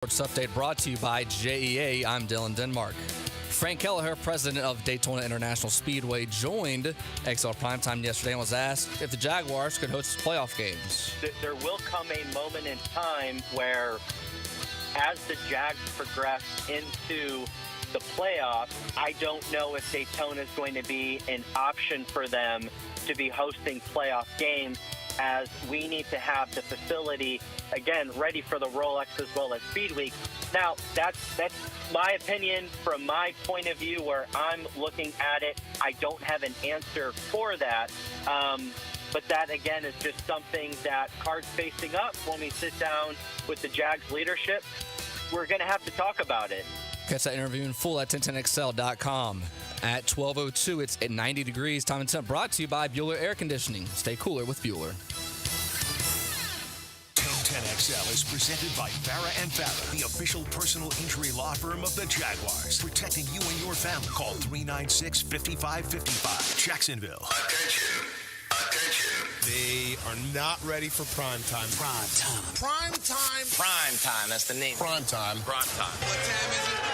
Sports Update brought to you by JEA. I'm Dylan Denmark. Frank Kelleher, president of Daytona International Speedway, joined XL Primetime yesterday and was asked if the Jaguars could host playoff games. There will come a moment in time where, as the Jags progress into the playoffs, I don't know if Daytona is going to be an option for them to be hosting playoff games, as we need to have the facility, again, ready for the Rolex as well as Speed Week. Now, that's my opinion from my point of view where I'm looking at it. I don't have an answer for that. But that, again, is just something that cards facing up when we sit down with the Jags leadership, we're going to have to talk about it. Catch that interview in full at 1010XL.com. At 12:02, it's at 90 degrees. Time and temp brought to you by Bueller Air Conditioning. Stay cooler with Bueller. 1010XL is presented by Farah & Farah, the official personal injury law firm of the Jaguars. Protecting you and your family. Call 396-5555. Jacksonville. Attention. They are not ready for prime time. Prime time. That's the name. Prime time. What time is it?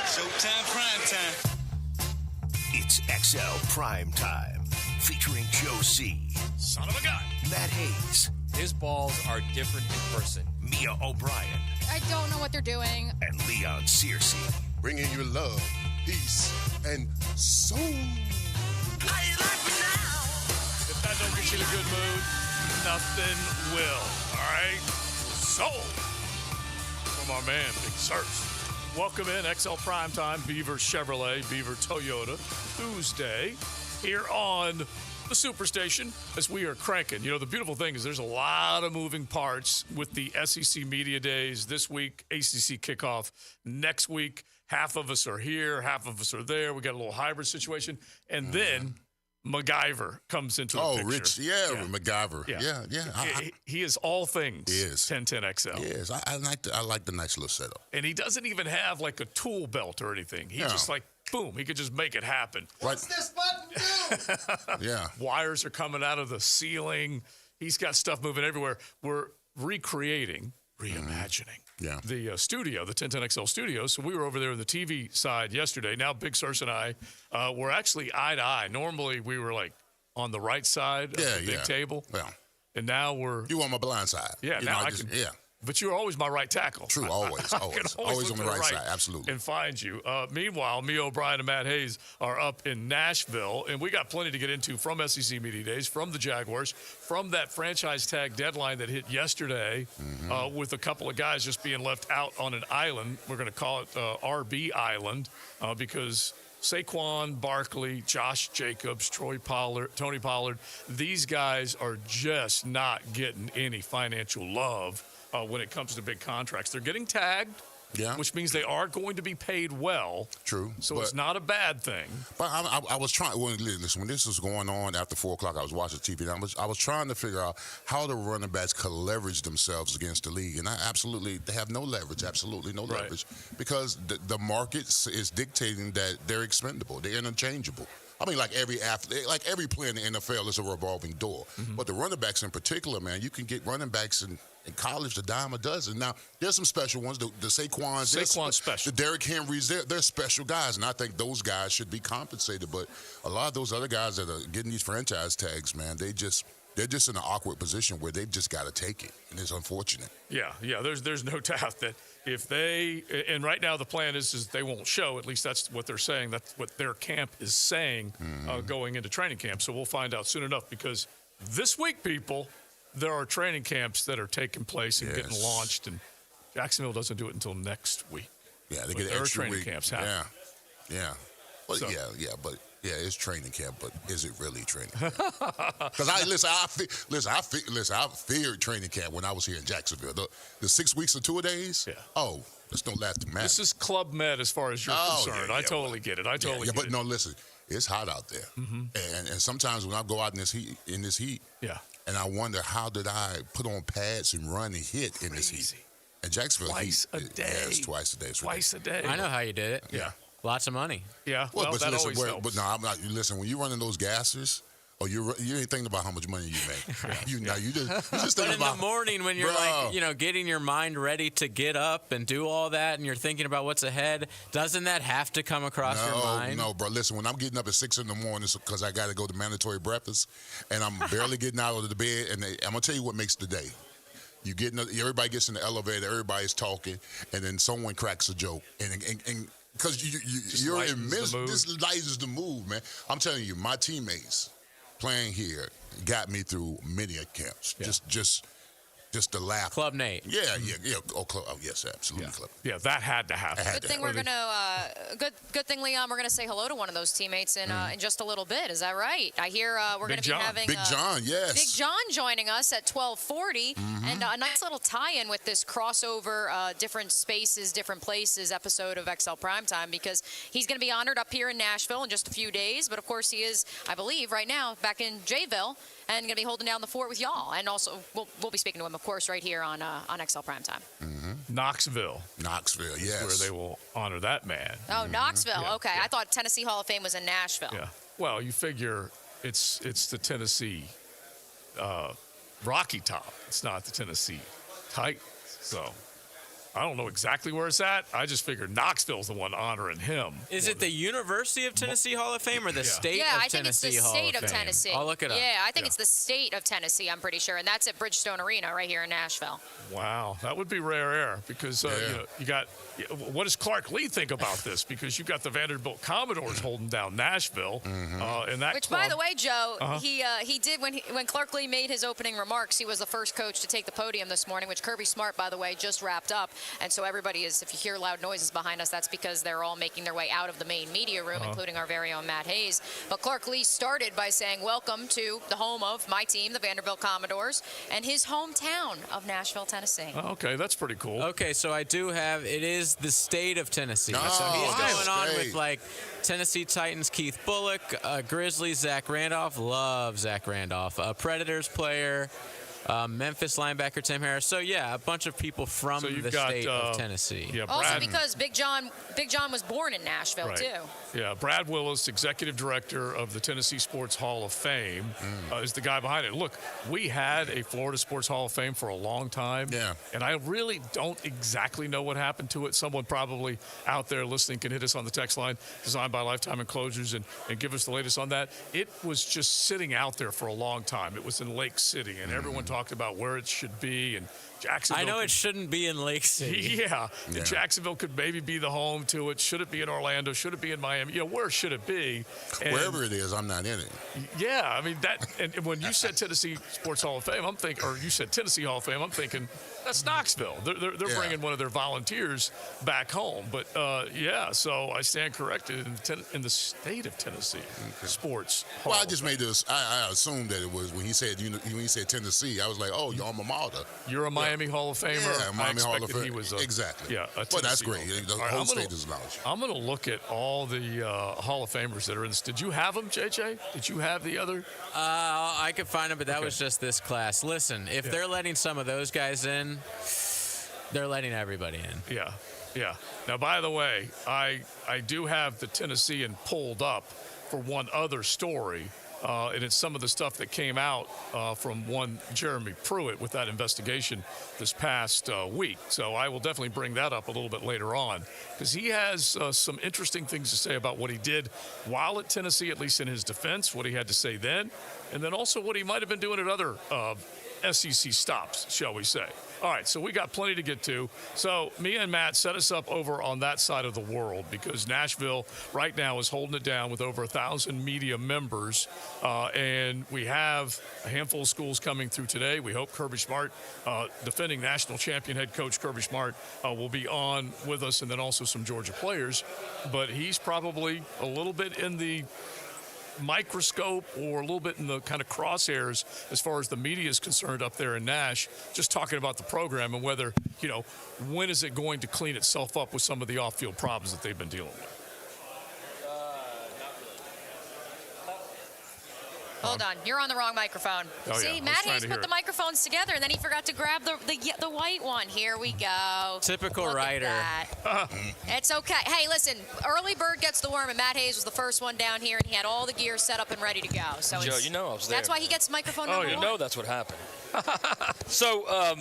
Showtime, prime time. It's XL Prime Time. Featuring Joe C. Son of a gun. Matt Hayes. His balls are different in person. Mia O'Brien. I don't know what they're doing. And Leon Searcy. Bringing you love, peace, and soul. If that don't get you in a good mood, nothing will. All right? Soul. From our man, Big Sirs. Welcome in, XL Primetime, Beaver Chevrolet, Beaver Toyota, Tuesday, here on the Superstation, as we are cranking. You know, the beautiful thing is there's a lot of moving parts with the SEC Media Days this week, ACC kickoff next week. Half of us are here, half of us are there. We got a little hybrid situation. And then MacGyver comes into the picture. Oh, Rich, MacGyver. Yeah. He is all things. He is. 1010XL. Yes, I like the nice little setup. And he doesn't even have like a tool belt or anything. He just like, boom, he could just make it happen. What's this button do? Yeah. Wires are coming out of the ceiling. He's got stuff moving everywhere. We're reimagining the studio, the 1010XL studio. So we were over there on the TV side yesterday. Now Big Sirs and I were actually eye to eye. Normally we were like on the right side of the big table. Yeah. And now we're... You on my blind side. Yeah, now I can... Yeah. But you're always my right tackle. True, always. Always on the right side, absolutely. And find you. Meanwhile, Mia O'Brien and Matt Hayes are up in Nashville, and we got plenty to get into from SEC Media Days, from the Jaguars, from that franchise tag deadline that hit yesterday, with a couple of guys just being left out on an island. We're going to call it RB Island because Saquon Barkley, Josh Jacobs, Tony Pollard, these guys are just not getting any financial love when it comes to big contracts. They're getting tagged, which means they are going to be paid well. True. So it's not a bad thing. But I was trying, when this was going on after 4 o'clock, I was watching TV, and I was trying to figure out how the running backs could leverage themselves against the league. And they have no leverage, absolutely no leverage, because the market is dictating that they're expendable, they're interchangeable. I mean, like every player in the NFL is a revolving door. But the running backs in particular, man, you can get running backs in college, a dime a dozen. Now, there's some special ones. The Saquon's special. The Derrick Henrys, they're special guys, and I think those guys should be compensated. But a lot of those other guys that are getting these franchise tags, man, they're just in an awkward position where they've just got to take it, and it's unfortunate. Yeah. There's no doubt that if they, and right now the plan is they won't show. At least that's what they're saying. That's what their camp is saying going into training camp. So we'll find out soon enough, because this week, people, there are training camps that are taking place and getting launched, and Jacksonville doesn't do it until next week. Yeah, they get an extra training week. Camps happen. Yeah. Well, it's training camp, but is it really training camp? Because I feared training camp when I was here in Jacksonville. The 6 weeks and 2 days. Yeah. Oh, this don't last to match. This is Club Med as far as you're concerned. I totally get it. But no, listen, it's hot out there, and sometimes when I go out in this heat, and I wonder how did I put on pads and run and hit in this heat. And Jacksonville twice a day. Yeah, it's twice a day. Twice a day. I know how you did it. Yeah. Lots of money. Yeah. Well, that always helps. But no, I'm not. Listen, when you're running those gassers, Oh, you ain't thinking about how much money you make. You just But thinking in the about morning when you're Bro. getting your mind ready to get up and do all that, and you're thinking about what's ahead, doesn't that have to come across your mind? No, bro. Listen, when I'm getting up at 6 in the morning, it's because I got to go to mandatory breakfast, and I'm barely getting out of the bed. And I'm gonna tell you what makes the day. Everybody gets in the elevator, everybody's talking, and then someone cracks a joke, and because you're in this lightens the mood, man. I'm telling you, my teammates playing here got me through many camps. Yeah. Just the laugh. Club Nate. Yeah. Oh, yes, absolutely. Club. Yeah, that had to happen. Good thing we're gonna. Good thing, Leon. We're gonna say hello to one of those teammates in just a little bit. Is that right? I hear we're gonna be having Big John. Yes. Big John joining us at 12:40, and a nice little tie-in with this crossover, different spaces, different places episode of XL Primetime, because he's gonna be honored up here in Nashville in just a few days. But of course, he is, I believe, right now back in Jayville, and going to be holding down the fort with y'all. And also, we'll be speaking to him, of course, right here on XL Primetime. Knoxville. Yes. Where they will honor that man. Oh, Knoxville. Yeah, okay. yeah. I thought Tennessee Hall of Fame was in Nashville. Yeah. Well, you figure it's the Tennessee Rocky Top. It's not the Tennessee Titans. So I don't know exactly where it's at. I just figured Knoxville's the one honoring him. Is it the University of Tennessee Hall of Fame or the State Yeah, of I think it's the Tennessee Hall state of Fame? Tennessee. I'll look it up. Yeah, I think it's the state of Tennessee, I'm pretty sure. And that's at Bridgestone Arena right here in Nashville. Wow, that would be rare air because you got. What does Clark Lee think about this? Because you've got the Vanderbilt Commodores holding down Nashville, and that. Which, club, by the way, Joe, he did when Clark Lee made his opening remarks. He was the first coach to take the podium this morning, which Kirby Smart, by the way, just wrapped up. And so everybody is. If you hear loud noises behind us, that's because they're all making their way out of the main media room, including our very own Matt Hayes. But Clark Lee started by saying, "Welcome to the home of my team, the Vanderbilt Commodores, and his hometown of Nashville, Tennessee." Okay, that's pretty cool. Okay, so I do have, it is the state of Tennessee. No, so he's Ohio going on State. with like Tennessee Titans, Keith Bullock, Grizzlies, Zach Randolph. Love Zach Randolph. Predators player, Memphis linebacker Tim Harris. So yeah, a bunch of people from the state of Tennessee. Yeah, Also Brad, because Big John was born in Nashville, right. too. Yeah, Brad Willis, executive director of the Tennessee Sports Hall of Fame, is the guy behind it. Look, we had a Florida Sports Hall of Fame for a long time. Yeah. And I really don't exactly know what happened to it. Someone probably out there listening can hit us on the text line, designed by Lifetime Enclosures, and give us the latest on that. It was just sitting out there for a long time. It was in Lake City, and everyone talked about where it should be, and Jacksonville. I know it shouldn't be in Lake City. Yeah. And Jacksonville could maybe be the home to it. Should it be in Orlando? Should it be in Miami? You know, where should it be? And Wherever it is, I'm not in it. yeah, I mean that. And when you said Tennessee Sports Hall of Fame, I'm thinking, or you said Tennessee Hall of Fame, I'm thinking that's Knoxville. They're bringing one of their volunteers back home. But yeah, so I stand corrected in the state of Tennessee Sports Hall. Well, I just made this. I assumed that it was when he said Tennessee. I was like, oh, your alma mater. You're a Miami Hall of Famer. Yeah, Miami Hall of expected Fame. he was Exactly. Yeah, a but that's Tennessee great. Hall of The Fame. All right, whole I'm gonna- state is knowledge. I'm going to look at all the Hall of Famers that are in this. Did you have them, JJ? Did you have the other? I could find them, but that was just this class. Listen, if they're letting some of those guys in, they're letting everybody in. Yeah, yeah. Now, by the way, I do have the Tennessean pulled up for one other story, and it's some of the stuff that came out from one Jeremy Pruitt with that investigation this past week. So I will definitely bring that up a little bit later on, because he has some interesting things to say about what he did while at Tennessee, at least in his defense, what he had to say then, and then also what he might have been doing at other SEC stops, shall we say. All right, so we got plenty to get to. So me and Matt set us up over on that side of the world, because Nashville right now is holding it down with over 1,000 media members, and we have a handful of schools coming through today. We hope Kirby Smart, defending national champion head coach Kirby Smart, will be on with us, and then also some Georgia players. But he's probably a little bit in the microscope or a little bit in the kind of crosshairs as far as the media is concerned up there in Nash, just talking about the program and whether, when is it going to clean itself up with some of the off-field problems that they've been dealing with. Hold on. You're on the wrong microphone. Oh, See, yeah. Matt Hayes put the microphones together, and then he forgot to grab the white one. Here we go. Typical Look writer. at that. It's okay. Hey, listen, early bird gets the worm, and Matt Hayes was the first one down here, and he had all the gear set up and ready to go. So Joe, you know I was there. that's why he gets microphone number one. know that's what happened. So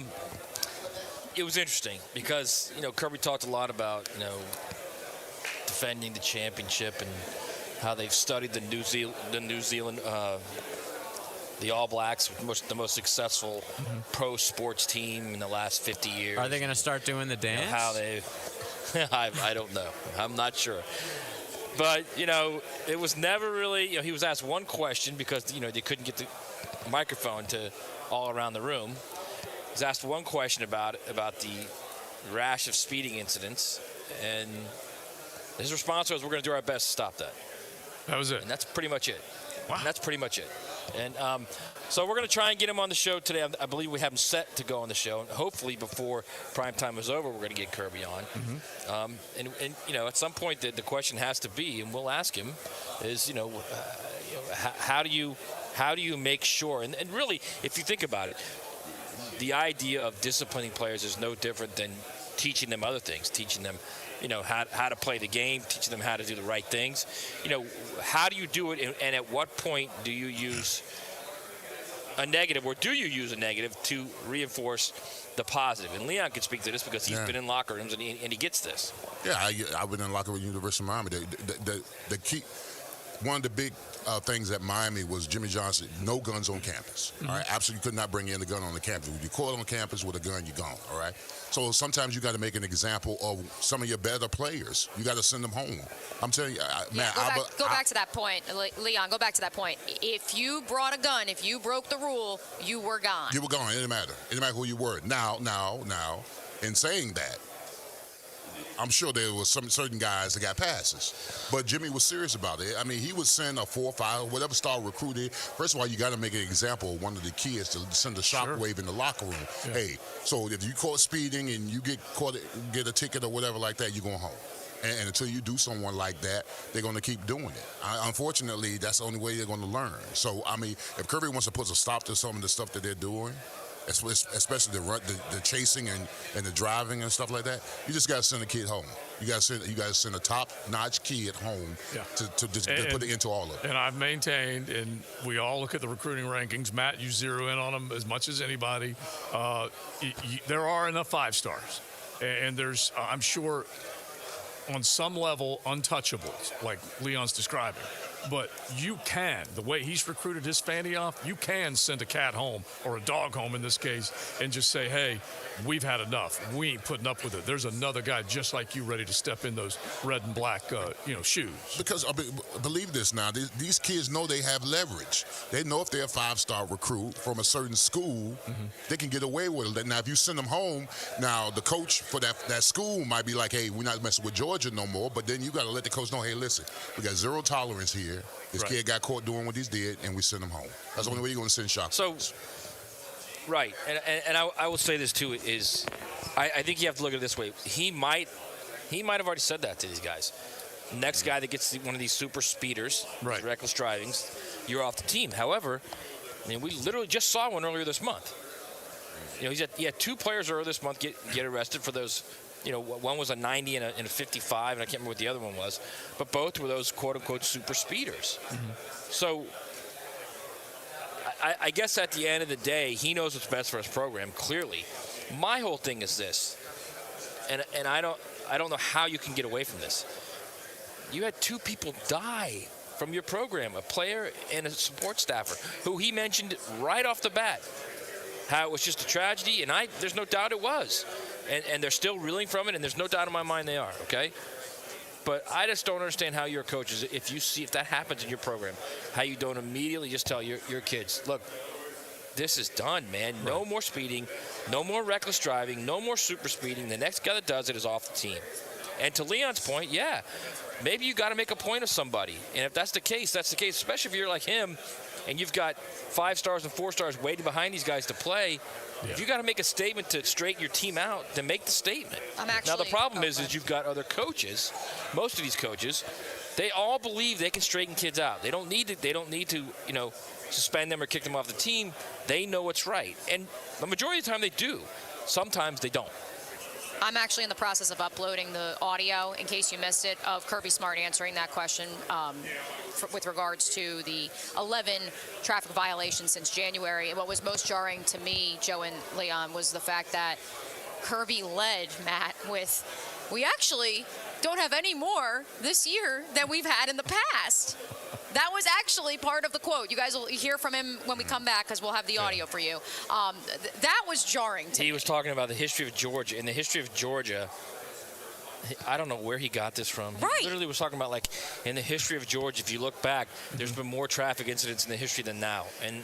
it was interesting because, Kirby talked a lot about, defending the championship and how they've studied the New Zealand, the All Blacks, the most successful pro sports team in the last 50 years. Are they going to start doing the dance? How they, I don't know. I'm not sure. But, it was never really, he was asked one question because, they couldn't get the microphone to all around the room. He was asked one question about the rash of speeding incidents, and his response was, we're going to do our best to stop that. That was it. And that's pretty much it. Wow. And that's pretty much it. And so we're going to try and get him on the show today. I believe we have him set to go on the show. And hopefully before Primetime is over, we're going to get Kirby on. And at some point the question has to be, and we'll ask him, is, how do you make sure? And really, if you think about it, the idea of disciplining players is no different than teaching them other things, teaching them how to play the game, teaching them how to do the right things. How do you do it, and at what point do you use a negative, or do you use a negative to reinforce the positive? And Leon can speak to this because he's been in locker rooms and he gets this. Yeah, I've been in locker room at University of Miami. The key, one of the big things at Miami was Jimmy Johnson, no guns on campus. All right, absolutely could not bring in the gun on the campus. When you caught on campus with a gun, you're gone. All right. So sometimes you got to make an example of some of your better players. You got to send them home. I'm telling you, man. Go back to that point, Leon. Go back to that point. If you brought a gun, if you broke the rule, you were gone. You were gone. It didn't matter. It didn't matter who you were. Now, in saying that, I'm sure there was some certain guys that got passes, but Jimmy was serious about it. I mean, he would send a 4 or 5, whatever star recruited. First of all, you got to make an example of one of the kids to send a shockwave in the locker room. Yeah. Hey, so if you caught speeding and you get a ticket or whatever like that, you're going home. And until you do someone like that, they're going to keep doing it. Unfortunately, that's the only way they're going to learn. So, I mean, if Kirby wants to put a stop to some of the stuff that they're doing, especially the chasing and the driving and stuff like that, you just got to send a kid home. You got to send a top-notch kid home to put it into all of it. And I've maintained, and we all look at the recruiting rankings. Matt, you zero in on them as much as anybody. There are enough 5 stars, and there's, I'm sure, on some level, untouchables, like Leon's describing. But you can, the way he's recruited his fanny off, you can send a cat home, or a dog home in this case, and just say, hey, we've had enough. We ain't putting up with it. There's another guy just like you ready to step in those red and black shoes. Because believe this now, these kids know they have leverage. They know if they're a 5-star recruit from a certain school, they can get away with it. Now, if you send them home, now the coach for that school might be like, hey, we're not messing with Georgia no more, but then you got to let the coach know, hey, listen, we got zero tolerance here. This kid got caught doing what he did, and we send him home. That's the only way you're going to send shots. So, right, and I will say this too is, I think you have to look at it this way. He might have already said that to these guys. Next guy that gets one of these super speeders, reckless drivings, you're off the team. However, I mean, we literally just saw one earlier this month. He had 2 players earlier this month get arrested for those. One was a 90 and a 55, and I can't remember what the other one was. But both were those quote-unquote super speeders. So I guess at the end of the day, he knows what's best for his program, clearly. My whole thing is this, and I don't know how you can get away from this. You had 2 people die from your program, a player and a support staffer, who he mentioned right off the bat how it was just a tragedy, and there's no doubt it was. And they're still reeling from it, and there's no doubt in my mind they are, okay? But I just don't understand how your coaches, if that happens in your program, how you don't immediately just tell your kids, look, this is done, man. No more speeding, no more reckless driving, no more super speeding. The next guy that does it is off the team. And to Leon's point, maybe you got to make a point of somebody. And if that's the case, that's the case, especially if you're like him and you've got 5 stars and 4 stars waiting behind these guys to play. If you got to make a statement to straighten your team out, then make the statement. Now the problem is you've got other coaches. Most of these coaches, they all believe they can straighten kids out. They don't need to, suspend them or kick them off the team, they know what's right. And the majority of the time they do. Sometimes they don't. I'm actually in the process of uploading the audio, in case you missed it, of Kirby Smart answering that question with regards to the 11 traffic violations since January. And what was most jarring to me, Joe and Leon, was the fact that Kirby led, Matt, with, we actually don't have any more this year than we've had in the past. That was actually part of the quote. You guys will hear from him when we come back because we'll have the audio for you. That was jarring to me. He was talking about the history of Georgia. In the history of Georgia, I don't know where he got this from. Right. He literally was talking about, like, in the history of Georgia, if you look back, there's been more traffic incidents in the history than now. And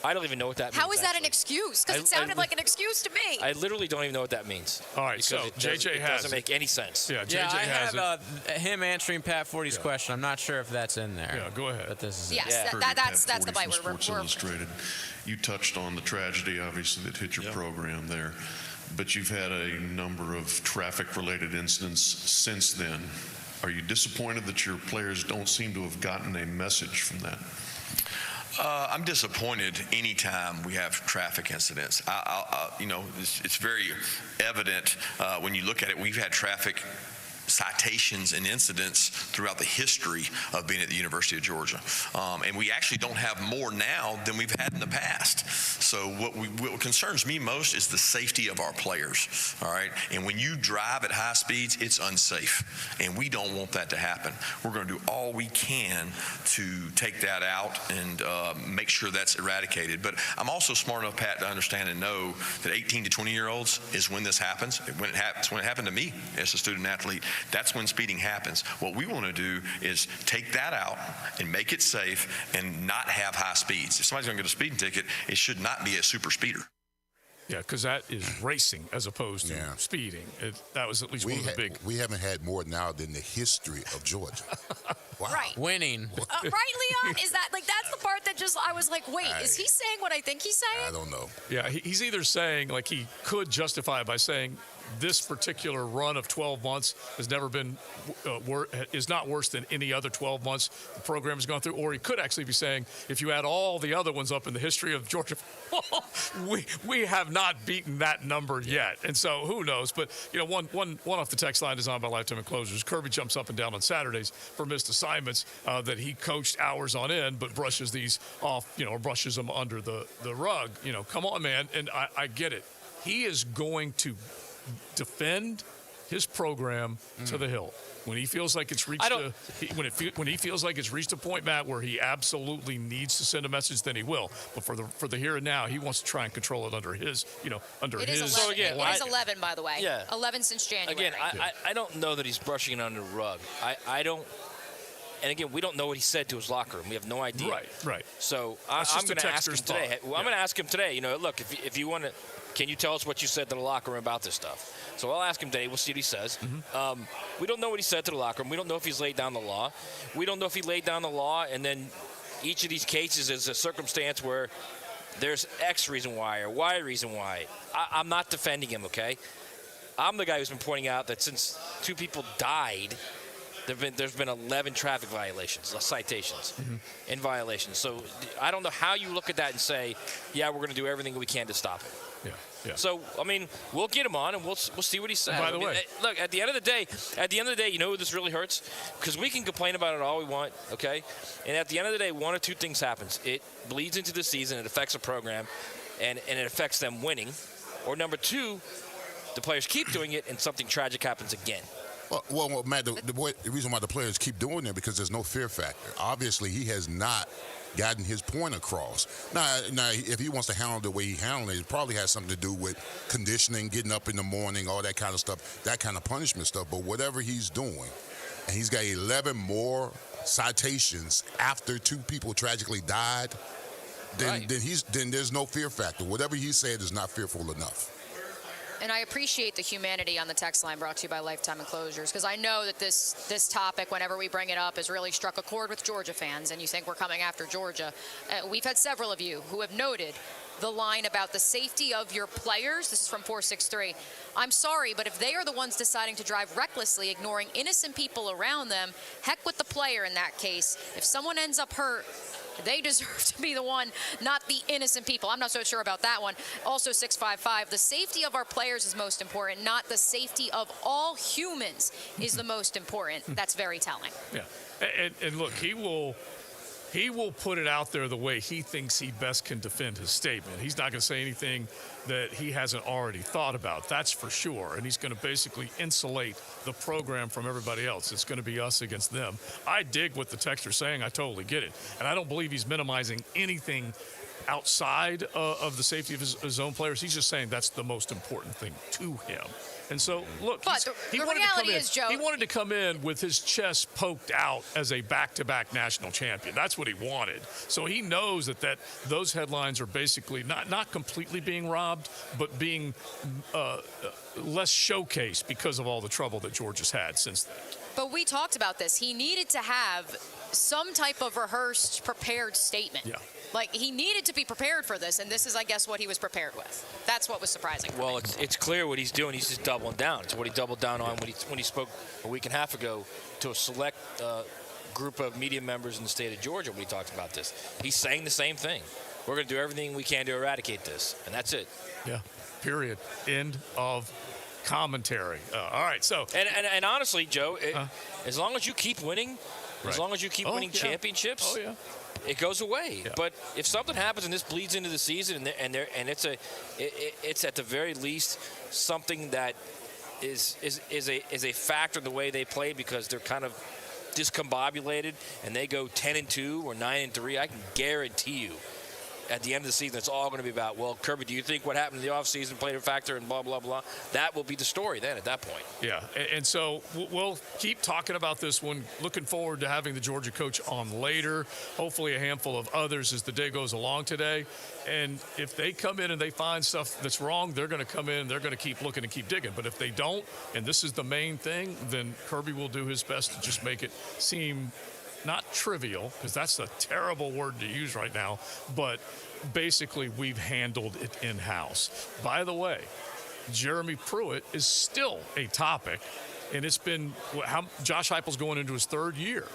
I don't even know what that means. How is that an excuse? Because it sounded like an excuse to me. I literally don't even know what that means. All right, so JJ has doesn't make any sense. Yeah, JJ I has have him answering Pat Forty's question. I'm not sure if that's in there. Yeah, go ahead. But this is yes, that's the bite. Sports Illustrated. You touched on the tragedy, obviously, that hit your program there, but you've had a number of traffic-related incidents since then. Are you disappointed that your players don't seem to have gotten a message from that? I'm disappointed anytime we have traffic incidents. It's very evident when you look at it. We've had traffic citations and incidents throughout the history of being at the University of Georgia. And we actually don't have more now than we've had in the past. So what concerns me most is the safety of our players, all right? And when you drive at high speeds, it's unsafe. And we don't want that to happen. We're going to do all we can to take that out and make sure that's eradicated. But I'm also smart enough, Pat, to understand and know that 18 to 20-year-olds is when this happens. When it happened to me as a student athlete. That's when speeding happens. What we want to do is take that out and make it safe and not have high speeds. If somebody's going to get a speeding ticket, it should not be a super speeder. Yeah, because that is racing as opposed to speeding. That was at least one of the big. We haven't had more now than the history of Georgia. Wow. Right. Winning. Right, Leon? Is that, like, that's the part that just, I was like, wait, is he saying what I think he's saying? I don't know. Yeah, he's either saying, like, he could justify it by saying this particular run of 12 months has never been, is not worse than any other 12 months the program has gone through, or he could actually be saying, if you add all the other ones up in the history of Georgia, we have not beaten that number yet. And so who knows? But, one off the text line designed by Lifetime Enclosures. Kirby jumps up and down on Saturdays for missed assignments that he coached hours on end, but brushes these off, or brushes them under the rug. Come on, man. And I get it. He is going to defend his program to the hill when he feels like it's reached when he feels like it's reached a point, Matt, where he absolutely needs to send a message. Then he will. But for the here and now, he wants to try and control it under his under it his. Is 11, so again, it is 11, by the way. Yeah, 11 since January. Again, I don't know that he's brushing it under the rug. I don't. And again, we don't know what he said to his locker room. We have no idea. Right. So I'm going to ask him today. I'm going to ask him today. Look, if you want to, can you tell us what you said to the locker room about this stuff? So I'll ask him today. We'll see what he says. Mm-hmm. We don't know what he said to the locker room. We don't know if he's laid down the law. We don't know if he laid down the law, and then each of these cases is a circumstance where there's X reason why or Y reason why. I'm not defending him, okay? I'm the guy who's been pointing out that since 2 people died, there's been 11 traffic violations, citations, and violations. So I don't know how you look at that and say, yeah, we're going to do everything we can to stop it. Yeah. So we'll get him on and we'll see what he says. By the way, look, at the end of the day, you know who this really hurts? Because we can complain about it all we want, okay? And at the end of the day, one or two things happens. It bleeds into the season, it affects a program, and it affects them winning. Or number 2, the players keep doing it and something tragic happens again. Well, Matt, the reason why the players keep doing it because there's no fear factor. Obviously, he has not gotten his point across. Now, if he wants to handle it the way he handled it probably has something to do with conditioning, getting up in the morning, all that kind of stuff, that kind of punishment stuff. But whatever he's doing, and he's got 11 more citations after 2 people tragically died, then there's no fear factor. Whatever he said is not fearful enough. And I appreciate the humanity on the text line brought to you by Lifetime Enclosures, because I know that this topic, whenever we bring it up, has really struck a chord with Georgia fans, and you think we're coming after Georgia. We've had several of you who have noted the line about the safety of your players. This is from 463. I'm sorry, but if they are the ones deciding to drive recklessly, ignoring innocent people around them, heck with the player in that case. If someone ends up hurt, They deserve to be the one, not the innocent people. I'm not so sure about that one. Also, 655, the safety of our players is most important, not the safety of all humans is the most important. That's very telling. Yeah. And look, he will put it out there the way he thinks he best can defend his statement. He's not going to say anything that he hasn't already thought about. That's for sure. And he's going to basically insulate the program from everybody else. It's going to be us against them. I dig what the texter's saying. I totally get it. And I don't believe he's minimizing anything outside of the safety of his own players. He's just saying that's the most important thing to him. And so, look, the reality is, Joe, he wanted to come in with his chest poked out as a back-to-back national champion. That's what he wanted. So he knows that those headlines are basically not completely being robbed, but being less showcased because of all the trouble that Georgia's had since then. But we talked about this. He needed to have some type of rehearsed, prepared statement. Yeah. Like, he needed to be prepared for this, and this is, I guess, what he was prepared with. That's what was surprising. Well, it's clear what he's doing. He's just doubling down. It's what he doubled down on when he spoke a week and a half ago to a select group of media members in the state of Georgia when he talked about this. He's saying the same thing. We're going to do everything we can to eradicate this, and that's it. Yeah, period. End of commentary. All right, so. And honestly, Joe, as long as you keep winning, right. As long as you keep winning championships, it goes away. Yeah. But if something happens and this bleeds into the season, and it's at the very least something that is a factor in the way they play because they're kind of discombobulated and they go 10-2 or 9-3, I can guarantee you at the end of the season, it's all going to be about, well, Kirby, do you think what happened in the offseason played a factor and blah, blah, blah? That will be the story then at that point. Yeah, and so we'll keep talking about this one. Looking forward to having the Georgia coach on later, hopefully a handful of others as the day goes along today. And if they come in and they find stuff that's wrong, they're going to come in, they're going to keep looking and keep digging. But if they don't, and this is the main thing, then Kirby will do his best to just make it seem not trivial, because that's a terrible word to use right now, but basically we've handled it in-house. By the way, Jeremy Pruitt is still a topic, and it's been Josh Heupel's going into his third year,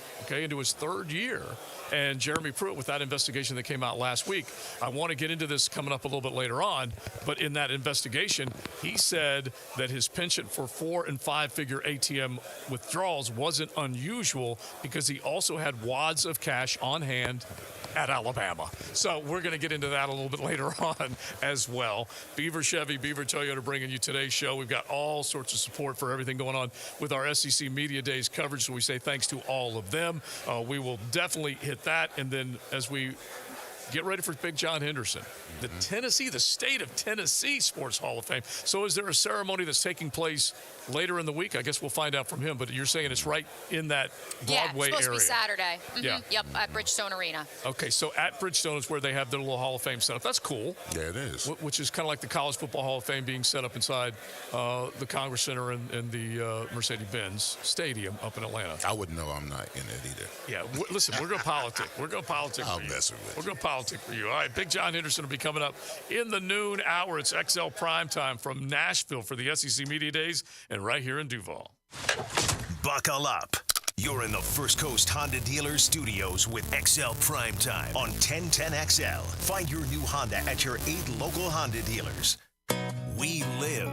and Jeremy Pruitt with that investigation that came out last week. I want to get into this coming up a little bit later on, but in that investigation, he said that his penchant for 4- and 5-figure ATM withdrawals wasn't unusual because he also had wads of cash on hand at Alabama. So we're going to get into that a little bit later on as well. Beaver Chevy, Beaver Toyota bringing you today's show. We've got all sorts of support for everything going on with our SEC Media Days coverage, so we say thanks to all of them. We will definitely hit that, and then as we get ready for Big John Henderson, the state of Tennessee Sports Hall of Fame. So is there a ceremony that's taking place later in the week? I guess we'll find out from him, but you're saying it's right in that Broadway area. Yeah, it's supposed to be Saturday. Yeah. Yep, at Bridgestone Arena. Okay, so at Bridgestone is where they have their little Hall of Fame set up. That's cool. Yeah, it is. Which is kind of like the College Football Hall of Fame being set up inside the Congress Center and the Mercedes-Benz Stadium up in Atlanta. I wouldn't know. I'm not in it either. Yeah, listen, we're going to politic. We're going to politic I'll for you. mess with you. We're going to politic for you. All right, Big John Henderson will be coming up in the noon hour. It's XL Primetime from Nashville for the SEC Media Days and right here in Duval. Buckle up. You're in the First Coast Honda Dealer Studios with XL Primetime on 1010XL. Find your new Honda at your 8 local Honda dealers. We live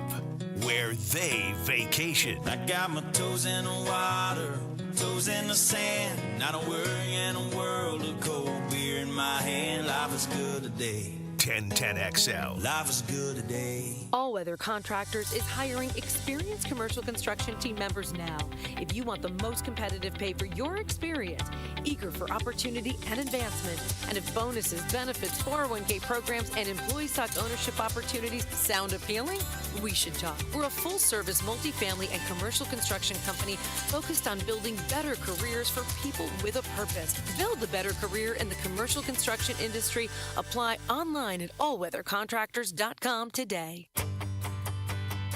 where they vacation. I got my toes in the water, toes in the sand. Not a worry in a world of cold beer in my hand. Life is good today. 1010XL. Life is good today. All Weather Contractors is hiring experienced commercial construction team members now. If you want the most competitive pay for your experience, eager for opportunity and advancement, and if bonuses, benefits, 401k programs, and employee stock ownership opportunities sound appealing, we should talk. We're a full-service multifamily and commercial construction company focused on building better careers for people with a purpose. Build a better career in the commercial construction industry. Apply online at allweathercontractors.com today.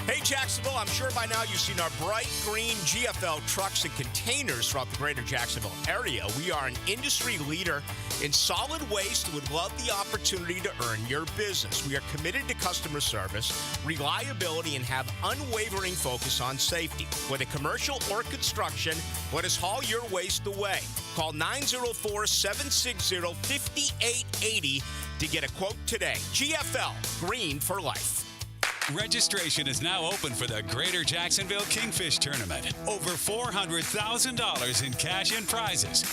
Hey, Jacksonville, I'm sure by now you've seen our bright green GFL trucks and containers throughout the greater Jacksonville area. We are an industry leader in solid waste and would love the opportunity to earn your business. We are committed to customer service, reliability, and have unwavering focus on safety. Whether commercial or construction, let us haul your waste away. Call 904-760-5880 to get a quote today. GFL, green for life. Registration is now open for the Greater Jacksonville Kingfish Tournament. Over $400,000 in cash and prizes,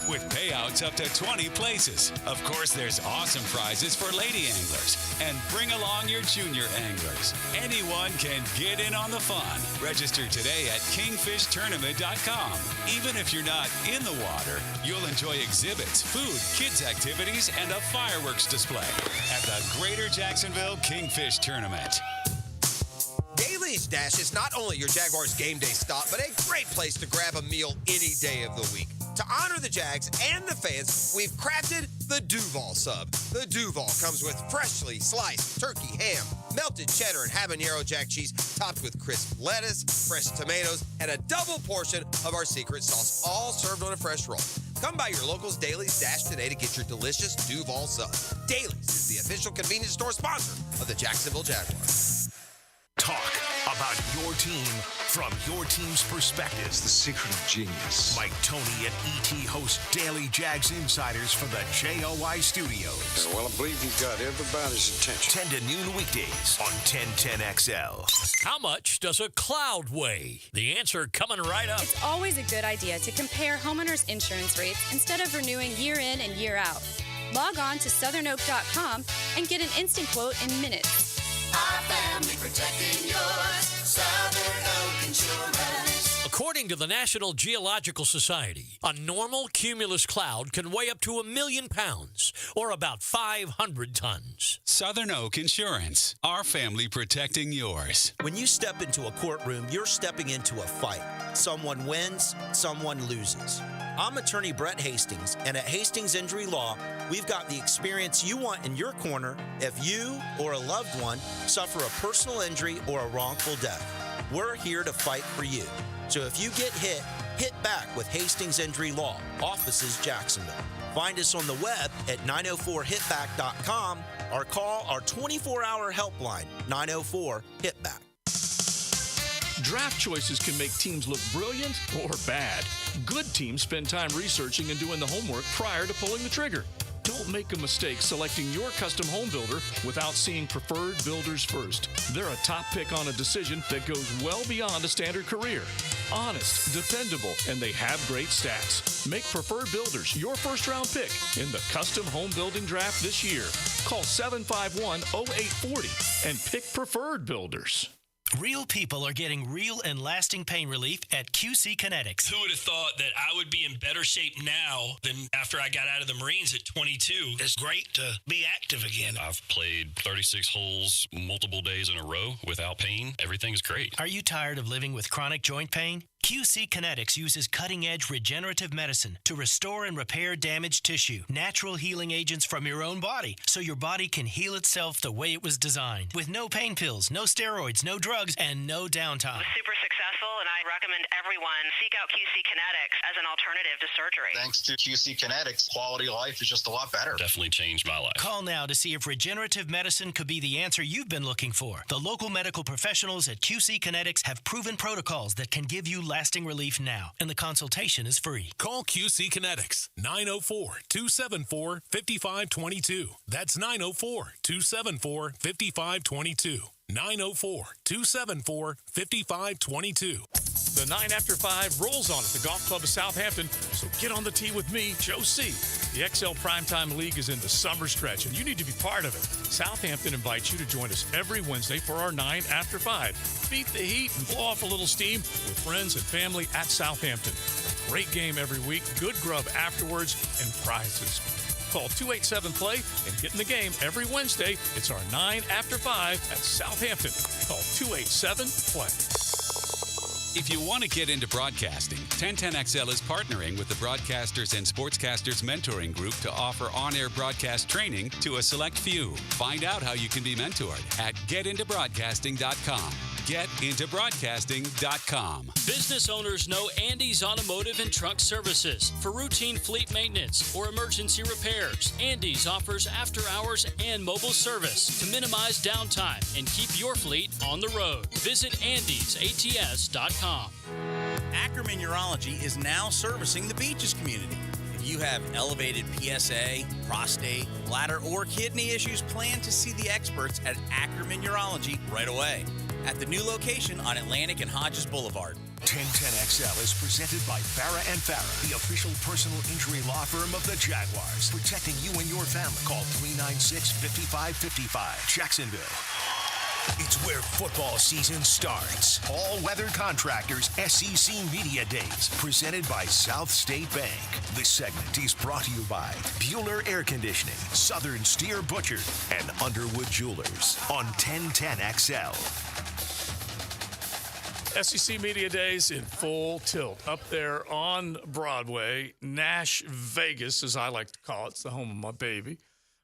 with payouts up to 20 places. Of course, there's awesome prizes for lady anglers. And bring along your junior anglers. Anyone can get in on the fun. Register today at kingfishtournament.com. Even if you're not in the water, you'll enjoy exhibits, food, kids' activities, and a fireworks display at the Greater Jacksonville Kingfish Tournament. Daly's Dash is not only your Jaguars game day stop, but a great place to grab a meal any day of the week. To honor the Jags and the fans, we've crafted the Duval Sub. The Duval comes with freshly sliced turkey, ham, melted cheddar, and habanero jack cheese, topped with crisp lettuce, fresh tomatoes, and a double portion of our secret sauce, all served on a fresh roll. Come by your local's Daly's Dash today to get your delicious Duval Sub. Daly's is the official convenience store sponsor of the Jacksonville Jaguars. Talk about your team from your team's perspective. It's the secret of genius. Mike Tony and E.T. host Daily Jags Insiders from the JOI Studios. Well, I believe you've got everybody's attention. 10 to noon weekdays on 1010XL. How much does a cloud weigh? The answer coming right up. It's always a good idea to compare homeowners' insurance rates instead of renewing year in and year out. Log on to southernoak.com and get an instant quote in minutes. Our family protecting yours, Southern Oak Insurance. According to the National Geological Society, a normal cumulus cloud can weigh up to 1 million pounds, or about 500 tons. Southern Oak Insurance, our family protecting yours. When you step into a courtroom, you're stepping into a fight. Someone wins, someone loses. I'm attorney Brett Hastings, and at Hastings Injury Law, we've got the experience you want in your corner if you or a loved one suffer a personal injury or a wrongful death. We're here to fight for you. So if you get hit, hit back with Hastings Injury Law, offices Jacksonville. Find us on the web at 904hitback.com or call our 24-hour helpline, 904-HITBACK. Draft choices can make teams look brilliant or bad. Good teams spend time researching and doing the homework prior to pulling the trigger. Don't make a mistake selecting your custom home builder without seeing Preferred Builders first. They're a top pick on a decision that goes well beyond a standard career. Honest, dependable, and they have great stats. Make Preferred Builders your first-round pick in the custom home building draft this year. Call 751-0840 and pick Preferred Builders. Real people are getting real and lasting pain relief at QC Kinetics. Who would have thought that I would be in better shape now than after I got out of the Marines at 22? It's great to be active again. I've played 36 holes multiple days in a row without pain. Everything's great. Are you tired of living with chronic joint pain? QC Kinetics uses cutting-edge regenerative medicine to restore and repair damaged tissue, natural healing agents from your own body, so your body can heal itself the way it was designed, with no pain pills, no steroids, no drugs, and no downtime. It was super successful, and I recommend everyone seek out QC Kinetics as an alternative to surgery. Thanks to QC Kinetics, quality of life is just a lot better. Definitely changed my life. Call now to see if regenerative medicine could be the answer you've been looking for. The local medical professionals at QC Kinetics have proven protocols that can give you lasting relief now, and the consultation is free. Call QC Kinetics, 904-274-5522. That's 904-274-5522. 904-274-5522. The 9 after 5 rolls on at the Golf Club of Southampton, so get on the tee with me, Joe C. The XL Primetime League is in the summer stretch, and you need to be part of it. Southampton invites you to join us every Wednesday for our 9 after 5. Beat the heat and blow off a little steam with friends and family at Southampton. A great game every week, good grub afterwards, and prizes. Call 287-PLAY and get in the game every Wednesday. It's our 9 after 5 at Southampton. Call 287-PLAY. If you want to get into broadcasting, 1010XL is partnering with the Broadcasters and Sportscasters Mentoring Group to offer on-air broadcast training to a select few. Find out how you can be mentored at getintobroadcasting.com. GetIntoBroadcasting.com. Business owners know Andy's Automotive and Truck Services. For routine fleet maintenance or emergency repairs, Andy's offers after-hours and mobile service to minimize downtime and keep your fleet on the road. Visit andysats.com. Ackerman Urology is now servicing the Beaches community. If you have elevated PSA, prostate, bladder, or kidney issues, plan to see the experts at Ackerman Urology right away at the new location on Atlantic and Hodges Boulevard. 1010XL is presented by Farah & Farah, the official personal injury law firm of the Jaguars, protecting you and your family. Call 396-5555. Jacksonville. It's where football season starts. All-weather contractors SEC Media Days, presented by South State Bank. This segment is brought to you by Bueller Air Conditioning, Southern Steer Butcher, and Underwood Jewelers on 1010XL. SEC Media Days in full tilt up there on Broadway. Nash Vegas, as I like to call it. It's the home of my baby.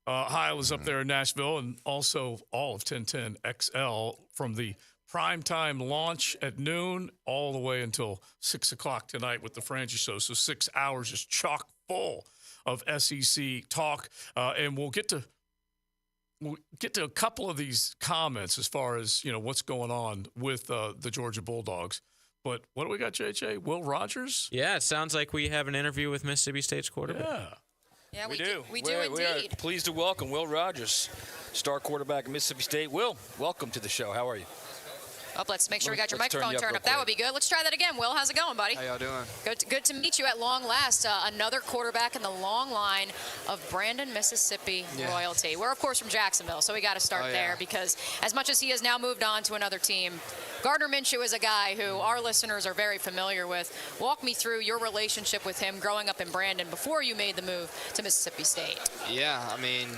Heil is up there in Nashville, and also all of 1010XL from the Primetime launch at noon all the way until 6 o'clock tonight with the Frangie Show. So 6 hours is chock full of SEC talk, and we'll get to a couple of these comments as far as, you know, what's going on with the Georgia Bulldogs. But what do we got, JJ? Will Rogers? Yeah, it sounds like we have an interview with Mississippi State's quarterback. Yeah. Yeah, we do. We are indeed. pleased to welcome Will Rogers, star quarterback at Mississippi State. Will, welcome to the show. How are you? Let's make sure we got your Let's turn microphone you up turned real up. That quick. would be good. Let's try that again. Will, how's it going, buddy? How y'all doing? Good to meet you at long last. Another quarterback in the long line of Brandon, Mississippi royalty. We're, of course, from Jacksonville, so we got to start there because as much as he has now moved on to another team, Gardner Minshew is a guy who our listeners are very familiar with. Walk me through your relationship with him growing up in Brandon before you made the move to Mississippi State. Yeah, I mean,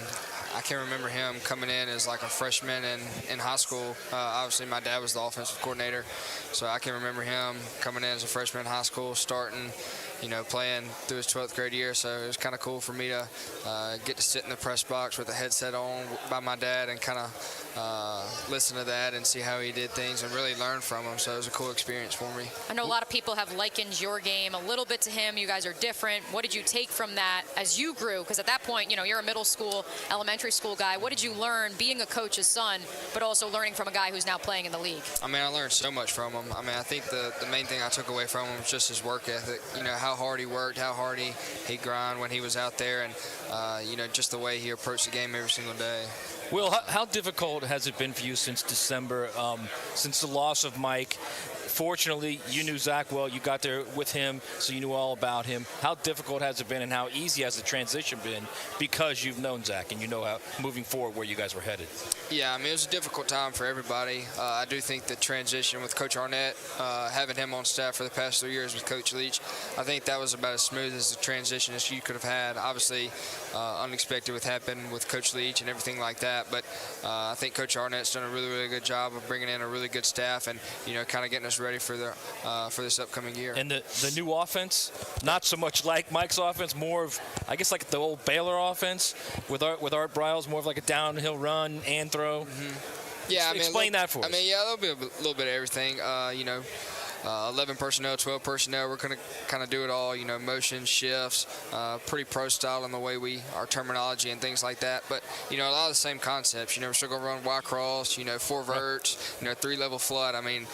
I can remember him coming in as like a freshman in high school. Obviously, my dad was the offensive coordinator, so I can remember him coming in as a freshman in high school, starting, you know, playing through his 12th grade year. So it was kind of cool for me to get to sit in the press box with a headset on by my dad and kind of listen to that and see how he did things and really learn from him. So it was a cool experience for me. I know a lot of people have likened your game a little bit to him. You guys are different. What did you take from that as you grew? Because at that point, you know, you're a middle school, elementary school guy. What did you learn being a coach's son, but also learning from a guy who's now playing in the league? I mean, I learned so much from him. I mean, I think the main thing I took away from him was just his work ethic. You know, how hard he worked, how hard he grind when he was out there, and, you know, just the way he approached the game every single day. Will, how difficult has it been for you since December, since the loss of Mike? Fortunately, you knew Zach well. You got there with him, so you knew all about him. How difficult has it been, and how easy has the transition been because you've known Zach and you know how moving forward where you guys were headed? Yeah, I mean, it was a difficult time for everybody. I do think the transition with Coach Arnett, having him on staff for the past 3 years with Coach Leach, I think that was about as smooth as the transition as you could have had. Obviously, unexpected what happened with Coach Leach and everything like that, but I think Coach Arnett's done a really, really good job of bringing in a really good staff and, you know, kind of getting us ready for this upcoming year. And the new offense, not so much like Mike's offense, more of, I guess, like the old Baylor offense with Art Briles, more of like a downhill run and throw. Mm-hmm. Yeah, I mean, explain that for us. I mean, yeah, there'll be a little bit of everything. You know, 11 personnel, 12 personnel. We're going to kind of do it all, you know, motion, shifts, pretty pro style in the way our terminology and things like that. But, you know, a lot of the same concepts. You know, we're still going to run Y cross, you know, 4 verts, you know, 3-level flood. I mean,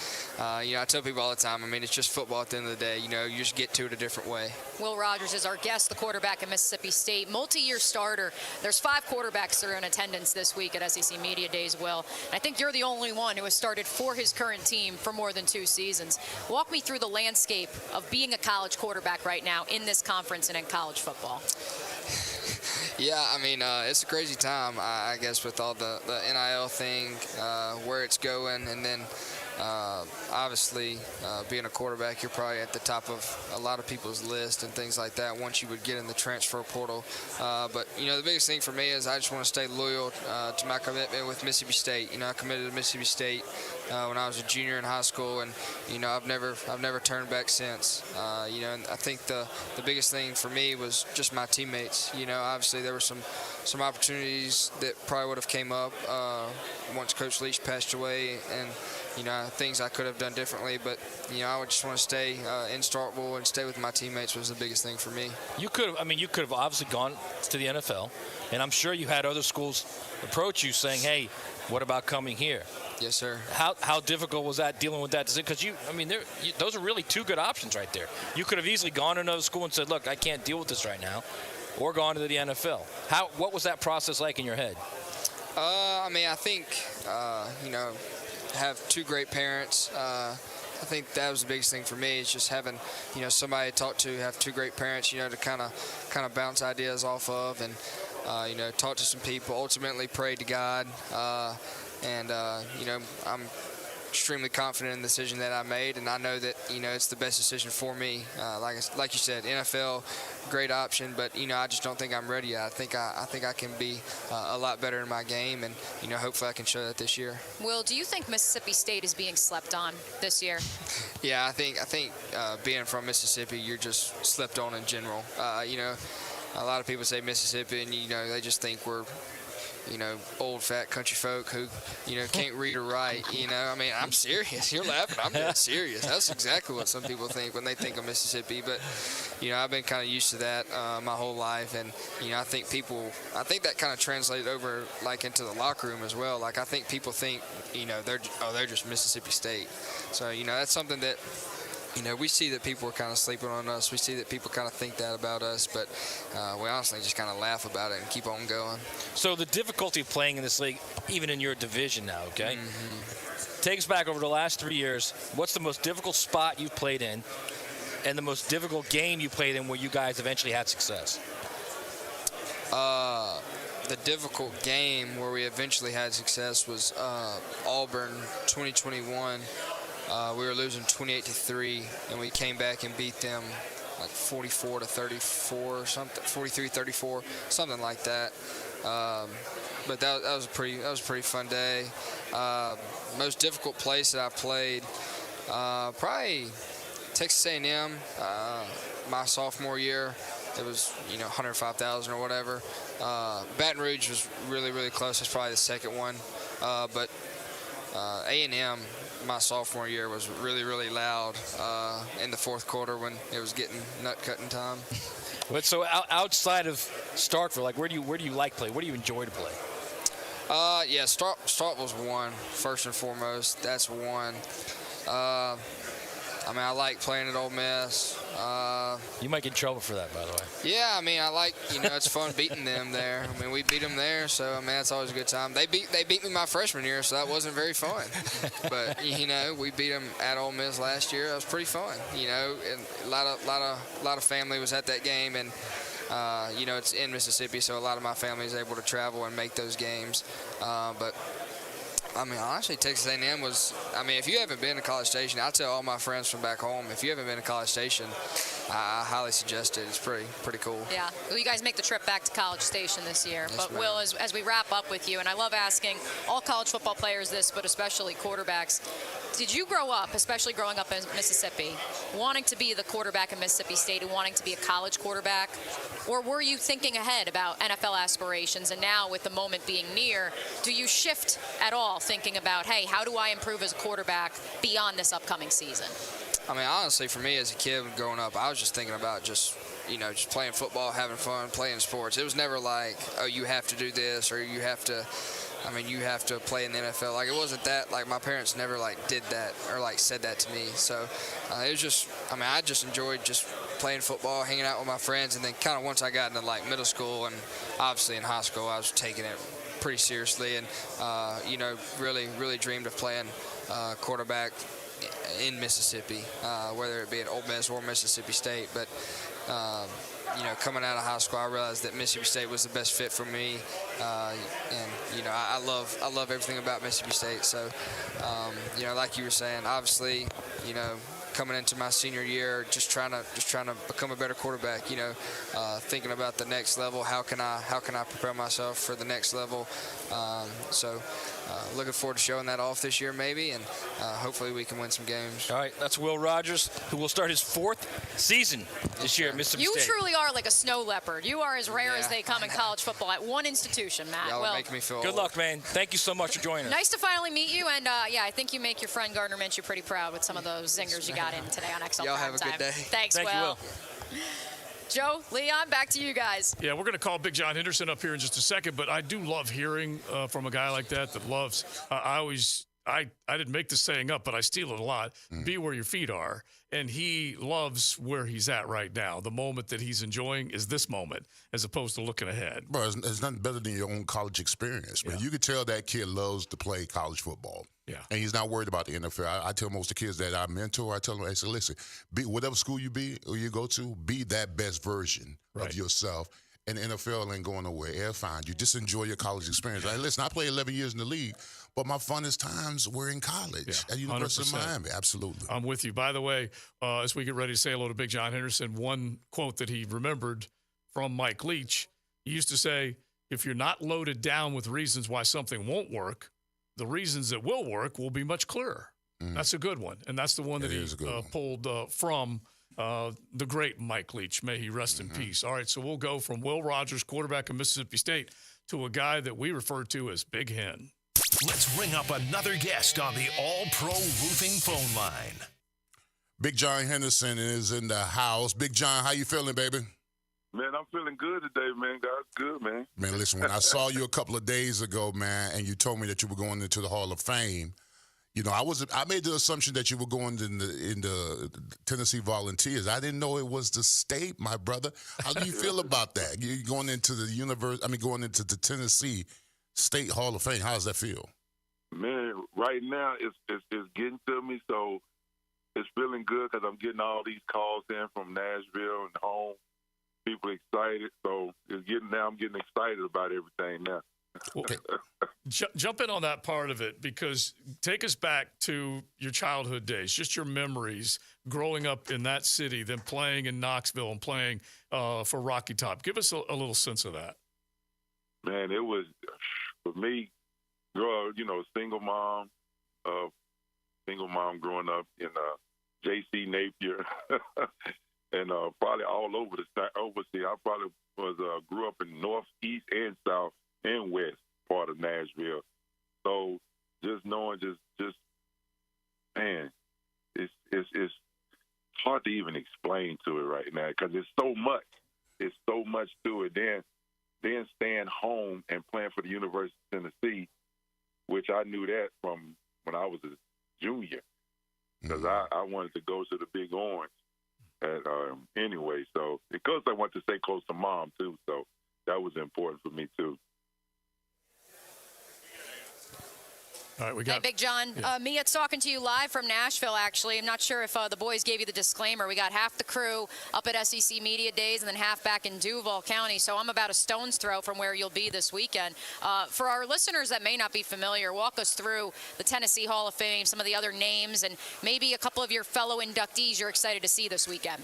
you know, I tell people all the time, I mean, it's just football at the end of the day. You know, you just get to it a different way. Will Rogers is our guest, the quarterback at Mississippi State, multi-year starter. There's 5 quarterbacks that are in attendance this week at SEC Media Days, Will. And I think you're the only one who has started for his current team for more than 2 seasons. Walk me through the landscape of being a college quarterback right now in this conference and in college football. Yeah, I mean, it's a crazy time, I guess, with all the NIL thing, where it's going, and then obviously being a quarterback, you're probably at the top of a lot of people's list and things like that once you would get in the transfer portal. But, you know, the biggest thing for me is I just want to stay loyal to my commitment with Mississippi State. You know, I committed to Mississippi State when I was a junior in high school, and, you know, I've never turned back since. You know, and I think the biggest thing for me was just my teammates. You know, obviously there were some opportunities that probably would have came up once Coach Leach passed away, and things I could have done differently. But I would just want to stay in Starkville and stay with my teammates was the biggest thing for me. You could have obviously gone to the NFL, and I'm sure you had other schools approach you saying, "Hey, what about coming here?" Yes, sir. How difficult was that dealing with that decision? Because those are really two good options right there. You could have easily gone to another school and said, "Look, I can't deal with this right now," or gone to the NFL. What was that process like in your head? I think have two great parents. I think that was the biggest thing for me, is just having somebody to talk to, have two great parents, to kind of bounce ideas off of, and talk to some people. Ultimately, pray to God. I'm extremely confident in the decision that I made, and I know that it's the best decision for me. Like you said, NFL, great option, but I just don't think I'm ready yet. I think I can be a lot better in my game, and hopefully I can show that this year. Will, do you think Mississippi State is being slept on this year? Yeah, I think being from Mississippi, you're just slept on in general. A lot of people say Mississippi, and they just think we're old fat country folk who, can't read or write. I'm serious. You're laughing. I'm dead serious. That's exactly what some people think when they think of Mississippi. But, I've been kind of used to that my whole life. And, I think that kind of translated over, like, into the locker room as well. Like, I think people think, they're just Mississippi State. So, that's something that, we see that people are kind of sleeping on us. We see that people kind of think that about us, but we honestly just kind of laugh about it and keep on going. So the difficulty of playing in this league, even in your division now, okay? Mm-hmm. Take us back over the last 3 years. What's the most difficult spot you've played in, and the most difficult game you played in where you guys eventually had success? The difficult game where we eventually had success was Auburn 2021. We were losing 28-3, and we came back and beat them like 44-34 or something, 43-34, something like that. But that was a pretty fun day. Most difficult place that I've played, probably Texas A&M. My sophomore year, it was 105,000 or whatever. Baton Rouge was really, really close. That's probably the second one. But A&M, my sophomore year, was really, really loud in the fourth quarter when it was getting nut-cutting time. But so outside of Starkville, like where do you like play? Where do you enjoy to play? Starkville's one, first and foremost. That's one. I like playing at Ole Miss. You might get in trouble for that, by the way. Yeah, I like, it's fun beating them there. We beat them there, so, that's always a good time. They beat me my freshman year, so that wasn't very fun. But, we beat them at Ole Miss last year. That was pretty fun, and a lot of family was at that game, and, it's in Mississippi, so a lot of my family is able to travel and make those games. But honestly, Texas A&M was, if you haven't been to College Station, I tell all my friends from back home, if you haven't been to College Station, I highly suggest it. It's pretty cool. Yeah. Well, you guys make the trip back to College Station this year. Yes, but, ma'am. Will, as we wrap up with you, and I love asking all college football players this, but especially quarterbacks, did you grow up, especially growing up in Mississippi, wanting to be the quarterback in Mississippi State and wanting to be a college quarterback? Or were you thinking ahead about NFL aspirations, and now with the moment being near, do you shift at all thinking about, hey, how do I improve as a quarterback beyond this upcoming season? Honestly, for me as a kid growing up, I was just thinking about just playing football, having fun, playing sports. It was never like, oh, you have to do this, or you have to play in the NFL. Like, it wasn't that. Like, my parents never, did that or, said that to me. So, it was just, I just enjoyed just playing football, hanging out with my friends. And then kind of once I got into, middle school and obviously in high school, I was taking it pretty seriously and, really, really dreamed of playing quarterback in Mississippi, whether it be at Ole Miss or Mississippi State. But, coming out of high school, I realized that Mississippi State was the best fit for me, and I love everything about Mississippi State. So, like you were saying, obviously, coming into my senior year, just trying to become a better quarterback. Thinking about the next level. How can I prepare myself for the next level? So, looking forward to showing that off this year maybe, and hopefully we can win some games. All right, that's Will Rogers, who will start his 4th season this year at Mississippi You State. truly are like a snow leopard. You are as rare as they come in college football at one institution, Matt. Y'all well, make me feel Good old. luck, man. Thank you so much for joining us. Nice to finally meet you, and I think you make your friend Gardner Minshew pretty proud with some of those zingers you got in today on XL Y'all Primetime. have a good day. Thanks, Thank you, Will. Will. Joe, Leon, back to you guys. Yeah, we're going to call Big John Henderson up here in just a second, but I do love hearing from a guy like that loves. I didn't make this saying up, but I steal it a lot. Be where your feet are. And he loves where he's at right now. The moment that he's enjoying is this moment, as opposed to looking ahead. Bro, it's nothing better than your own college experience. Man. You can tell that kid loves to play college football. Yeah. And he's not worried about the NFL. I tell most of the kids that I mentor, I tell them, I say, listen, be whatever school you be or you go to, be that best version of yourself. And the NFL ain't going nowhere. It'll find you. Just enjoy your college experience. Like, listen, I played 11 years in the league, but my funnest times were in college at University 100%. of Miami. Absolutely. I'm with you. By the way, as we get ready to say hello to Big John Henderson, one quote that he remembered from Mike Leach, he used to say, if you're not loaded down with reasons why something won't work, the reasons that will work will be much clearer. That's a good one. And that's the one that he pulled from the great Mike Leach. May he rest in peace. All right, so we'll go from Will Rogers, quarterback of Mississippi State, to a guy that we refer to as Big Hen. Let's ring up another guest on the All-Pro Roofing phone line. Big John Henderson is in the house. Big John, how you feeling, baby? Man, I'm feeling good today, man. God's good, man. Man, listen, when I saw you a couple of days ago, man, and you told me that you were going into the Hall of Fame, you know, I made the assumption that you were going in the Tennessee Volunteers. I didn't know it was the state, my brother. How do you feel about that? You're going into going into the Tennessee State Hall of Fame. How does that feel? Man, right now it's getting to me, so it's feeling good because I'm getting all these calls in from Nashville and home. People excited, so I'm getting excited about everything now. Okay. Jump in on that part of it, because take us back to your childhood days, just your memories growing up in that city, then playing in Knoxville and playing for Rocky Top. Give us a little sense of that. Man, it was, for me, single mom growing up in J.C. Napier. And probably all over the overseas. I probably grew up in north, east, and south, and west part of Nashville. So just knowing, man, it's hard to even explain to it right now because it's so much. It's so much to it. Then staying home and playing for the University of Tennessee, which I knew that from when I was a junior, because I wanted to go to the Big Orange. Anyway, so because I want to stay close to mom too, so that was important for me too. All right, we got Big John. Yeah. Mia's talking to you live from Nashville, actually. I'm not sure if the boys gave you the disclaimer. We got half the crew up at SEC Media Days and then half back in Duval County, so I'm about a stone's throw from where you'll be this weekend. For our listeners that may not be familiar, walk us through the Tennessee Hall of Fame, some of the other names, and maybe a couple of your fellow inductees you're excited to see this weekend.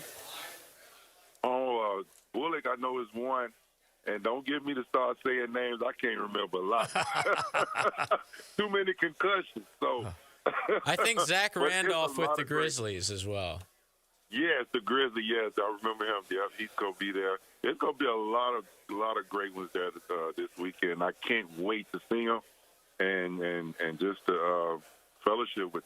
Bullock, I know, is one. And don't get me to start saying names. I can't remember a lot. Too many concussions. So I think Zach Randolph with the Grizzlies as well. Yes, the Grizzlies. Yes, I remember him. Yeah, he's gonna be there. There's gonna be a lot of great ones there this weekend. I can't wait to see them and just to fellowship with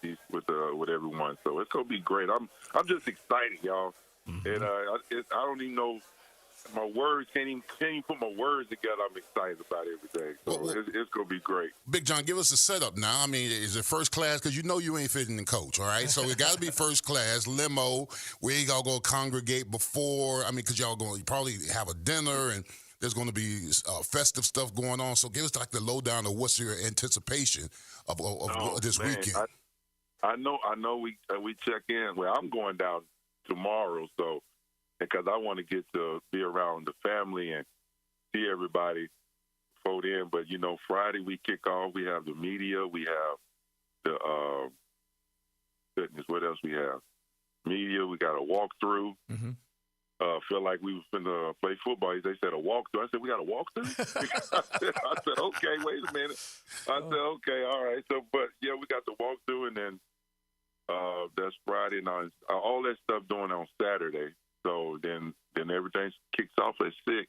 everyone. So it's gonna be great. I'm just excited, y'all. Mm-hmm. And I don't even know. My words can't even put my words together. I'm excited about everything. So it's going to be great. Big John, give us a setup now. I mean, is it first class? Because you know you ain't fitting in coach, all right? So it got to be first class, limo, where you all going to congregate before. I mean, because y'all going to probably have a dinner and there's going to be festive stuff going on. So give us like the lowdown of what's your anticipation of this weekend. I know we check in. Well, I'm going down tomorrow, so because I want to get to be around the family and see everybody before then. But, Friday we kick off. We have the media. We have the goodness, what else we have? Media. We got a walkthrough. Mm-hmm. felt like we was finna play football. They said a walkthrough. I said, we got a walkthrough? I said, okay, wait a minute. I said, okay, all right. So, but, yeah, we got the walkthrough, and then that's Friday night. All that stuff doing on Saturday. So then everything kicks off at 6.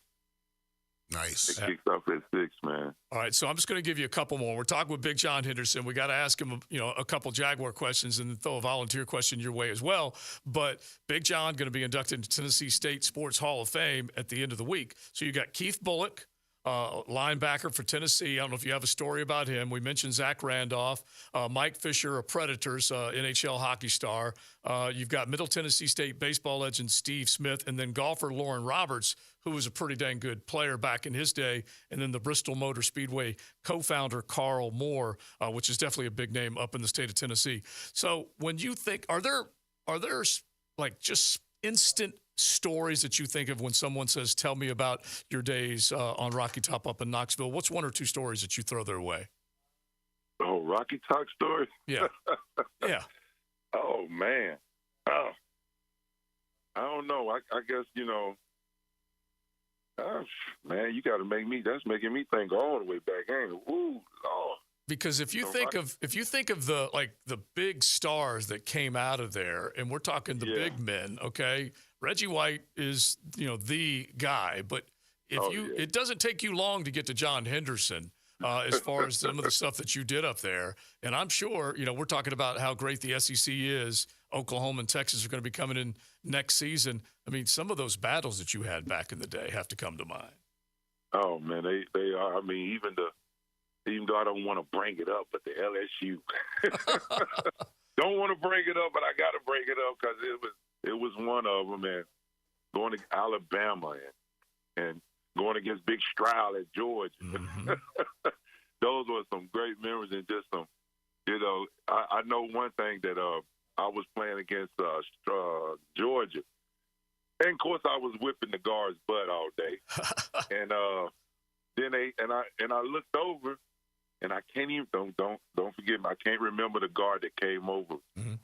Nice. It kicks off at 6, man. All right, so I'm just going to give you a couple more. We're talking with Big John Henderson. We got to ask him, a couple Jaguar questions and then throw a volunteer question your way as well. But Big John going to be inducted into Tennessee State Sports Hall of Fame at the end of the week. So you got Keith Bullock, linebacker for Tennessee. I don't know if you have a story about him. We mentioned Zach Randolph, Mike Fisher of Predators, NHL hockey star. You've got Middle Tennessee State baseball legend Steve Smith, and then golfer Lauren Roberts, who was a pretty dang good player back in his day, and then the Bristol Motor Speedway co-founder Carl Moore, which is definitely a big name up in the state of Tennessee. So when you think, are there like just instant stories that you think of when someone says, tell me about your days on Rocky Top up in Knoxville? What's one or two stories that you throw their way? Oh, Rocky Top stories? Yeah. Yeah. Oh, man. Oh. I don't know. I guess, man, you got to make me, that's making me think all the way back. Ain't it? Woo, Lord. Because if you think of the big stars that came out of there, and we're talking the big men, okay, Reggie White is the guy, but it doesn't take you long to get to John Henderson as far as some of the stuff that you did up there, and I'm sure we're talking about how great the SEC is. Oklahoma and Texas are going to be coming in next season. I mean, some of those battles that you had back in the day have to come to mind. Oh man, they are. I mean, even though I don't want to bring it up, but the LSU. Don't want to bring it up, but I got to bring it up because it was one of them. And going to Alabama and going against Big Stroud at Georgia. Mm-hmm. Those were some great memories and just some, I know one thing that I was playing against Georgia. And, of course, I was whipping the guard's butt all day. And then I looked over. And I can't even don't forget me. I can't remember the guard that came over. Mm-hmm.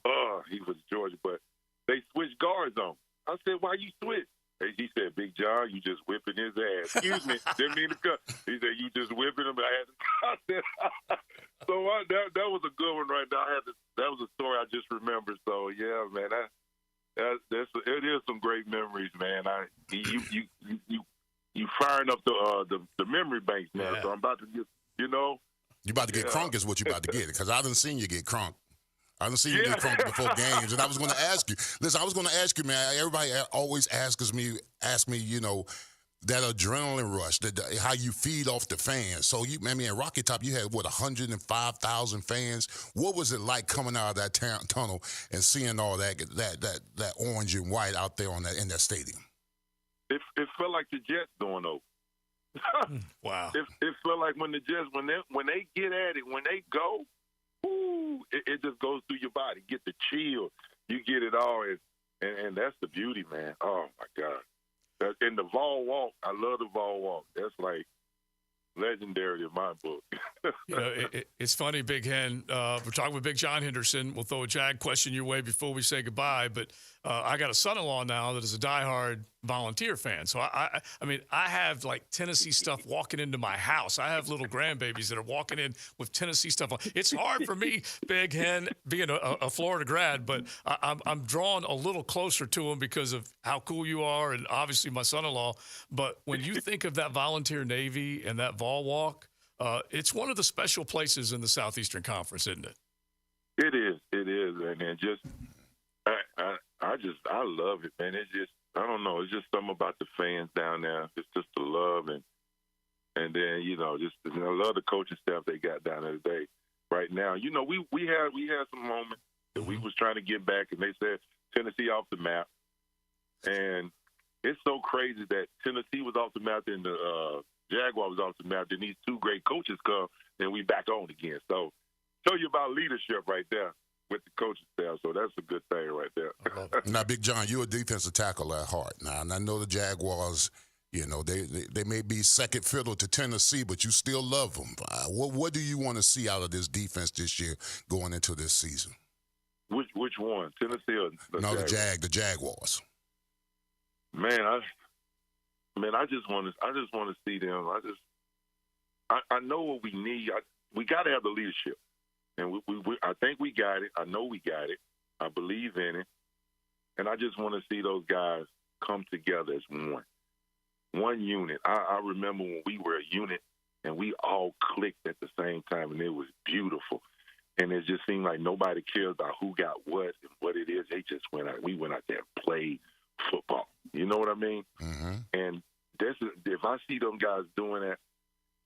He was Georgia, but they switched guards on. I said, "Why you switch?" He said, "Big John, you just whipping his ass." Excuse me, didn't mean to cut. He said, "You just whipping him." I said, so that was a good one right there. That was a story I just remembered. So yeah, man, it is some great memories, man. You firing up the memory banks now. Yeah. So I'm about to get You about to get crunk is what you about to get, because I done seen you get crunk. I done seen you get crunk before games, and I was going to ask you. Listen, I was going to ask you, man. Everybody always asks me, that adrenaline rush, how you feed off the fans. So at Rocky Top, you had 105,000 fans. What was it like coming out of that tunnel and seeing all that orange and white out there in that stadium? It felt like the Jets going over. Wow! It felt like when the Jets when they get at it, when they go, it just goes through your body. Get the chill, you get it all, and that's the beauty, man. Oh my God! And the Vol Walk, I love the Vol Walk. That's like legendary in my book. It's funny, Big Hen. We're talking with Big John Henderson. We'll throw a Jag question your way before we say goodbye. But I got a son-in-law now that is a diehard Volunteer fan. So I have like Tennessee stuff walking into my house. I have little grandbabies that are walking in with Tennessee stuff on. It's hard for me, Big Hen, being a Florida grad, but I'm drawn a little closer to them because of how cool you are, and obviously my son-in-law. But when you think of that Volunteer Navy and that Vol Walk, it's one of the special places in the Southeastern Conference, isn't it? It is, and just I love it, man. It's just, I don't know, it's just something about the fans down there. It's just the love, and then I love the coaching staff they got down there today. Right now, we had some moments that we was trying to get back, and they said Tennessee off the map, and it's so crazy that Tennessee was off the map and the Jaguar was off the map. Then these two great coaches come, and we back on again. So, tell you about leadership right there with the coaching staff. So that's a good thing right there. Now, Big John, you're a defensive tackle at heart. Now, and I know the Jaguars, they may be second fiddle to Tennessee, but you still love them. What do you want to see out of this defense this year going into this season? Which one, Tennessee or the Jaguars? Man, I just want to see them. I know what we need. We got to have the leadership, and I think we got it. I know we got it. I believe in it, and I just want to see those guys come together as one unit. I remember when we were a unit and we all clicked at the same time, and it was beautiful. And it just seemed like nobody cared about who got what and what it is. They just went out. We went out there and played football. You know what I mean? Mm-hmm. And if I see them guys doing that,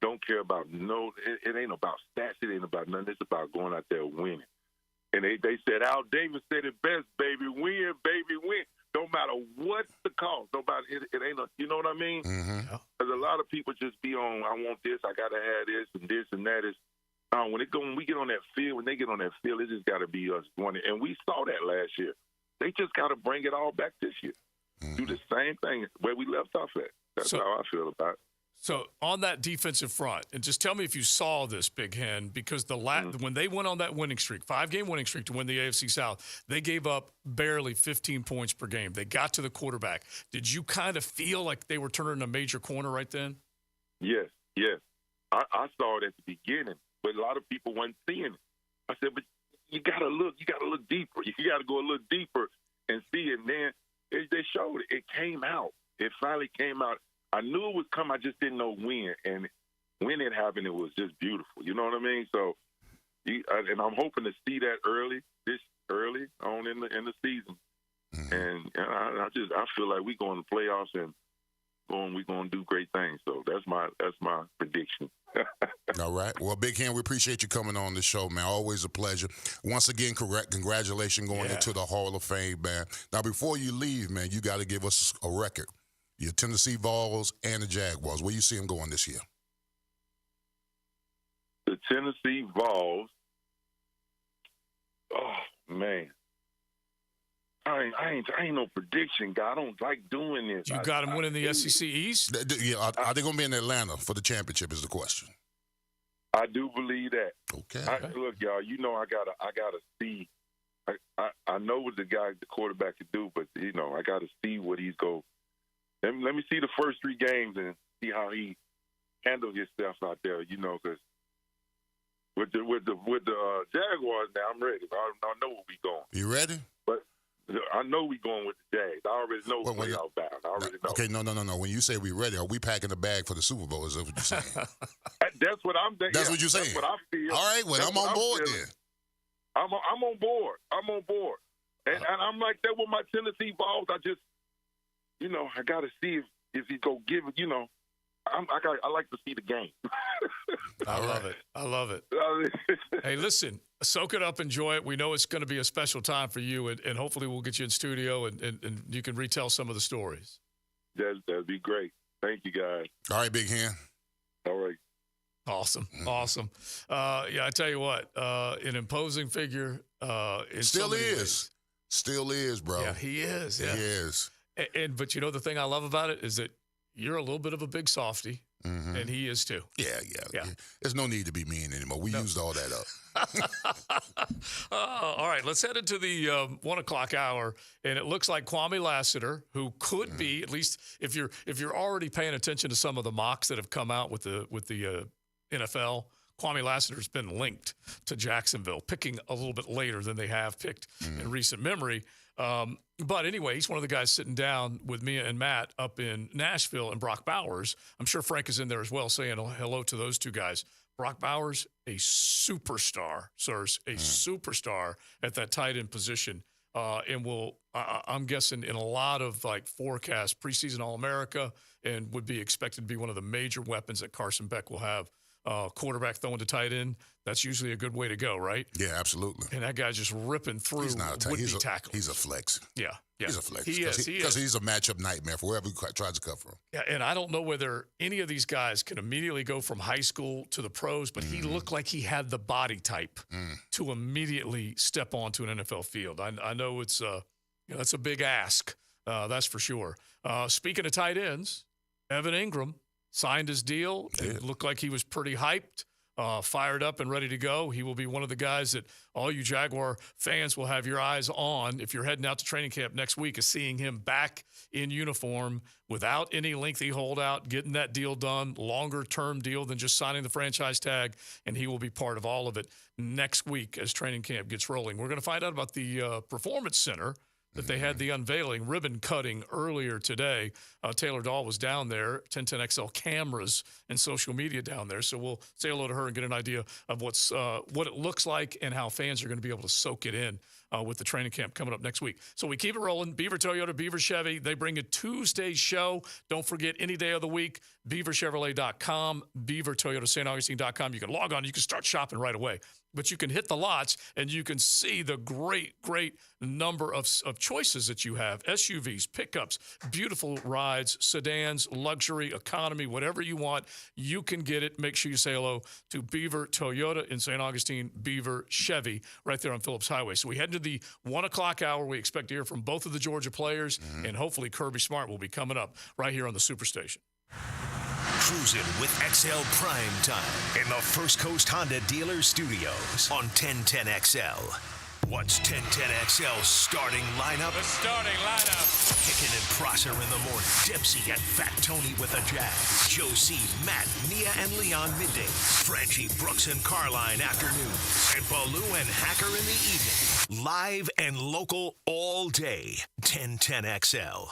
don't care about it ain't about stats. It ain't about nothing. It's about going out there winning. And they said, Al Davis said it best, baby, win, baby, win. No matter what the cost, nobody. It ain't. You know what I mean? Mm-hmm. Because a lot of people just be on. I want this. I gotta have this and that is. When we get on that field, when they get on that field, it just got to be us doing it. And we saw that last year. They just got to bring it all back this year. Do the same thing where we left off at. That's how I feel about it. So on that defensive front, and just tell me if you saw this, Big Hen, because when they went on that winning streak, 5-game winning streak to win the AFC South, they gave up barely 15 points per game. They got to the quarterback. Did you kind of feel like they were turning a major corner right then? Yes. I saw it at the beginning, but a lot of people weren't seeing it. I said, but you got to look deeper. You got to go a little deeper and see it. And then they showed it. It came out. It finally came out. I knew it was coming. I just didn't know when. And when it happened, it was just beautiful. You know what I mean? So, and I'm hoping to see that early on in the season. And I feel like we go in the playoffs and we're going to do great things. So that's my prediction. All right. Well, Big Hen, we appreciate you coming on the show, man. Always a pleasure. Once again, congratulations going into the Hall of Fame, man. Now, before you leave, man, you got to give us a record. Your Tennessee Vols and the Jaguars. Where you see them going this year? The Tennessee Vols. Oh man, I ain't no prediction guy. I don't like doing this. You got them winning the SEC East. Yeah, are they going to be in Atlanta for the championship? Is the question. I do believe that. Okay. Look, y'all. You know, I gotta see. I know what the quarterback can do, but I gotta see what he's go. Let me see the first 3 games and see how he handles himself out there. Because with the Jaguars now, I'm ready. I know where we going. You ready? But I know we going with the Jags. I already know playoff bound. I already know. Okay, no. When you say we ready, are we packing the bag for the Super Bowl? Is that what you're saying? That's what I'm saying. That's what you're saying. That's what I feel. All right, well, I'm on board then. I'm on board. And I'm like that with my Tennessee Vols. I got to see if he go give it. I like to see the game. I love it. Hey, listen, soak it up, enjoy it. We know it's going to be a special time for you, and hopefully we'll get you in studio and you can retell some of the stories. That'd be great. Thank you, guys. All right, Big Hen. All right. Awesome. I tell you what, an imposing figure. Still is, bro. Yeah, he is. Yeah. He is. But the thing I love about it is that you're a little bit of a big softy, and he is too. Yeah. There's no need to be mean anymore. We used all that up. All right, let's head into the 1 o'clock hour, and it looks like Kwame Lassiter, who could be, at least if you're already paying attention to some of the mocks that have come out with the NFL. Kwame Lassiter's been linked to Jacksonville, picking a little bit later than they have picked in recent memory. But anyway, he's one of the guys sitting down with me and Matt up in Nashville, and Brock Bowers. I'm sure Frank is in there as well, saying hello to those two guys. Brock Bowers, a superstar, sirs, a superstar at that tight end position. And I'm guessing in a lot of forecasts, preseason All-America, and would be expected to be one of the major weapons that Carson Beck will have. Quarterback throwing to tight end, that's usually a good way to go, right? Yeah, absolutely. And that guy's just ripping through would-be tackles. He's a flex. Yeah. He's a flex. He is. Because he's a matchup nightmare for whoever tries to cover him. Yeah, and I don't know whether any of these guys can immediately go from high school to the pros, but he looked like he had the body type to immediately step onto an NFL field. I know it's that's a big ask, that's for sure. Speaking of tight ends, Evan Ingram signed his deal. It looked like he was pretty hyped fired up and ready to go. He will be one of the guys that all you Jaguar fans will have your eyes on if you're heading out to training camp next week, is seeing him back in uniform without any lengthy holdout, getting that deal done, longer-term deal than just signing the franchise tag, and he will be part of all of it next week as training camp gets rolling. We're going to find out about the Performance Center that they had the unveiling, ribbon cutting earlier today. Taylor Dahl was down there, 1010XL cameras and social media down there. So we'll say hello to her and get an idea of what it looks like and how fans are going to be able to soak it in with the training camp coming up next week. So we keep it rolling. Beaver Toyota, Beaver Chevy, they bring a Tuesday show. Don't forget, any day of the week, BeaverChevrolet.com, BeaverToyotaSt.Augustine.com. You can log on. You can start shopping right away. But you can hit the lots, and you can see the great, great number of choices that you have. SUVs, pickups, beautiful rides, sedans, luxury, economy, whatever you want, you can get it. Make sure you say hello to Beaver Toyota in St. Augustine, Beaver Chevy, right there on Phillips Highway. So we head to the 1 o'clock hour. We expect to hear from both of the Georgia players, and hopefully Kirby Smart will be coming up right here on the Superstation. Cruising with XL Prime Time in the First Coast Honda Dealer Studios on 1010XL. What's 1010XL's starting lineup? The starting lineup. Hicken and Prosser in the morning. Dempsey and Fat Tony with the Jazz. Joe C, Matt, Nia, and Leon middays. Franchi, Brooks, and Carline afternoons. And Baloo and Hacker in the evening. Live and local all day. 1010XL.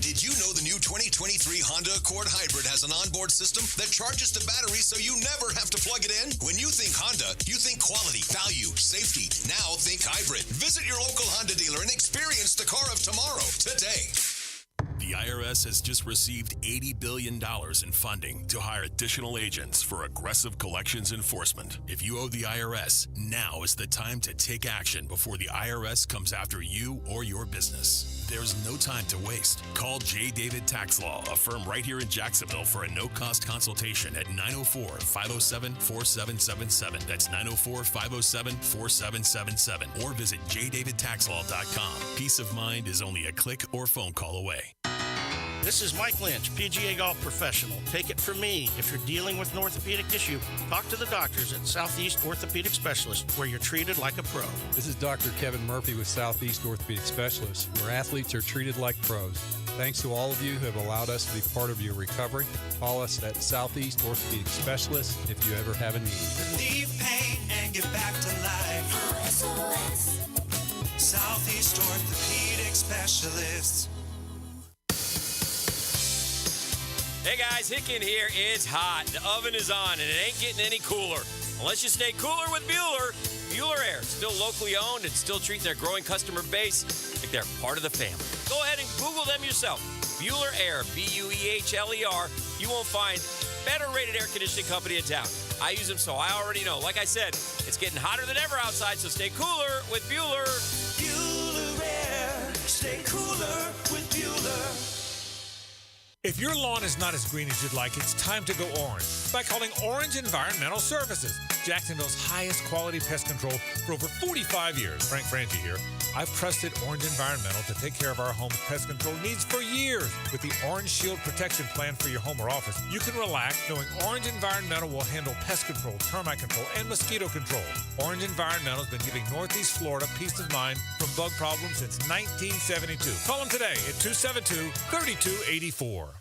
Did you know the new 2023 Honda Accord Hybrid has an onboard system that charges the battery so you never have to plug it in? When you think Honda, you think quality, value, safety. Now think hybrid. Visit your local Honda dealer and experience the car of tomorrow today. The IRS has just received $80 billion in funding to hire additional agents for aggressive collections enforcement. If you owe the IRS, now is the time to take action before the IRS comes after you or your business. There's no time to waste. Call J. David Tax Law, a firm right here in Jacksonville, for a no-cost consultation at 904-507-4777. That's 904-507-4777. Or visit jdavidtaxlaw.com. Peace of mind is only a click or phone call away. This is Mike Lynch, PGA Golf Professional. Take it from me. If you're dealing with an orthopedic issue, talk to the doctors at Southeast Orthopedic Specialists, where you're treated like a pro. This is Dr. Kevin Murphy with Southeast Orthopedic Specialists, where athletes are treated like pros. Thanks to all of you who have allowed us to be part of your recovery. Call us at Southeast Orthopedic Specialists if you ever have a need. Relieve pain and get back to life. SOS. Southeast Orthopedic Specialists. Hey guys, Hicken here. It's hot. The oven is on, and it ain't getting any cooler. Unless you stay cooler with Bueller. Bueller Air, still locally owned and still treating their growing customer base like they're part of the family. Go ahead and Google them yourself. Bueller Air, B-U-E-H-L-E-R. You won't find better rated air conditioning company in town. I use them, so I already know. Like I said, it's getting hotter than ever outside, so stay cooler with Bueller. Bueller Air. Stay cooler with Bueller. If your lawn is not as green as you'd like, it's time to go orange by calling Orange Environmental Services, Jacksonville's highest quality pest control for over 45 years. Frank Franchi here. I've trusted Orange Environmental to take care of our home's pest control needs for years. With the Orange Shield Protection Plan for your home or office, you can relax knowing Orange Environmental will handle pest control, termite control, and mosquito control. Orange Environmental has been giving Northeast Florida peace of mind from bug problems since 1972. Call them today at 272-3284.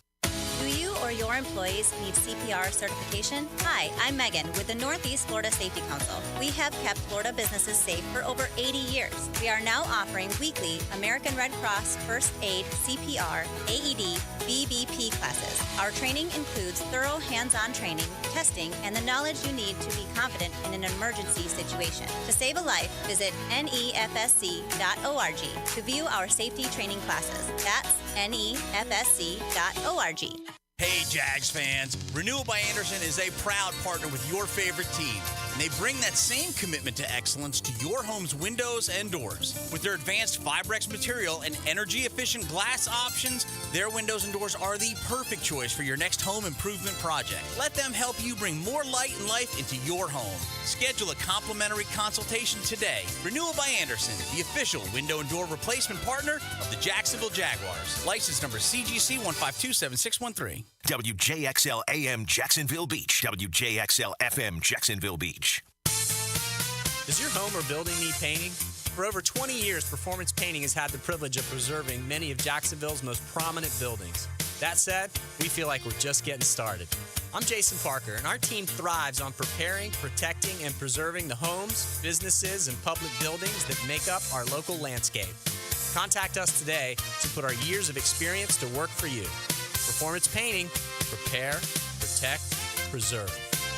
Do you or your employees need CPR certification? Hi, I'm Megan with the Northeast Florida Safety Council. We have kept Florida businesses safe for over 80 years. We are now offering weekly American Red Cross First Aid, CPR, AED, BBP classes. Our training includes thorough hands-on training, testing, and the knowledge you need to be confident in an emergency situation. To save a life, visit nefsc.org to view our safety training classes. That's nefsc.org. Hey, Jags fans. Renewal by Anderson is a proud partner with your favorite team. And they bring that same commitment to excellence to your home's windows and doors. With their advanced Fibrex material and energy-efficient glass options, their windows and doors are the perfect choice for your next home improvement project. Let them help you bring more light and life into your home. Schedule a complimentary consultation today. Renewal by Anderson, the official window and door replacement partner of the Jacksonville Jaguars. License number CGC 1527613. WJXL AM Jacksonville Beach. WJXL FM Jacksonville Beach. Does your home or building need painting? For over 20 years, Performance Painting has had the privilege of preserving many of Jacksonville's most prominent buildings. That said, we feel like we're just getting started. I'm Jason Parker, and our team thrives on preparing, protecting, and preserving the homes, businesses, and public buildings that make up our local landscape. Contact us today to put our years of experience to work for you. Performance Painting. Prepare, protect, preserve.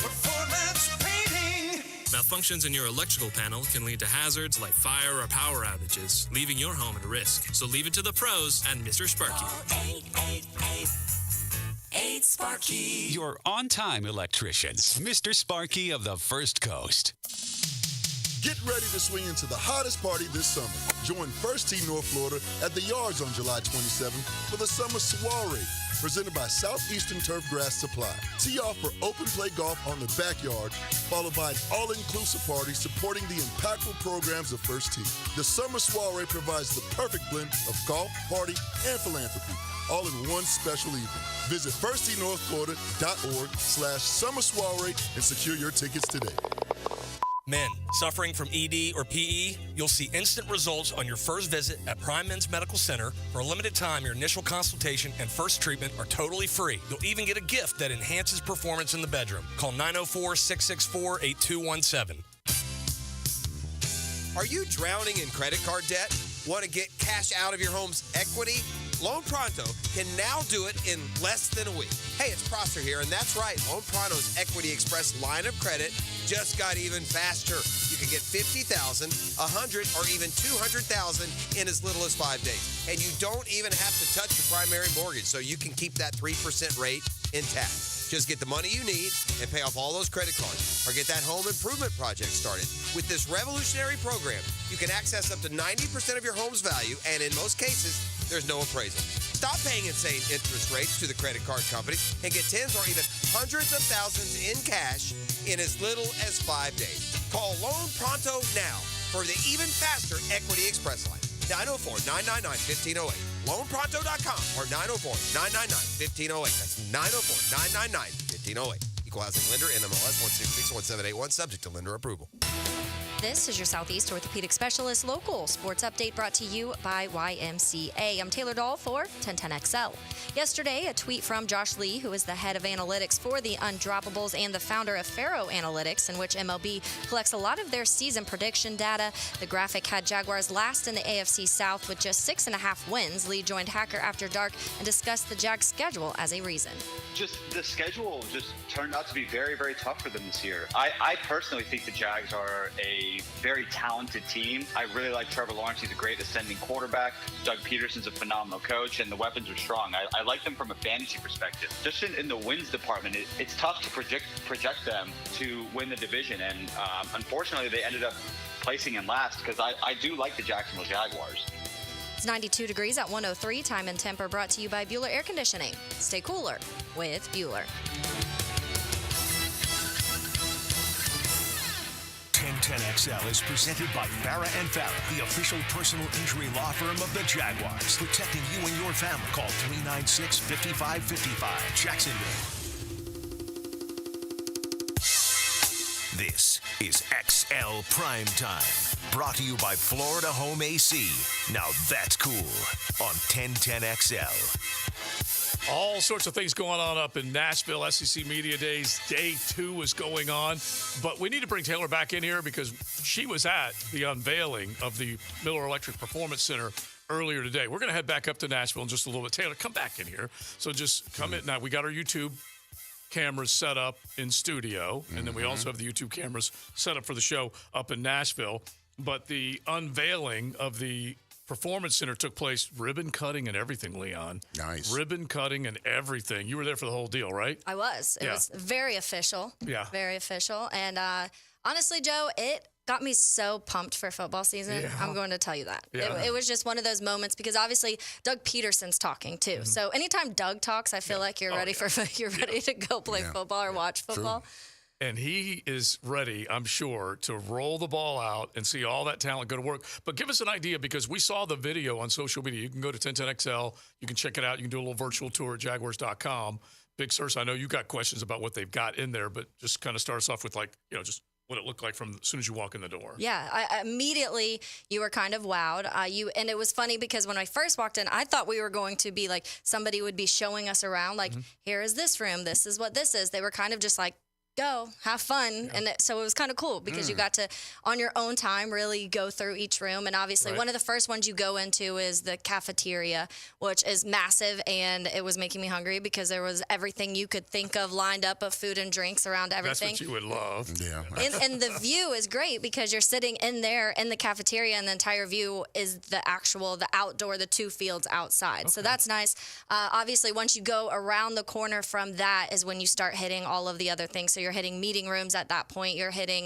Performance Painting. Malfunctions in your electrical panel can lead to hazards like fire or power outages, leaving your home at risk. So leave it to the pros and Mr. Sparky. 888 Sparky. Your on-time electrician, Mr. Sparky of the First Coast. Get ready to swing into the hottest party this summer. Join First Tee North Florida at the Yards on July 27th for the Summer Soiree, presented by Southeastern Turf Grass Supply. Tee off for open play golf on the backyard, followed by an all-inclusive party supporting the impactful programs of First Tee. The Summer Soiree provides the perfect blend of golf, party, and philanthropy, all in one special evening. Visit firstteenorthflorida.org/summer soiree and secure your tickets today. Men suffering from ED or PE, you'll see instant results on your first visit at Prime Men's Medical Center. For a limited time, your initial consultation and first treatment are totally free. You'll even get a gift that enhances performance in the bedroom. Call 904-664-8217. Are you drowning in credit card debt? Want to get cash out of your home's equity? Loan Pronto can now do it in less than a week. Hey, it's Prosser here, and that's right. Loan Pronto's Equity Express line of credit just got even faster. You can get $50,000, $100,000, or even $200,000 in as little as 5 days. And you don't even have to touch your primary mortgage, so you can keep that 3% rate intact. Just get the money you need and pay off all those credit cards, or get that home improvement project started. With this revolutionary program, you can access up to 90% of your home's value, and in most cases, there's no appraisal. Stop paying insane interest rates to the credit card companies and get tens or even hundreds of thousands in cash in as little as 5 days. Call Loan Pronto now for the even faster Equity Express line. 904-999-1508. LoanPronto.com or 904-999-1508. That's 904-999-1508. Equal housing lender, NMLS 1661781, subject to lender approval. This is your Southeast Orthopedic Specialist Local Sports Update brought to you by YMCA. I'm Taylor Dahl for 1010XL. Yesterday, a tweet from Josh Lee, who is the head of analytics for the Undroppables and the founder of Faro Analytics, in which MLB collects a lot of their season prediction data. The graphic had Jaguars last in the AFC South with just 6.5 wins. Lee joined Hacker After Dark and discussed the Jags' schedule as a reason. Just the schedule just turned out to be very, very tough for them this year. I personally think the Jags are a very talented team. I really like Trevor Lawrence. He's a great ascending quarterback. Doug Peterson's a phenomenal coach, and the weapons are strong. I like them from a fantasy perspective. Just in the wins department, it's tough to project them to win the division, and unfortunately, they ended up placing in last because I do like the Jacksonville Jaguars. It's 92 degrees at 103. Time and Temper brought to you by Bueller Air Conditioning. Stay cooler with Bueller. 1010XL is presented by Farah & Farah, the official personal injury law firm of the Jaguars. Protecting you and your family. Call 396-5555. Jacksonville. This is XL Primetime. Brought to you by Florida Home AC. Now that's cool on 1010XL. All sorts of things going on up in Nashville. SEC Media Days, Day 2 is going on. But we need to bring Taylor back in here because she was at the unveiling of the Miller Electric Performance Center earlier today. We're going to head back up to Nashville in just a little bit. Taylor, come back in here. So just come in. Now, we got our YouTube cameras set up in studio, and then we also have the YouTube cameras set up for the show up in Nashville. But the unveiling of the Performance Center took place, ribbon cutting and everything, Leon. Nice. Ribbon cutting and everything. You were there for the whole deal, right? I was. It was very official. Yeah. Very official. And Honestly, Joe, it got me so pumped for football season. Yeah. I'm going to tell you that. Yeah. It was just one of those moments because obviously Doug Peterson's talking too. Mm-hmm. So anytime Doug talks, I feel like you're ready you're ready to go play football or watch football. And he is ready, I'm sure, to roll the ball out and see all that talent go to work. But give us an idea, because we saw the video on social media. You can go to 1010XL. You can check it out. You can do a little virtual tour at Jaguars.com. Big Sirs, I know you got questions about what they've got in there, but just kind of start us off with, like, just what it looked like from as soon as you walk in the door. Yeah, I immediately you were kind of wowed. And it was funny because when I first walked in, I thought we were going to be like somebody would be showing us around, like, here is this room, this is what this is. They were kind of just like, go, have fun. And so it was kind of cool because you got to, on your own time, really go through each room. And obviously one of the first ones you go into is the cafeteria, which is massive. And it was making me hungry because there was everything you could think of lined up of food and drinks around everything. That's what you would love. Yeah. And the view is great because you're sitting in there in the cafeteria and the entire view is the outdoor, the 2 fields outside. So that's nice. Obviously, once you go around the corner from that is when you start hitting all of the other things. So you're hitting meeting rooms at that point. You're hitting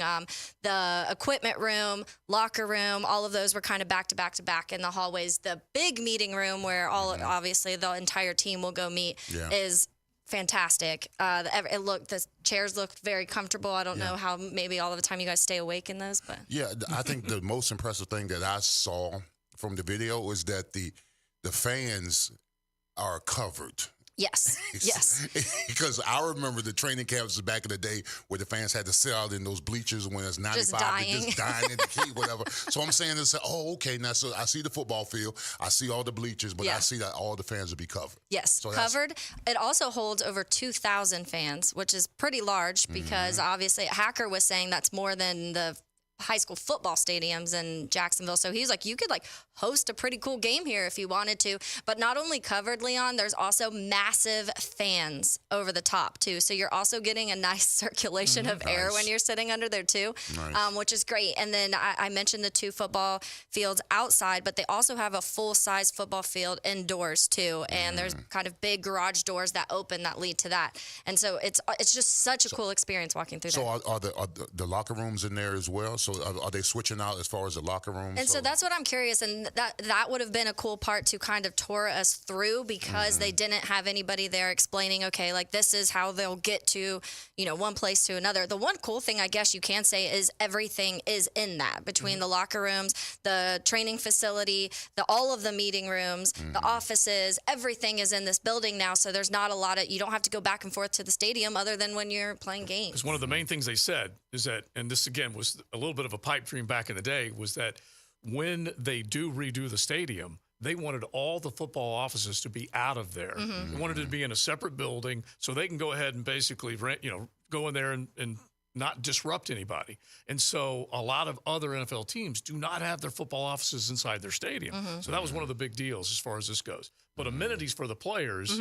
the equipment room, locker room. All of those were kind of back to back to back in the hallways. The big meeting room where obviously the entire team will go meet is fantastic. The chairs looked very comfortable. I don't know how maybe all of the time you guys stay awake in those, but Yeah, I think the most impressive thing that I saw from the video was that the fans are covered. Yes. Because I remember the training camps back in the day where the fans had to sit out in those bleachers when it's 95, just dying in the heat, whatever. So I'm saying this, okay, now so I see the football field, I see all the bleachers, but I see that all the fans will be covered. Yes, so covered. It also holds over 2,000 fans, which is pretty large because obviously Hacker was saying that's more than the high school football stadiums in Jacksonville. So he was like, you could like host a pretty cool game here if you wanted to. But not only covered, Leon, there's also massive fans over the top too. So you're also getting a nice circulation of air when you're sitting under there too, which is great. And then I mentioned the 2 football fields outside, but they also have a full-size football field indoors too. And there's kind of big garage doors that open that lead to that. And so it's just such a cool experience walking through there. So are the locker rooms in there as well? So are they switching out as far as the locker rooms? And so that's what I'm curious, and that would have been a cool part to kind of tour us through because they didn't have anybody there explaining, okay, like this is how they'll get to, one place to another. The one cool thing I guess you can say is everything is in that between the locker rooms, the training facility, all of the meeting rooms, the offices, everything is in this building now. So there's not a lot of, you don't have to go back and forth to the stadium other than when you're playing games. Because one of the main things they said is that, and this again was a little bit of a pipe dream back in the day, was that when they do redo the stadium, they wanted all the football offices to be out of there. They wanted it to be in a separate building so they can go ahead and basically go in there and not disrupt anybody. And so a lot of other NFL teams do not have their football offices inside their stadium. So that was one of the big deals as far as this goes. But amenities for the players,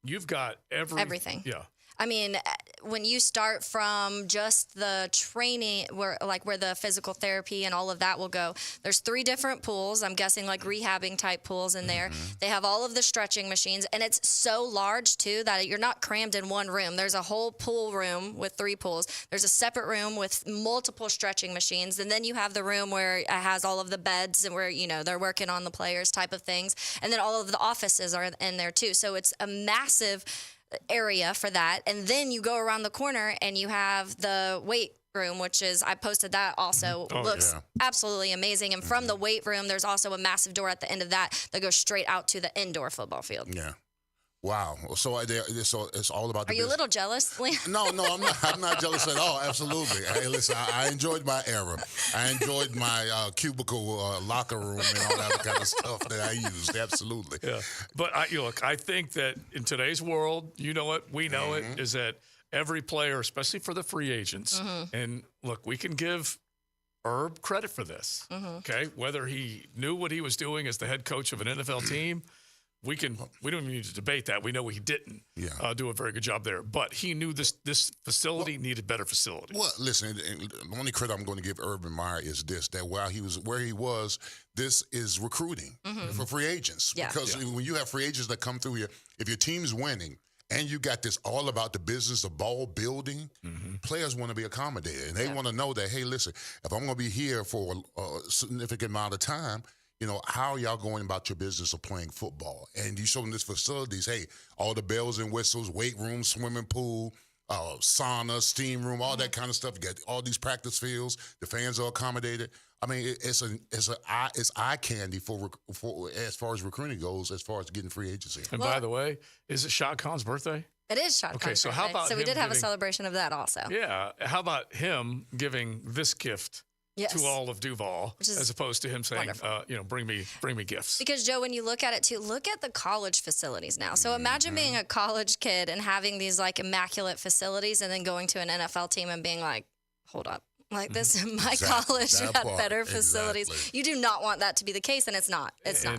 you've got everything. Yeah. I mean, when you start from just the training, where the physical therapy and all of that will go, there's 3 different pools. I'm guessing like rehabbing type pools in there. They have all of the stretching machines, and it's so large too that you're not crammed in one room. There's a whole pool room with 3 pools. There's a separate room with multiple stretching machines, and then you have the room where it has all of the beds and where they're working on the players type of things, and then all of the offices are in there too. So it's a massive area for that. And then you go around the corner and you have the weight room, which is, I posted that also, looks absolutely amazing. And from the weight room, there's also a massive door at the end of that goes straight out to the indoor football field. Yeah. Wow. So it's all about the Are you a little jealous, Liam? No, I'm not. I'm not jealous at all. Absolutely. Hey, listen, I enjoyed my era. I enjoyed my cubicle locker room and all that kind of stuff that I used. Absolutely. Yeah. But I think that in today's world, you know it, we know it, is that every player, especially for the free agents, and look, we can give Herb credit for this. Okay, whether he knew what he was doing as the head coach of an NFL team. We don't even need to debate that. We know he didn't do a very good job there. But he knew this facility needed better facility. Well, listen, the only credit I'm going to give Urban Meyer is this, that while he was where he was, this is recruiting for free agents. Yeah. Because when you have free agents that come through here, if your team's winning, and you got this all about the business of ball building, players want to be accommodated, and they want to know that, hey, listen, if I'm going to be here for a significant amount of time, how are y'all going about your business of playing football? And you show them this facilities, hey, all the bells and whistles, weight room, swimming pool, sauna, steam room, all that kind of stuff. You got all these practice fields. The fans are accommodated. I mean, it's eye candy for as far as recruiting goes, as far as getting free agency. And by the way, is it Shad Khan's birthday? It is Shad Khan's birthday. So how about we did have a celebration of that also. Yeah. How about him giving this gift to all of Duval, as opposed to him saying, bring me gifts? Because, Joe, when you look at it, too, look at the college facilities now. So imagine being a college kid and having these, immaculate facilities and then going to an NFL team and being like, hold up. This, my college had better facilities. Exactly. You do not want that to be the case, and it's not. It's not.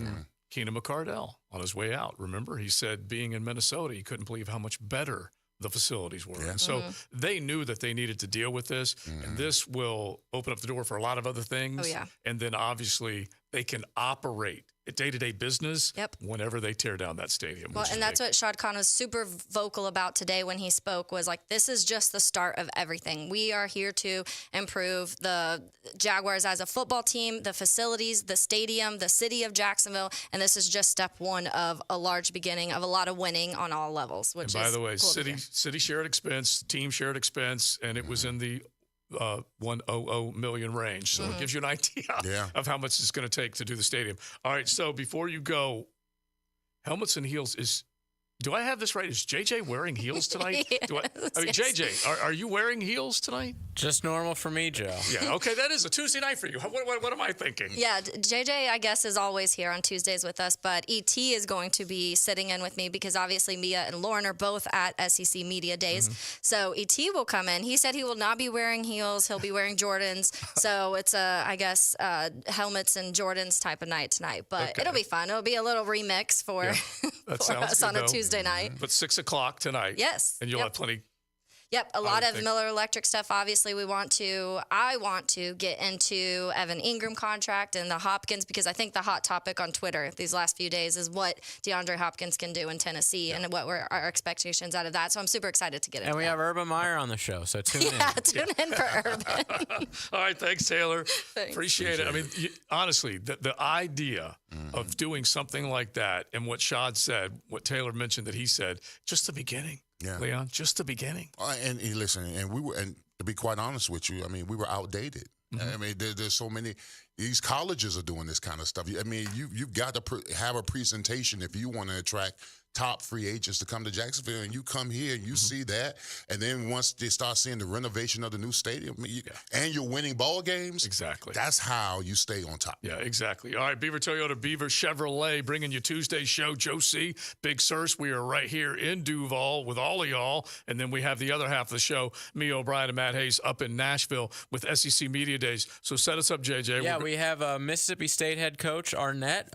Keenan McCardell, on his way out, remember, he said being in Minnesota, he couldn't believe how much better the facilities were. Yeah. And so they knew that they needed to deal with this, and this will open up the door for a lot of other things. Oh, yeah. And then, obviously, they can operate day-to-day business whenever they tear down that stadium. Well, and that's what Shad Khan was super vocal about today when he spoke, was this is just the start of everything. We are here to improve the Jaguars as a football team, the facilities, the stadium, the city of Jacksonville, and this is just step one of a large beginning of a lot of winning on all levels, which and by is the way, cool city shared expense, team shared expense, and it was in the 100 million range. So it gives you an idea of how much it's going to take to do the stadium. All right, so before you go, helmets and heels do I have this right? Is JJ wearing heels tonight? Yes, JJ, are you wearing heels tonight? Just normal for me, Joe. Yeah, okay, that is a Tuesday night for you. What am I thinking? Yeah, JJ, I guess, is always here on Tuesdays with us, but ET is going to be sitting in with me because obviously Mia and Lauren are both at SEC Media Days. So ET will come in. He said he will not be wearing heels. He'll be wearing Jordans. So it's helmets and Jordans type of night tonight. But it'll be fun. It'll be a little remix for us on a Tuesday night. But 6 o'clock tonight. Yes. And you'll have plenty. Yep, a lot of Miller Electric stuff. Obviously, I want to get into Evan Ingram contract and the Hopkins, because I think the hot topic on Twitter these last few days is what DeAndre Hopkins can do in Tennessee and what were our expectations out of that. So I'm super excited to get into And we have Urban Meyer on the show, so tune in. Yeah, tune in for Urban. All right, thanks, Taylor. Thanks. Appreciate it. I mean, honestly, the idea of doing something like that and what Shad said, what Taylor mentioned that he said, just the beginning. Yeah, Leon, just the beginning. And listen, and to be quite honest with you, I mean, we were outdated. I mean, there's so many. These colleges are doing this kind of stuff. I mean, you've got to have a presentation if you want to attract top free agents to come to Jacksonville, and you come here and you see that, and then once they start seeing the renovation of the new stadium, and you're winning ball games, exactly. That's how you stay on top. Yeah, exactly. All right, Beaver Toyota, Beaver Chevrolet, bringing you Tuesday's show. Joe C, Big Sirs, we are right here in Duval with all of y'all, and then we have the other half of the show, me, O'Brien, and Matt Hayes up in Nashville with SEC Media Days. So set us up, JJ. Yeah, we have Mississippi State head coach Arnett.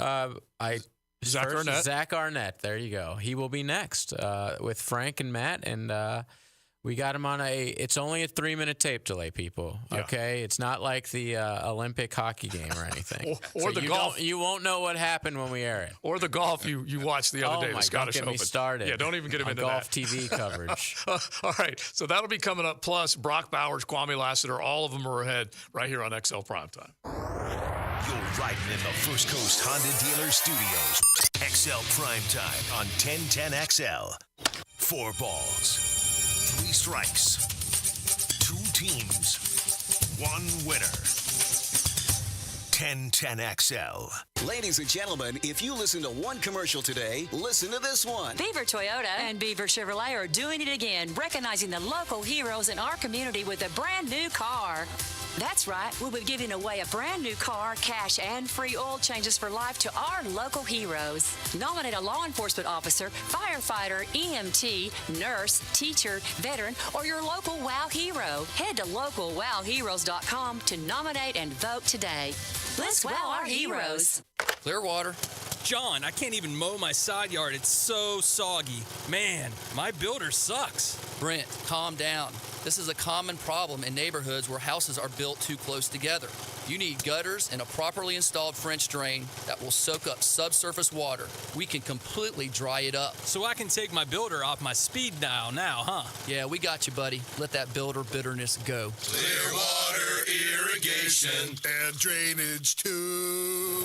Zach Arnett. There you go. He will be next with Frank and Matt, and we got him on it's only a 3-minute tape delay, people. Okay, it's not like the Olympic hockey game or anything. or the golf. You won't know what happened when we air it. Or the golf you watched the other day. The Scottish Open. Don't get me started. Yeah, don't even get him into golf that. TV coverage. All right, so that'll be coming up. Plus, Brock Bowers, Kwame Lassiter, all of them are ahead right here on XL Primetime. You're riding in the First Coast Honda Dealer Studios. XL Primetime on 1010XL. 4 balls, 3 strikes, 2 teams, 1 winner. 1010XL. Ladies and gentlemen, if you listen to one commercial today, listen to this one. Beaver Toyota and Beaver Chevrolet are doing it again, recognizing the local heroes in our community with a brand new car. That's right, we'll be giving away a brand new car, cash, and free oil changes for life to our local heroes. Nominate a law enforcement officer, firefighter, EMT, nurse, teacher, veteran, or your local WOW hero. Head to localwowheroes.com to nominate and vote today. Let's wow our heroes. Clearwater. John, I can't even mow my side yard. It's so soggy. Man, my builder sucks. Brent, calm down. This is a common problem in neighborhoods where houses are built too close together. You need gutters and a properly installed French drain that will soak up subsurface water. We can completely dry it up. So I can take my builder off my speed dial now, huh? Yeah, we got you, buddy. Let that builder bitterness go. Clearwater Irrigation and Drainage too.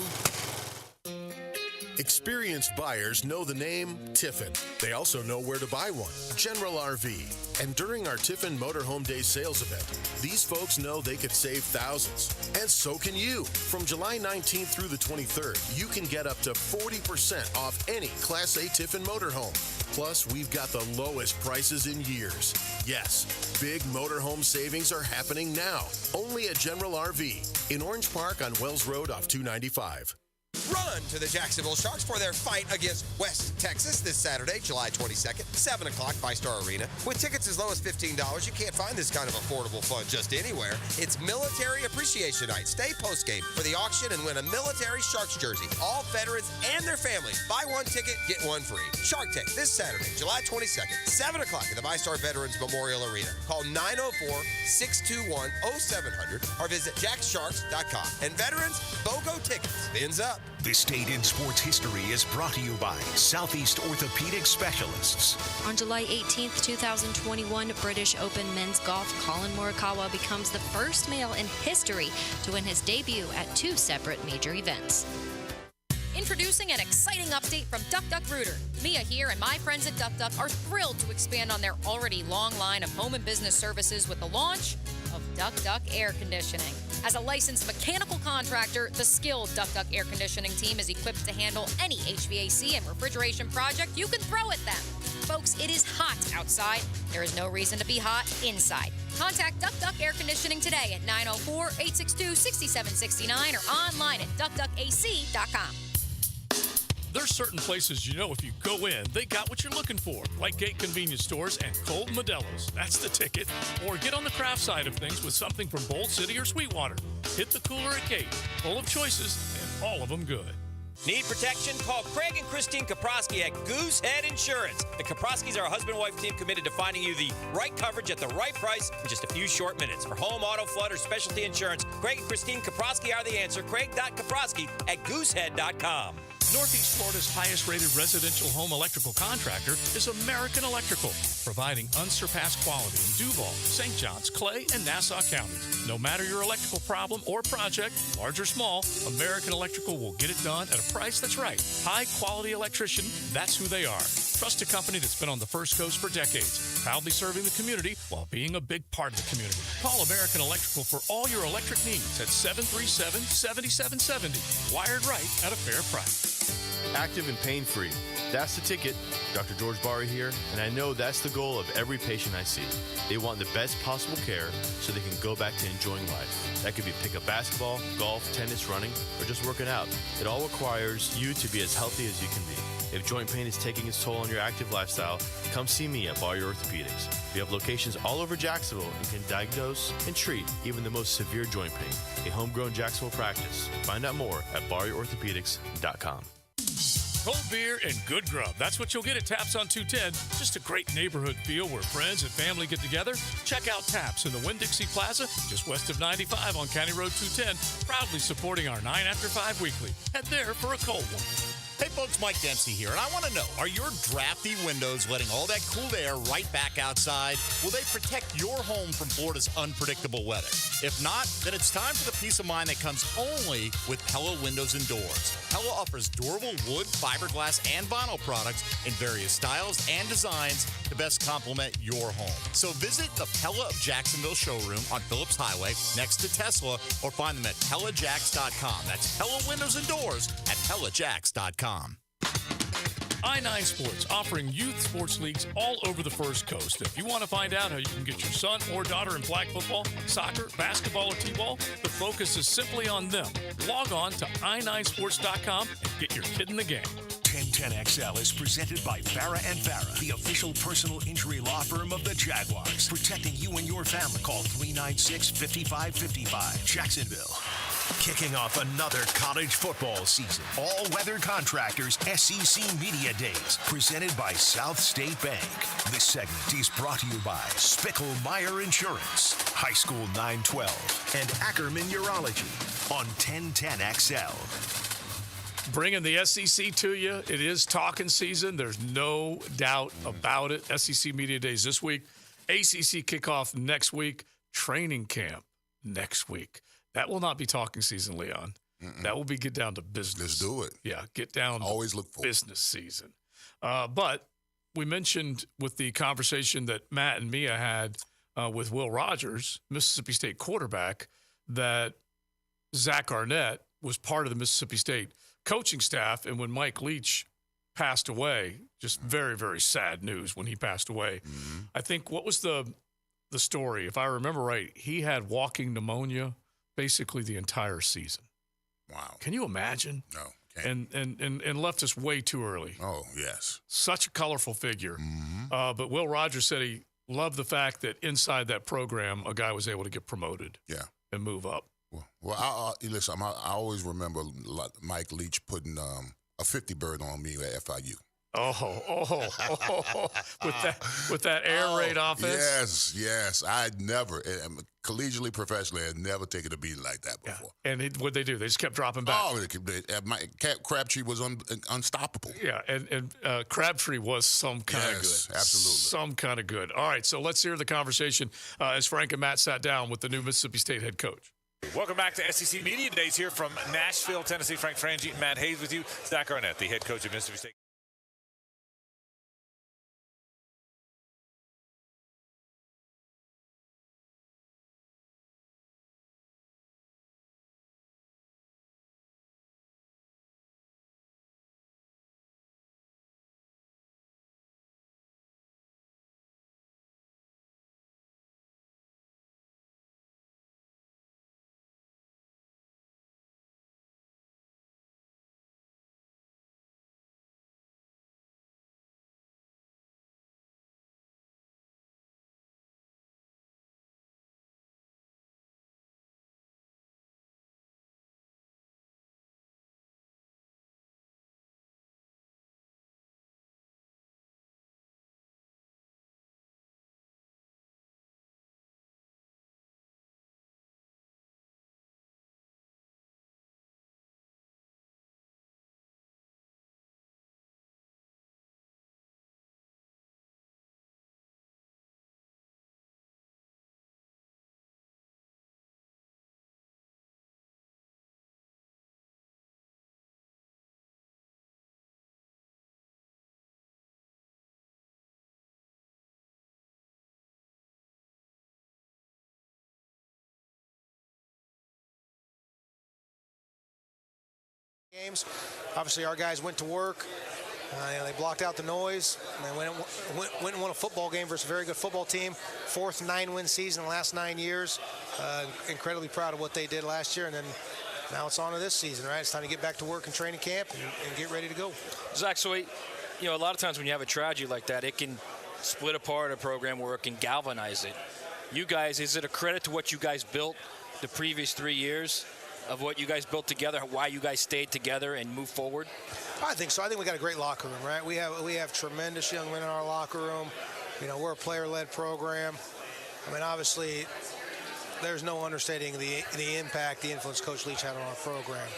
Experienced buyers know the name Tiffin. They also know where to buy one, General RV. And during our Tiffin Motorhome Day sales event, these folks know they could save thousands. And so can you. From July 19th through the 23rd, you can get up to 40% off any Class A Tiffin motorhome. Plus, we've got the lowest prices in years. Yes, big motorhome savings are happening now, only at General RV in Orange Park on Wells Road off 295. Run to the Jacksonville Sharks for their fight against West Texas this Saturday, July 22nd, 7 o'clock, Star Arena. With tickets as low as $15, you can't find this kind of affordable fun just anywhere. It's Military Appreciation Night. Stay postgame for the auction and win a Military Sharks jersey. All veterans and their families. Buy one ticket, get one free. Shark Tank this Saturday, July 22nd, 7 o'clock at the VyStar Veterans Memorial Arena. Call 904-621-0700 or visit jacksharks.com. And veterans, BOGO tickets. Fins up. This date in sports history is brought to you by Southeast Orthopedic Specialists. On July 18th, 2021, British Open men's golf, Colin Morikawa becomes the first male in history to win his debut at 2 separate major events. Introducing an exciting update from Duck Duck Rooter. Mia here and my friends at Duck Duck are thrilled to expand on their already long line of home and business services with the launch of Duck Duck Air Conditioning. As a licensed mechanical contractor, the skilled Duck Duck Air Conditioning team is equipped to handle any HVAC and refrigeration project you can throw at them. Folks, it is hot outside. There is no reason to be hot inside. Contact Duck Duck Air Conditioning today at 904-862-6769 or online at duckduckac.com. There's certain places you know if you go in, they got what you're looking for, like Gate Convenience Stores and Cold Modelo's. That's the ticket. Or get on the craft side of things with something from Bold City or Sweetwater. Hit the cooler at Gate. Full of choices and all of them good. Need protection? Call Craig and Christine Kaprosky at Goosehead Insurance. The Kaproskys are a husband-wife team committed to finding you the right coverage at the right price in just a few short minutes. For home, auto, flood, or specialty insurance, Craig and Christine Kaprosky are the answer. Craig.Kaprosky at Goosehead.com. Northeast Florida's highest-rated residential home electrical contractor is American Electrical, providing unsurpassed quality in Duval, St. Johns, Clay, and Nassau counties. No matter your electrical problem or project, large or small, American Electrical will get it done at a price that's right. High-quality electrician, that's who they are. Trust a company that's been on the First Coast for decades, proudly serving the community while being a big part of the community. Call American Electrical for all your electric needs at 737-7770. Wired right at a fair price. Active and pain-free. That's the ticket. Dr. George Barry here, and I know that's the goal of every patient I see. They want the best possible care so they can go back to enjoying life. That could be pick up basketball, golf, tennis, running, or just working out. It all requires you to be as healthy as you can be. If joint pain is taking its toll on your active lifestyle, come see me at Barry Orthopedics. We have locations all over Jacksonville and can diagnose and treat even the most severe joint pain. A homegrown Jacksonville practice. Find out more at BarryOrthopedics.com. Cold beer and good grub. That's what you'll get at Taps on 210. Just a great neighborhood feel where friends and family get together. Check out Taps in the Winn-Dixie Plaza, just west of 95 on County Road 210, proudly supporting our 9 After 5 weekly. Head there for a cold one. Hey folks, Mike Dempsey here, and I want to know, are your drafty windows letting all that cool air right back outside? Will they protect your home from Florida's unpredictable weather? If not, then it's time for the peace of mind that comes only with Pella Windows and Doors. Pella offers durable wood, fiberglass, and vinyl products in various styles and designs to best complement your home. So visit the Pella of Jacksonville showroom on Phillips Highway next to Tesla, or find them at PellaJacks.com. That's Pella Windows and Doors at PellaJacks.com. I-9 Sports, offering youth sports leagues all over the First Coast. If you want to find out how you can get your son or daughter in flag football, soccer, basketball, or t-ball, the focus is simply on them. Log on to i9sports.com and get your kid in the game. 1010XL is presented by Farah & Farah, the official personal injury law firm of the Jaguars. Protecting you and your family. Call 396-5555. Jacksonville. Kicking off another college football season. All-weather contractors SEC Media Days, presented by South State Bank. This segment is brought to you by Spickle-Meyer Insurance, High School 912, and Ackerman Urology on 1010XL. Bringing the SEC to you. It is talking season. There's no doubt about it. SEC Media Days this week. ACC kickoff next week. Training camp next week. That will not be talking season, Leon. That will be get down to business. Let's do it. Yeah, get down Always look forward. business season. But we mentioned with the conversation that Matt and Mia had with Will Rogers, Mississippi State quarterback, that Zach Arnett was part of the Mississippi State coaching staff. And when Mike Leach passed away, just very, very sad news when he passed away. I think, what was the story? If I remember right, he had walking pneumonia basically the entire season. Wow. Can you imagine? No. And left us way too early. Oh, yes. Such a colorful figure. But Will Rogers said he loved the fact that inside that program, a guy was able to get promoted and move up. Well, listen, I always remember Mike Leach putting a 50 bird on me at FIU. With that air raid offense. Yes. I'd never, collegially, professionally, I'd never taken a beating like that before. Yeah. And what'd they do? They just kept dropping back. Crabtree was unstoppable. Yeah, and Crabtree was some kind of good. Absolutely. Some kind of good. All right, so let's hear the conversation as Frank and Matt sat down with the new Mississippi State head coach. Welcome back to SEC Media Days here from Nashville, Tennessee. Frank Frangie and Matt Hayes with you. Zach Arnett, the head coach of Mississippi State. Games. Obviously, our guys went to work. They blocked out the noise. And they went and won a football game versus a very good football team. Fourth 9-win season in the last 9 years. Incredibly proud of what they did last year. And then now it's on to this season, right? It's time to get back to work in training camp and get ready to go. Zach, so, a lot of times when you have a tragedy like that, it can split apart a program where it can galvanize it. You guys, is it a credit to what you guys built the previous 3 years? Of what you guys built together, why you guys stayed together and moved forward? I think so. I think we got a great locker room, right? We have tremendous young men in our locker room. We're a player-led program. Obviously, there's no understating the impact, the influence Coach Leach had on our program.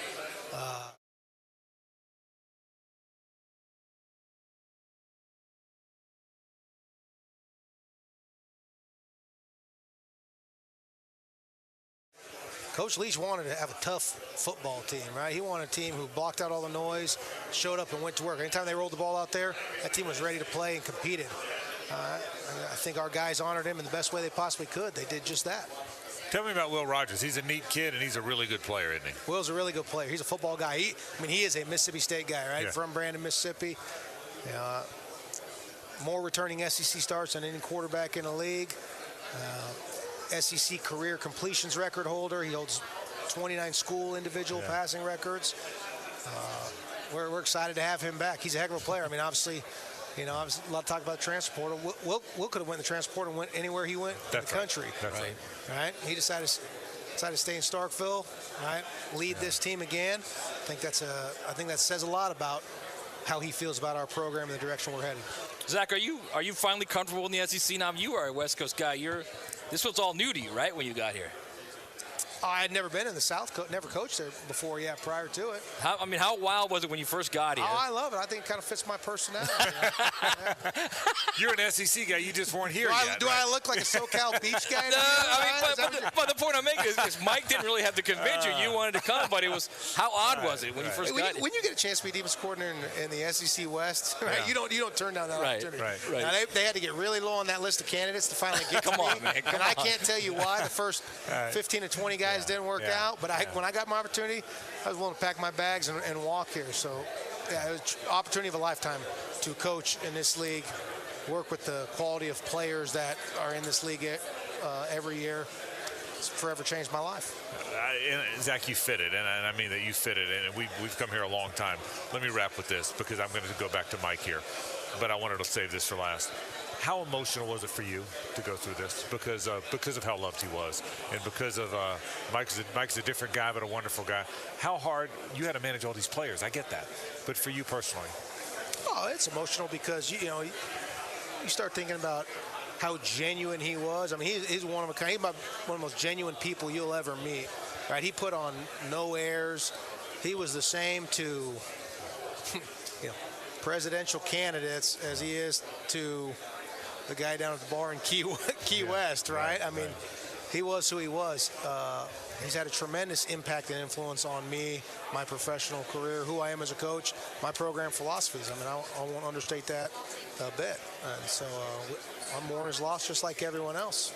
Coach Leach wanted to have a tough football team, right? He wanted a team who blocked out all the noise, showed up and went to work. Anytime they rolled the ball out there, that team was ready to play and competed. I think our guys honored him in the best way they possibly could. They did just that. Tell me about Will Rogers. He's a neat kid, and he's a really good player, isn't he? Will's a really good player. He's a football guy. He is a Mississippi State guy, right? Yeah. From Brandon, Mississippi. More returning SEC starts than any quarterback in the league. SEC career completions record holder. He holds 29 school individual passing records. We're excited to have him back. He's a heck of a player. Obviously, a lot of talk about the transfer portal. Will could have went the transfer portal and went anywhere he went in the country. That's right? He decided decided to stay in Starkville, right? Lead this team again. I think that says a lot about how he feels about our program and the direction we're headed. Zach, are you finally comfortable in the SEC now? You are a West Coast guy. This was all new to you, right, when you got here? I had never been in the South, never coached there before, prior to it. How wild was it when you first got here? Oh, I love it. I think it kind of fits my personality. You're an SEC guy. You just weren't here yet. Do I look like a SoCal beach guy? No, but the point I'm making is Mike didn't really have to convince you. You wanted to come, but it was how odd was it when you first got here? When you get a chance to be defense coordinator in the SEC West, right? You don't turn down that opportunity. Right. Now, they had to get really low on that list of candidates to finally get to me. Come on, man. I can't tell you why the first 15 to 20 guys didn't work out, but when I got my opportunity, I was willing to pack my bags and walk here. So, it was an opportunity of a lifetime to coach in this league, work with the quality of players that are in this league every year. It's forever changed my life. Zach, you fit it, and I mean that you fit it, and we've come here a long time. Let me wrap with this, because I'm going to go back to Mike here, but I wanted to save this for last. How emotional was it for you to go through this? Because of how loved he was, and because of Mike's a different guy, but a wonderful guy. How hard you had to manage all these players? I get that, but for you personally, it's emotional because you start thinking about how genuine he was. I mean, he's one of a kind. He's one of the most genuine people you'll ever meet. Right? He put on no airs. He was the same to presidential candidates as he is to the guy down at the bar in Key West, right? I mean, he was who he was. He's had a tremendous impact and influence on me, my professional career, who I am as a coach, my program philosophies. I mean, I won't understate that a bit. And so I'm mourning his loss just like everyone else.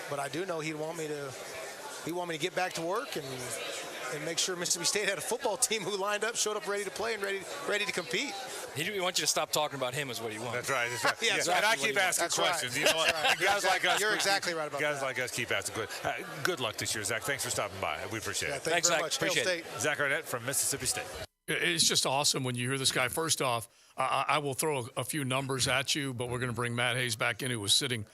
But I do know he'd want me to get back to work and make sure Mississippi State had a football team who lined up, showed up ready to play and ready to compete. He want you to stop talking about him is what he wants. That's right. Yeah, exactly. And I keep asking questions. Right. You know what? Guys like us. You're exactly right about that. Guys like us keep asking questions. Good luck this year, Zach. Thanks for stopping by. We appreciate it. Thanks very much. Appreciate it. Zach Arnett from Mississippi State. It's just awesome when you hear this guy. First off, I will throw a few numbers at you, but we're going to bring Matt Hayes back in, who was sitting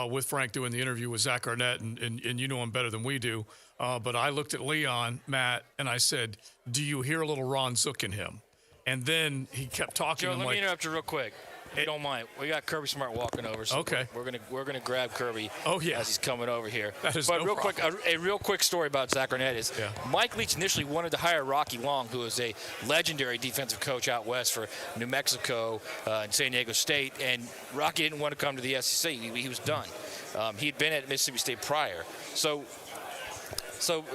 with Frank doing the interview with Zach Arnett, and you know him better than we do. But I looked at Leon, Matt, and I said, do you hear a little Ron Zook in him? And then he kept talking. Joe, let me interrupt you real quick. If you don't mind, we got Kirby Smart walking over. So okay. We're gonna grab Kirby. Oh yeah. As he's coming over here. That is but no real problem. quick, a real quick story about Zach Arnett is Mike Leach initially wanted to hire Rocky Long, who is a legendary defensive coach out west for New Mexico and San Diego State, and Rocky didn't want to come to the SEC. He was done. He'd been at Mississippi State prior. So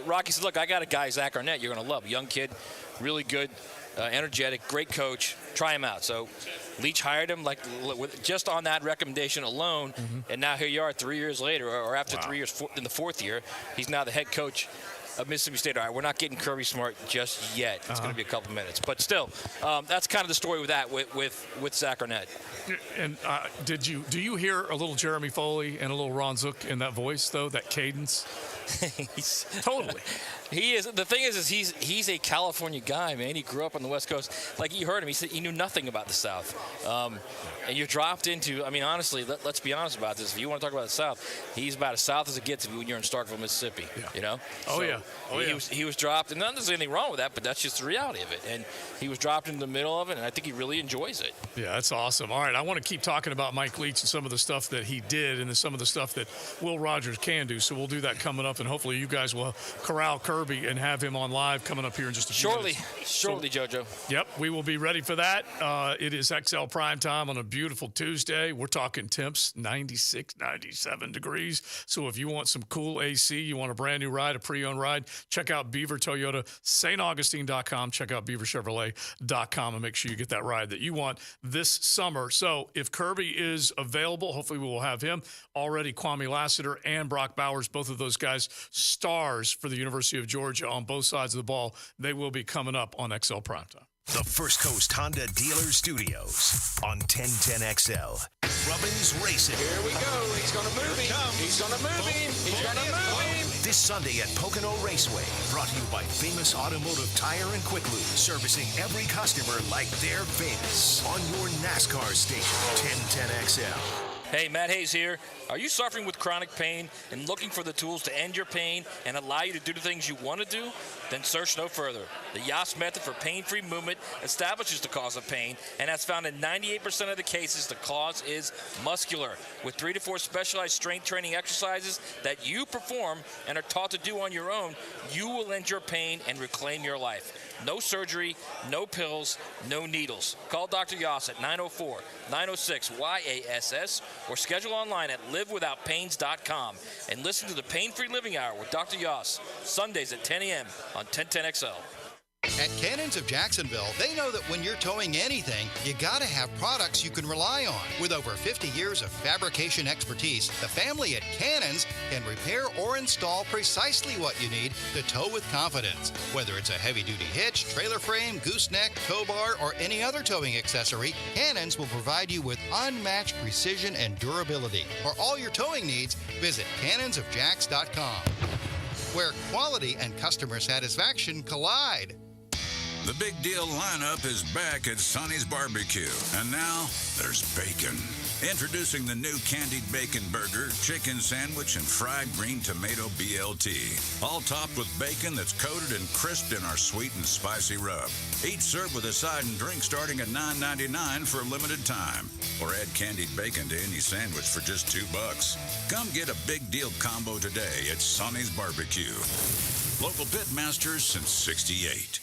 Rocky said, look, I got a guy, Zach Arnett, you're going to love. Young kid, really good, energetic, great coach. Try him out. So Leach hired him just on that recommendation alone, and now here you are 3 years later, or after 3 years in the fourth year, he's now the head coach of Mississippi State. All right, we're not getting Kirby Smart just yet. It's going to be a couple minutes. But still, that's kind of the story with that, with Zach Arnett. And do you hear a little Jeremy Foley and a little Ron Zook in that voice, though, that cadence? Totally. He is. The thing is he's a California guy, man. He grew up on the West Coast. Like you heard him, he said he knew nothing about the South. And you're dropped into. I mean, honestly, let's be honest about this. If you want to talk about the South, he's about as South as it gets when you're in Starkville, Mississippi. Yeah. You know. He was dropped, and there's anything wrong with that, but that's just the reality of it. And he was dropped in the middle of it, and I think he really enjoys it. Yeah, that's awesome. All right, I want to keep talking about Mike Leach and some of the stuff that he did, and some of the stuff that Will Rogers can do. So we'll do that coming up, and hopefully you guys will corral Kirby and have him on live coming up here in just a few minutes. Shortly, JoJo. Yep, we will be ready for that. It is XL Primetime on a beautiful Tuesday. We're talking temps 96, 97 degrees. So if you want some cool AC, you want a brand new ride, a pre-owned ride, check out Beaver Toyota, StAugustine.com. Check out BeaverChevrolet.com and make sure you get that ride that you want this summer. So if Kirby is available, hopefully we will have him. Already Kwame Lassiter and Brock Bowers, both of those guys, stars for the University of Georgia on both sides of the ball. They will be coming up on XL Primetime. The First Coast Honda Dealer Studios on 1010XL. Rubbins Racing. Here we go. He's going to move him. He's going to move him. He's going to move him. This Sunday at Pocono Raceway. Brought to you by Famous Automotive Tire and Quick Lube. Servicing every customer like they're famous. On your NASCAR station, 1010XL. Hey, Matt Hayes here. Are you suffering with chronic pain and looking for the tools to end your pain and allow you to do the things you want to do? Then search no further. The Yas method for pain-free movement establishes the cause of pain and has found in 98% of the cases the cause is muscular. With 3 to 4 specialized strength training exercises that you perform and are taught to do on your own, you will end your pain and reclaim your life. No surgery, no pills, no needles. Call Dr. Yas at 904-906-YASS or schedule online at livewithoutpains.com and listen to the Pain-Free Living Hour with Dr. Yas, Sundays at 10 a.m. on 1010XL. At Cannons of Jacksonville, they know that when you're towing anything, you gotta have products you can rely on. With over 50 years of fabrication expertise, the family at Cannons can repair or install precisely what you need to tow with confidence. Whether it's a heavy-duty hitch, trailer frame, gooseneck, tow bar, or any other towing accessory, Cannons will provide you with unmatched precision and durability. For all your towing needs, visit cannonsofjacks.com, where quality and customer satisfaction collide. The Big Deal lineup is back at Sonny's Barbecue. And now, there's bacon. Introducing the new candied bacon burger, chicken sandwich, and fried green tomato BLT. All topped with bacon that's coated and crisped in our sweet and spicy rub. Each served with a side and drink starting at $9.99 for a limited time. Or add candied bacon to any sandwich for just $2. Come get a Big Deal combo today at Sonny's Barbecue. Local pitmasters since '68.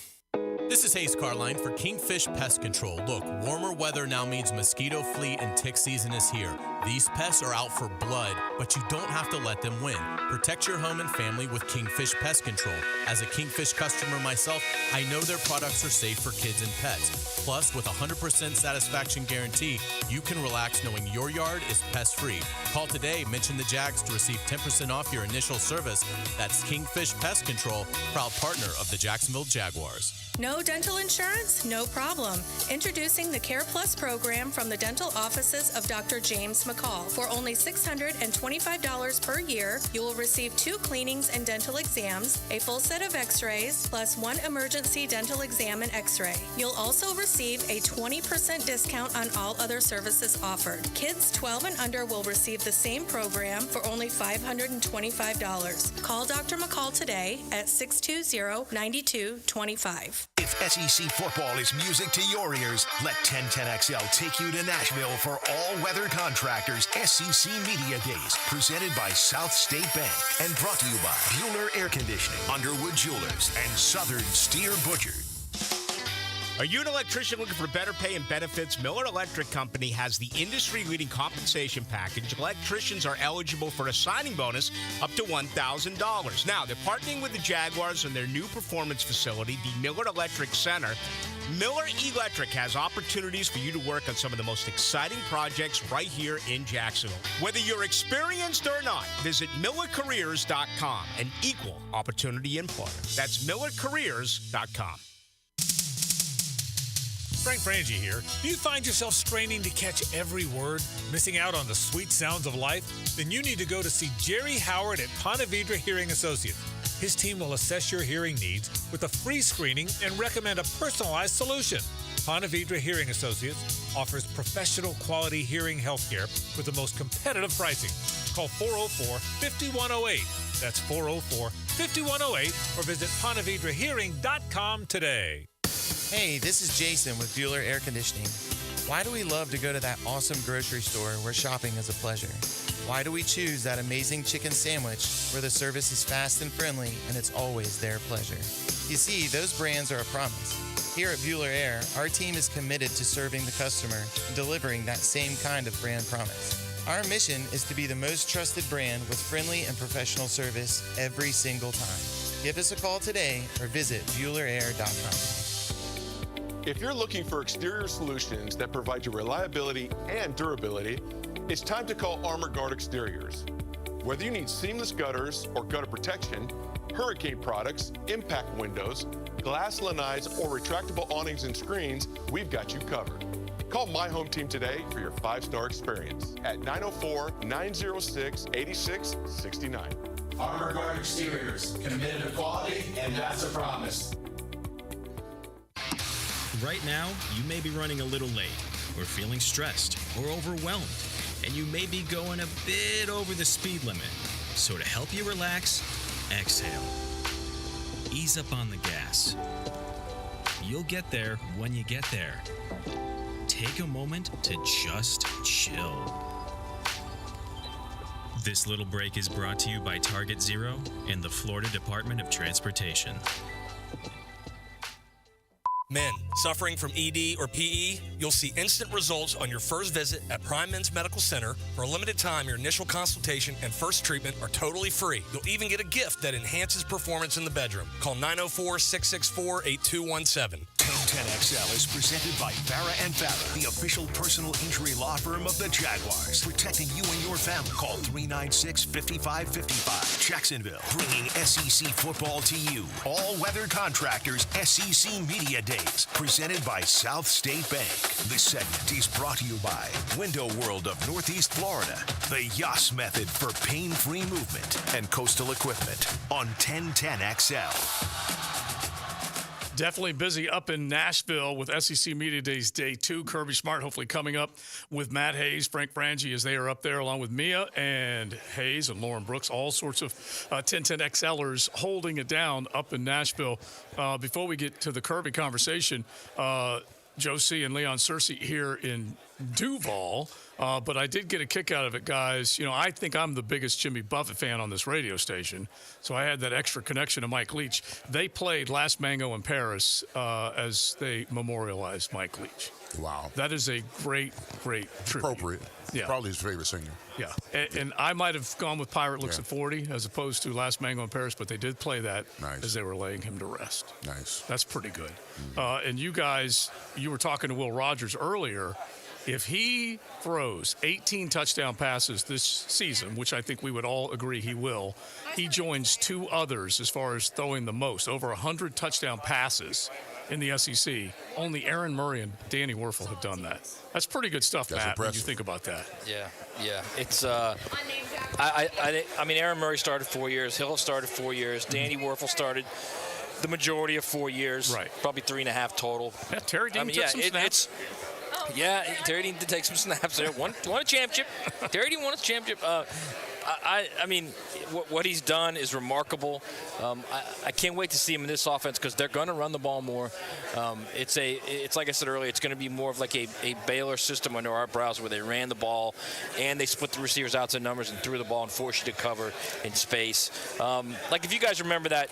This is Hayes Carline for Kingfish Pest Control. Look, warmer weather now means mosquito, flea, and tick season is here. These pests are out for blood, but you don't have to let them win. Protect your home and family with Kingfish Pest Control. As a Kingfish customer myself, I know their products are safe for kids and pets. Plus, with a 100% satisfaction guarantee, you can relax knowing your yard is pest-free. Call today, mention the Jags to receive 10% off your initial service. That's Kingfish Pest Control, proud partner of the Jacksonville Jaguars. No dental insurance? No problem. Introducing the Care Plus program from the dental offices of Dr. James McCall. For only $625 per year, you will receive 2 cleanings and dental exams, a full set of x-rays, plus 1 emergency dental exam and x-ray. You'll also receive a 20% discount on all other services offered. Kids 12 and under will receive the same program for only $525. Call Dr. McCall today at 620-9225. If SEC football is music to your ears, let 1010XL take you to Nashville for all-weather contractors SEC Media Days, presented by South State Bank and brought to you by Bueller Air Conditioning, Underwood Jewelers, and Southern Steer Butcher. Are you an electrician looking for better pay and benefits? Miller Electric Company has the industry-leading compensation package. Electricians are eligible for a signing bonus up to $1,000. Now, they're partnering with the Jaguars in their new performance facility, the Miller Electric Center. Miller Electric has opportunities for you to work on some of the most exciting projects right here in Jacksonville. Whether you're experienced or not, visit MillerCareers.com, an equal opportunity employer. That's MillerCareers.com. Frank Frangie here. Do you find yourself straining to catch every word, missing out on the sweet sounds of life? Then you need to go to see Jerry Howard at Ponte Vedra Hearing Associates. His team will assess your hearing needs with a free screening and recommend a personalized solution. Ponte Vedra Hearing Associates offers professional quality hearing health care with the most competitive pricing. Call 404-5108. That's 404-5108 or visit PonteVedraHearing.com today. Hey, this is Jason with Bueller Air Conditioning. Why do we love to go to that awesome grocery store where shopping is a pleasure? Why do we choose that amazing chicken sandwich where the service is fast and friendly and it's always their pleasure? You see, those brands are a promise. Here at Bueller Air, our team is committed to serving the customer and delivering that same kind of brand promise. Our mission is to be the most trusted brand with friendly and professional service every single time. Give us a call today or visit BuellerAir.com. If you're looking for exterior solutions that provide you reliability and durability, it's time to call Armor Guard Exteriors. Whether you need seamless gutters or gutter protection, hurricane products, impact windows, glass lanais, or retractable awnings and screens, we've got you covered. Call My Home Team today for your 5-star experience at 904-906-8669. Armor Guard Exteriors, committed to quality, and that's a promise. Right now, you may be running a little late, or feeling stressed, or overwhelmed. and you may be going a bit over the speed limit. So to help you relax, exhale. Ease up on the gas. You'll get there when you get there. Take a moment to just chill. This little break is brought to you by Target Zero and the Florida Department of Transportation. Men suffering from ED or PE, you'll see instant results on your first visit at Prime Men's Medical Center. For a limited time, your initial consultation and first treatment are totally free. You'll even get a gift that enhances performance in the bedroom. Call 904-664-8217. 1010XL is presented by Farah & Farah, the official personal injury law firm of the Jaguars, protecting you and your family. Call 396-5555. Jacksonville, bringing SEC football to you. All-weather contractors, SEC Media Days, presented by South State Bank. This segment is brought to you by Window World of Northeast Florida, the Yas Method for pain-free movement, and Coastal Equipment on 1010XL. Definitely busy up in Nashville with SEC Media Days Day 2. Kirby Smart hopefully coming up with Matt Hayes, Frank Frangie as they are up there along with Mia and Hayes and Lauren Brooks. All sorts of 1010XLers holding it down up in Nashville. Before we get to the Kirby conversation, Joe C. and Leon Searcy here in Duval. But I did get a kick out of it, guys. You know, I think I'm the biggest Jimmy Buffett fan on this radio station, so I had that extra connection to Mike Leach. They played Last Mango in Paris as they memorialized Mike Leach. Wow. That is a great, great tribute. Appropriate. Yeah. Probably his favorite singer. Yeah. And I might have gone with Pirate Looks at 40 as opposed to Last Mango in Paris, but they did play that as they were laying him to rest. Nice. That's pretty good. And you guys, you were talking to Will Rogers earlier. If he throws 18 touchdown passes this season, which I think we would all agree he will, he joins two others as far as throwing the most, over 100 touchdown passes in the SEC. Only Aaron Murray and Danny Werfel have done that. That's pretty good stuff, Matt, impressive. when you think about that. Yeah. It's, I mean, Aaron Murray started 4 years. Hill started 4 years. Danny Werfel started the majority of 4 years. Right. Probably 3.5 total. Yeah, Terry Dean took some snaps. Yeah, Terry Dean did take some snaps there. Won a championship. Terry Dean won a championship. I mean, what he's done is remarkable. I can't wait to see him in this offense because they're going to run the ball more. It's like I said earlier, it's going to be more of like a Baylor system under Art Browse where they ran the ball and they split the receivers out to numbers and threw the ball and forced you to cover in space. Like if you guys remember that.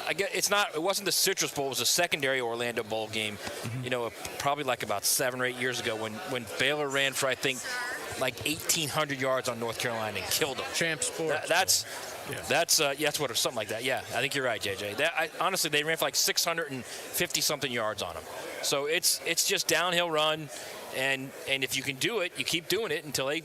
I guess it wasn't the Citrus Bowl. It was a secondary Orlando Bowl game, you know, probably like about 7 or 8 years ago when Baylor ran for, I think, like 1,800 yards on North Carolina and killed them. Champ Sports. That's what, something like that. Yeah, I think you're right, JJ. Honestly, they ran for like 650-something yards on them. So it's just downhill run. And if you can do it, you keep doing it until they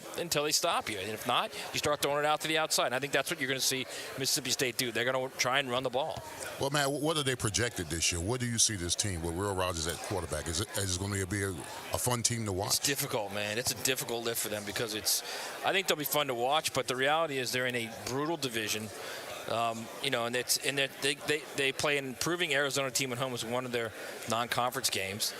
stop you. And if not, you start throwing it out to the outside. And I think that's what you're going to see Mississippi State do. They're going to try and run the ball. Well, man, what are they projected this year? What do you see this team with Will Rogers at quarterback? Is it going to be a fun team to watch? It's difficult, man. It's a difficult lift for them because I think they'll be fun to watch, but the reality is they're in a brutal division. You know, and they play an improving Arizona team at home as one of their non-conference games.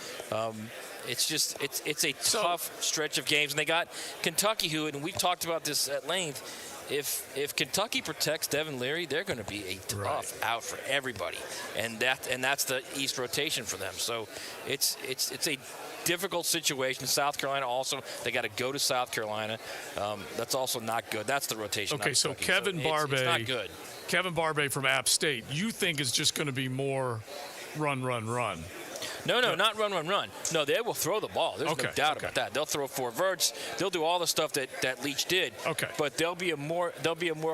It's a tough stretch of games, and they got Kentucky, and we've talked about this at length. If Kentucky protects Devin Leary, they're going to be a tough out for everybody, and that's the East rotation for them. So it's a difficult situation. South Carolina also, they got to go to South Carolina. That's also not good. That's the rotation. Okay, so Kevin Barbay, it's not good. Kevin Barbay from App State, you think is just going to be more run? No, not run. No, they will throw the ball. There's no doubt about that. They'll throw 4 verts. They'll do all the stuff that Leach did. Okay. But there'll be a more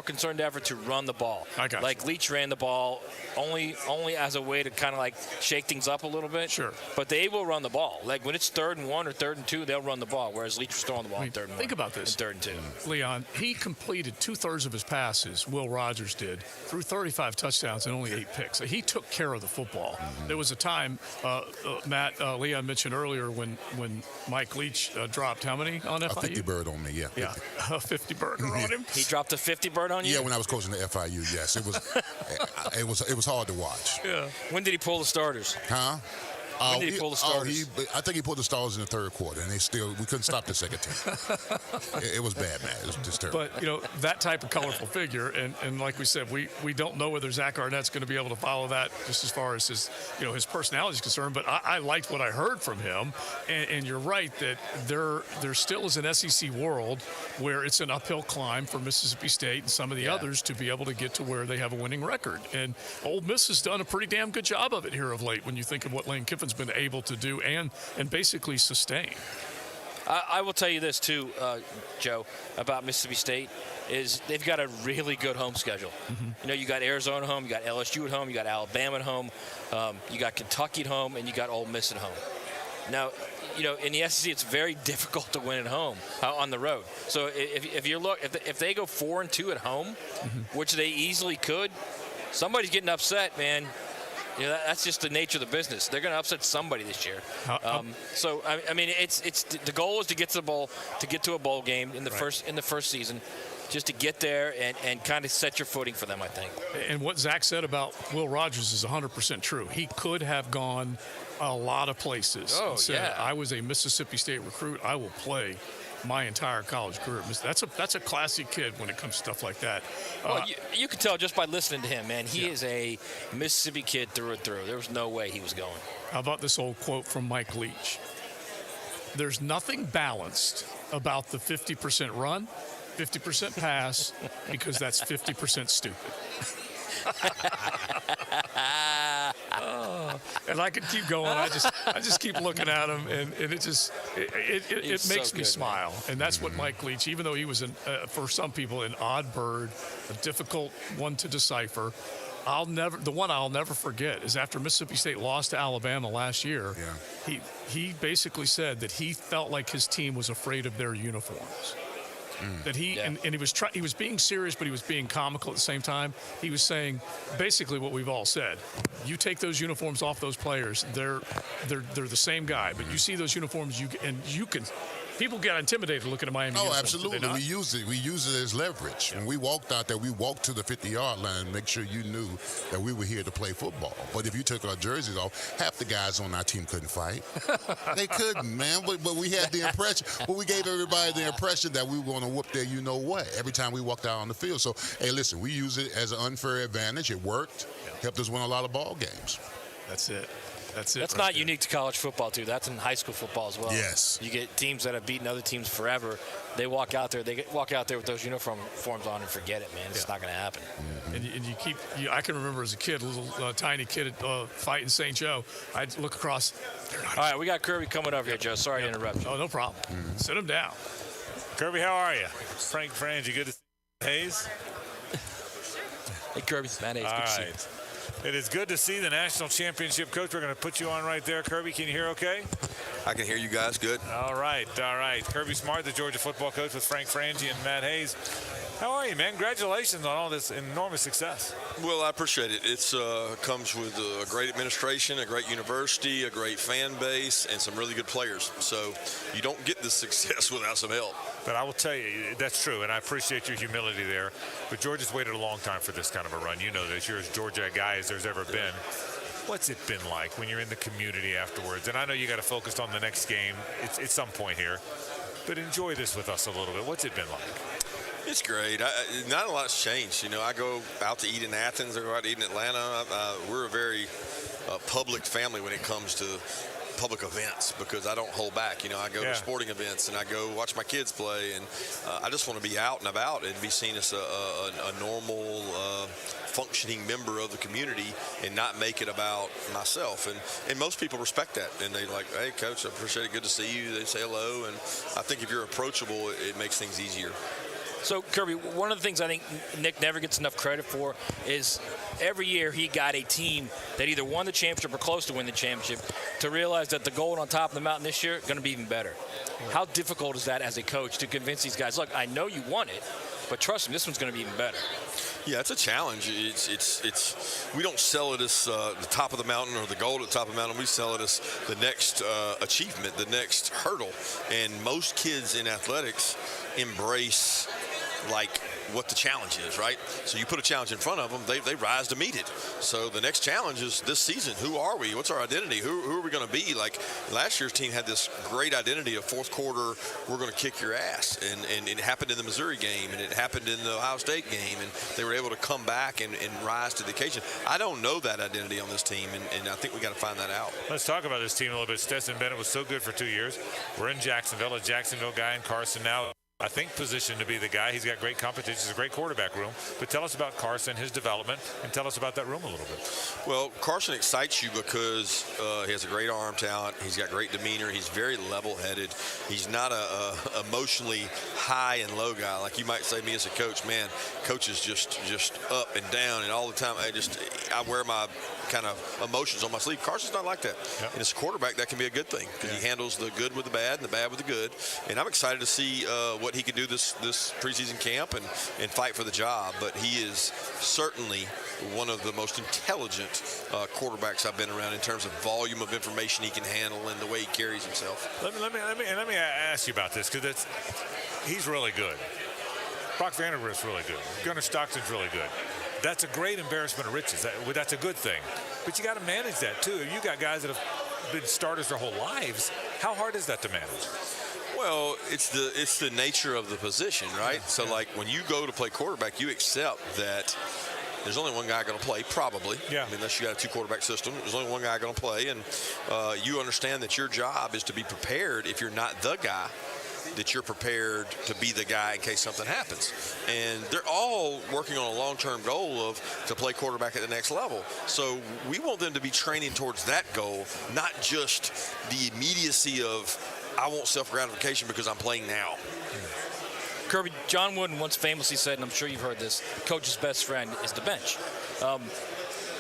concerted effort to run the ball. I got like Leach ran the ball only as a way to kind of like shake things up a little bit. Sure. But they will run the ball. Like when it's 3rd and 1 or 3rd and 2, they'll run the ball. Whereas Leach was throwing the ball in 3rd and 1. Think about this. And 3rd and 2. Leon, he completed 2/3 of his passes. Will Rogers did through 35 touchdowns and only 8 picks. So he took care of the football. There was a time, Matt. Leon mentioned earlier when Mike Leach dropped how many on FIU? A 50 bird on me, yeah. 50. Yeah, a 50 burger on him. He dropped a 50 bird on you? Yeah, when I was coaching the FIU, yes. It was hard to watch. Yeah. When did he pull the starters? Huh? When did he pull the starters? I think he pulled the starters in the third quarter, and we couldn't stop the second team. It was bad, man. It was just terrible. But, that type of colorful figure, and like we said, we don't know whether Zach Arnett's going to be able to follow that just as far as his personality is concerned, but I liked what I heard from him, and you're right that there still is an SEC world where it's an uphill climb for Mississippi State and some of the others to be able to get to where they have a winning record. And Ole Miss has done a pretty damn good job of it here of late when you think of what Lane Kiffin's been able to do and basically sustain. I will tell you this too, Joe, about Mississippi State is they've got a really good home schedule. You got Arizona home, you got LSU at home, you got Alabama at home, you got Kentucky at home, and you got Ole Miss at home. Now, in the SEC, it's very difficult to win at home on the road. So if they go 4-2 at home, which they easily could, somebody's getting upset, man. That's just the nature of the business. They're going to upset somebody this year. So I mean, it's the goal is to get to the bowl, to get to a bowl game in the first season, just to get there and kind of set your footing for them, I think. And what Zach said about Will Rogers is 100% true. He could have gone a lot of places. Oh, said, I was a Mississippi State recruit. I will play my entire college career. That's a classy kid when it comes to stuff like that. Well, you can tell just by listening to him, man. He is a Mississippi kid through and through. There was no way he was going. How about this old quote from Mike Leach? There's nothing balanced about the 50% run, 50% pass, because that's 50% stupid. And I could keep going. I just keep looking at him, and it makes me smile. Man. And that's what Mike Leach, even though he was for some people an odd bird, a difficult one to decipher. The one I'll never forget is after Mississippi State lost to Alabama last year. Yeah. He basically said that he felt like his team was afraid of their uniforms. That and he was being serious, but he was being comical at the same time. He was saying basically what we've all said: you take those uniforms off those players, they're the same guy. But you see those uniforms, people get intimidated looking at Miami. Oh, absolutely. We use it as leverage. When we walked out there, we walked to the 50-yard line and make sure you knew that we were here to play football. But if you took our jerseys off, half the guys on our team couldn't fight. They couldn't, man. But we had the impression. But we gave everybody the impression that we were going to whoop their you-know-what every time we walked out on the field. So, hey, listen, we use it as an unfair advantage. It worked. Helped us win a lot of ball games. That's it. That's not unique to college football, too. That's in high school football as well. Yes. You get teams that have beaten other teams forever. They walk out there with those uniforms on and forget it, man. It's not going to happen. And I can remember as a kid, a little tiny kid fighting St. Joe. I'd look across. All right, we got Kirby coming over here, Joe. Sorry to interrupt you. Oh, no problem. Sit him down. Kirby, how are you? Frank Frangie, good to see you. Hayes? Hey, Kirby. Matt Hayes, good to see you. It is good to see the national championship coach. We're going to put you on right there. Kirby, can you hear okay? I can hear you guys good. All right. Kirby Smart, the Georgia football coach with Frank Frangie and Matt Hayes. How are you, man? Congratulations on all this enormous success. Well, I appreciate it. It comes with a great administration, a great university, a great fan base, and some really good players. So you don't get this success without some help. But I will tell you, that's true, and I appreciate your humility there. But Georgia's waited a long time for this kind of a run. You know this. You're as Georgia a guy as there's ever been. What's it been like when you're in the community afterwards? And I know you got to focus on the next game at some point here, but enjoy this with us a little bit. What's it been like? It's great. Not a lot's changed. I go out to eat in Athens. I go out to eat in Atlanta. We're a very public family when it comes to public events because I don't hold back. I go to sporting events and I go watch my kids play, and I just want to be out and about and be seen as a normal functioning member of the community and not make it about myself. And most people respect that, and they're like, hey, Coach, I appreciate it. Good to see you. They say hello, and I think if you're approachable, it makes things easier. So, Kirby, one of the things I think Nick never gets enough credit for is every year he got a team that either won the championship or close to win the championship to realize that the gold on top of the mountain this year is going to be even better. How difficult is that as a coach to convince these guys, look, I know you won it, but trust me, this one's going to be even better? Yeah, it's a challenge. It's we don't sell it as the top of the mountain or the gold at the top of the mountain. We sell it as the next achievement, the next hurdle. And most kids in athletics embrace like what the challenge is, right? So you put a challenge in front of them, they rise to meet it. So the next challenge is this season. Who are we? What's our identity? Who are we going to be? Like last year's team had this great identity of fourth quarter, we're going to kick your ass. And it happened in the Missouri game, and it happened in the Ohio State game, and they were able to come back and rise to the occasion. I don't know that identity on this team, and I think we got to find that out. Let's talk about this team a little bit. Stetson Bennett was so good for 2 years. We're in Jacksonville, a Jacksonville guy, and Carson now, I think, positioned to be the guy. He's got great competition. He's a great quarterback room. But tell us about Carson, his development, and tell us about that room a little bit. Well, Carson excites you because he has a great arm talent. He's got great demeanor. He's very level-headed. He's not a emotionally high and low guy. Like you might say me as a coach, man, coach is just up and down, and all the time I wear my kind of emotions on my sleeve. Carson's not like that. Yep. And as a quarterback, that can be a good thing because he handles the good with the bad and the bad with the good. And I'm excited to see what he can do this preseason camp and fight for the job. But he is certainly one of the most intelligent quarterbacks I've been around in terms of volume of information he can handle and the way he carries himself. Let me ask you about this because he's really good. Brock Vandergrift's really good. Gunnar Stockton's really good. That's a great embarrassment of riches. That's a good thing. But you got to manage that, too. You got guys that have been starters their whole lives. How hard is that to manage? Well, it's the nature of the position, right? Yeah, so, like, when you go to play quarterback, you accept that there's only one guy going to play, probably. Yeah. I mean, unless you got a two-quarterback system, there's only one guy going to play. And you understand that your job is to be prepared if you're not the guy, that you're prepared to be the guy in case something happens. And they're all working on a long-term goal to play quarterback at the next level. So we want them to be training towards that goal, not just the immediacy of, I want self-gratification because I'm playing now. Kirby, John Wooden once famously said, and I'm sure you've heard this, coach's best friend is the bench.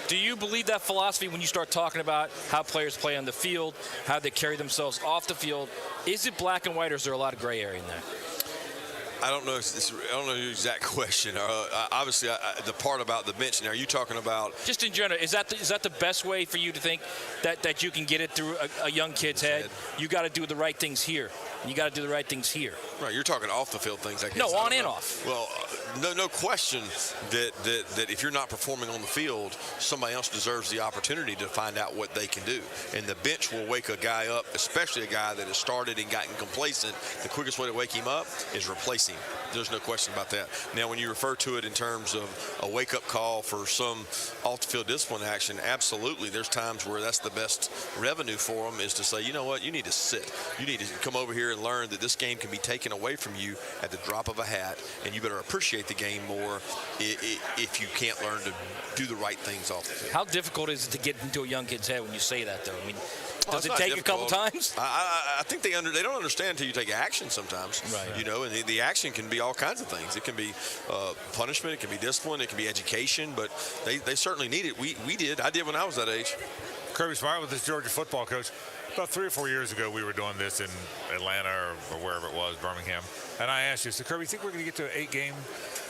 Do you believe that philosophy when you start talking about how players play on the field, how they carry themselves off the field? Is it black and white, or is there a lot of gray area in there? I don't know. I don't know the exact question. Obviously, the part about the bench. Now, are you talking about just in general? Is that the best way for you to think that you can get it through a young kid's head? You got to do the right things here. And you got to do the right things here. Right. You're talking off the field things. I guess. No, on and off. Well, no question that if you're not performing on the field, somebody else deserves the opportunity to find out what they can do. And the bench will wake a guy up, especially a guy that has started and gotten complacent. The quickest way to wake him up is replace him. There's no question about that. Now, when you refer to it in terms of a wake-up call for some off-the-field discipline action, absolutely. There's times where that's the best revenue for them is to say, you know what, you need to sit. You need to come over here and learn that this game can be taken away from you at the drop of a hat, and you better appreciate the game more if you can't learn to do the right things off the field. How difficult is it to get into a young kid's head when you say that, though? I mean, does it take a couple times? I think they don't understand until you take action sometimes. Right. You know, and the action can be all kinds of things. It can be punishment, it can be discipline, it can be education, but they certainly need it. We did. I did when I was that age. Kirby Smart with this Georgia football coach. About 3 or 4 years ago, we were doing this in Atlanta or wherever it was, Birmingham. And I asked you, so Kirby, you think we're going to get to an 8-game?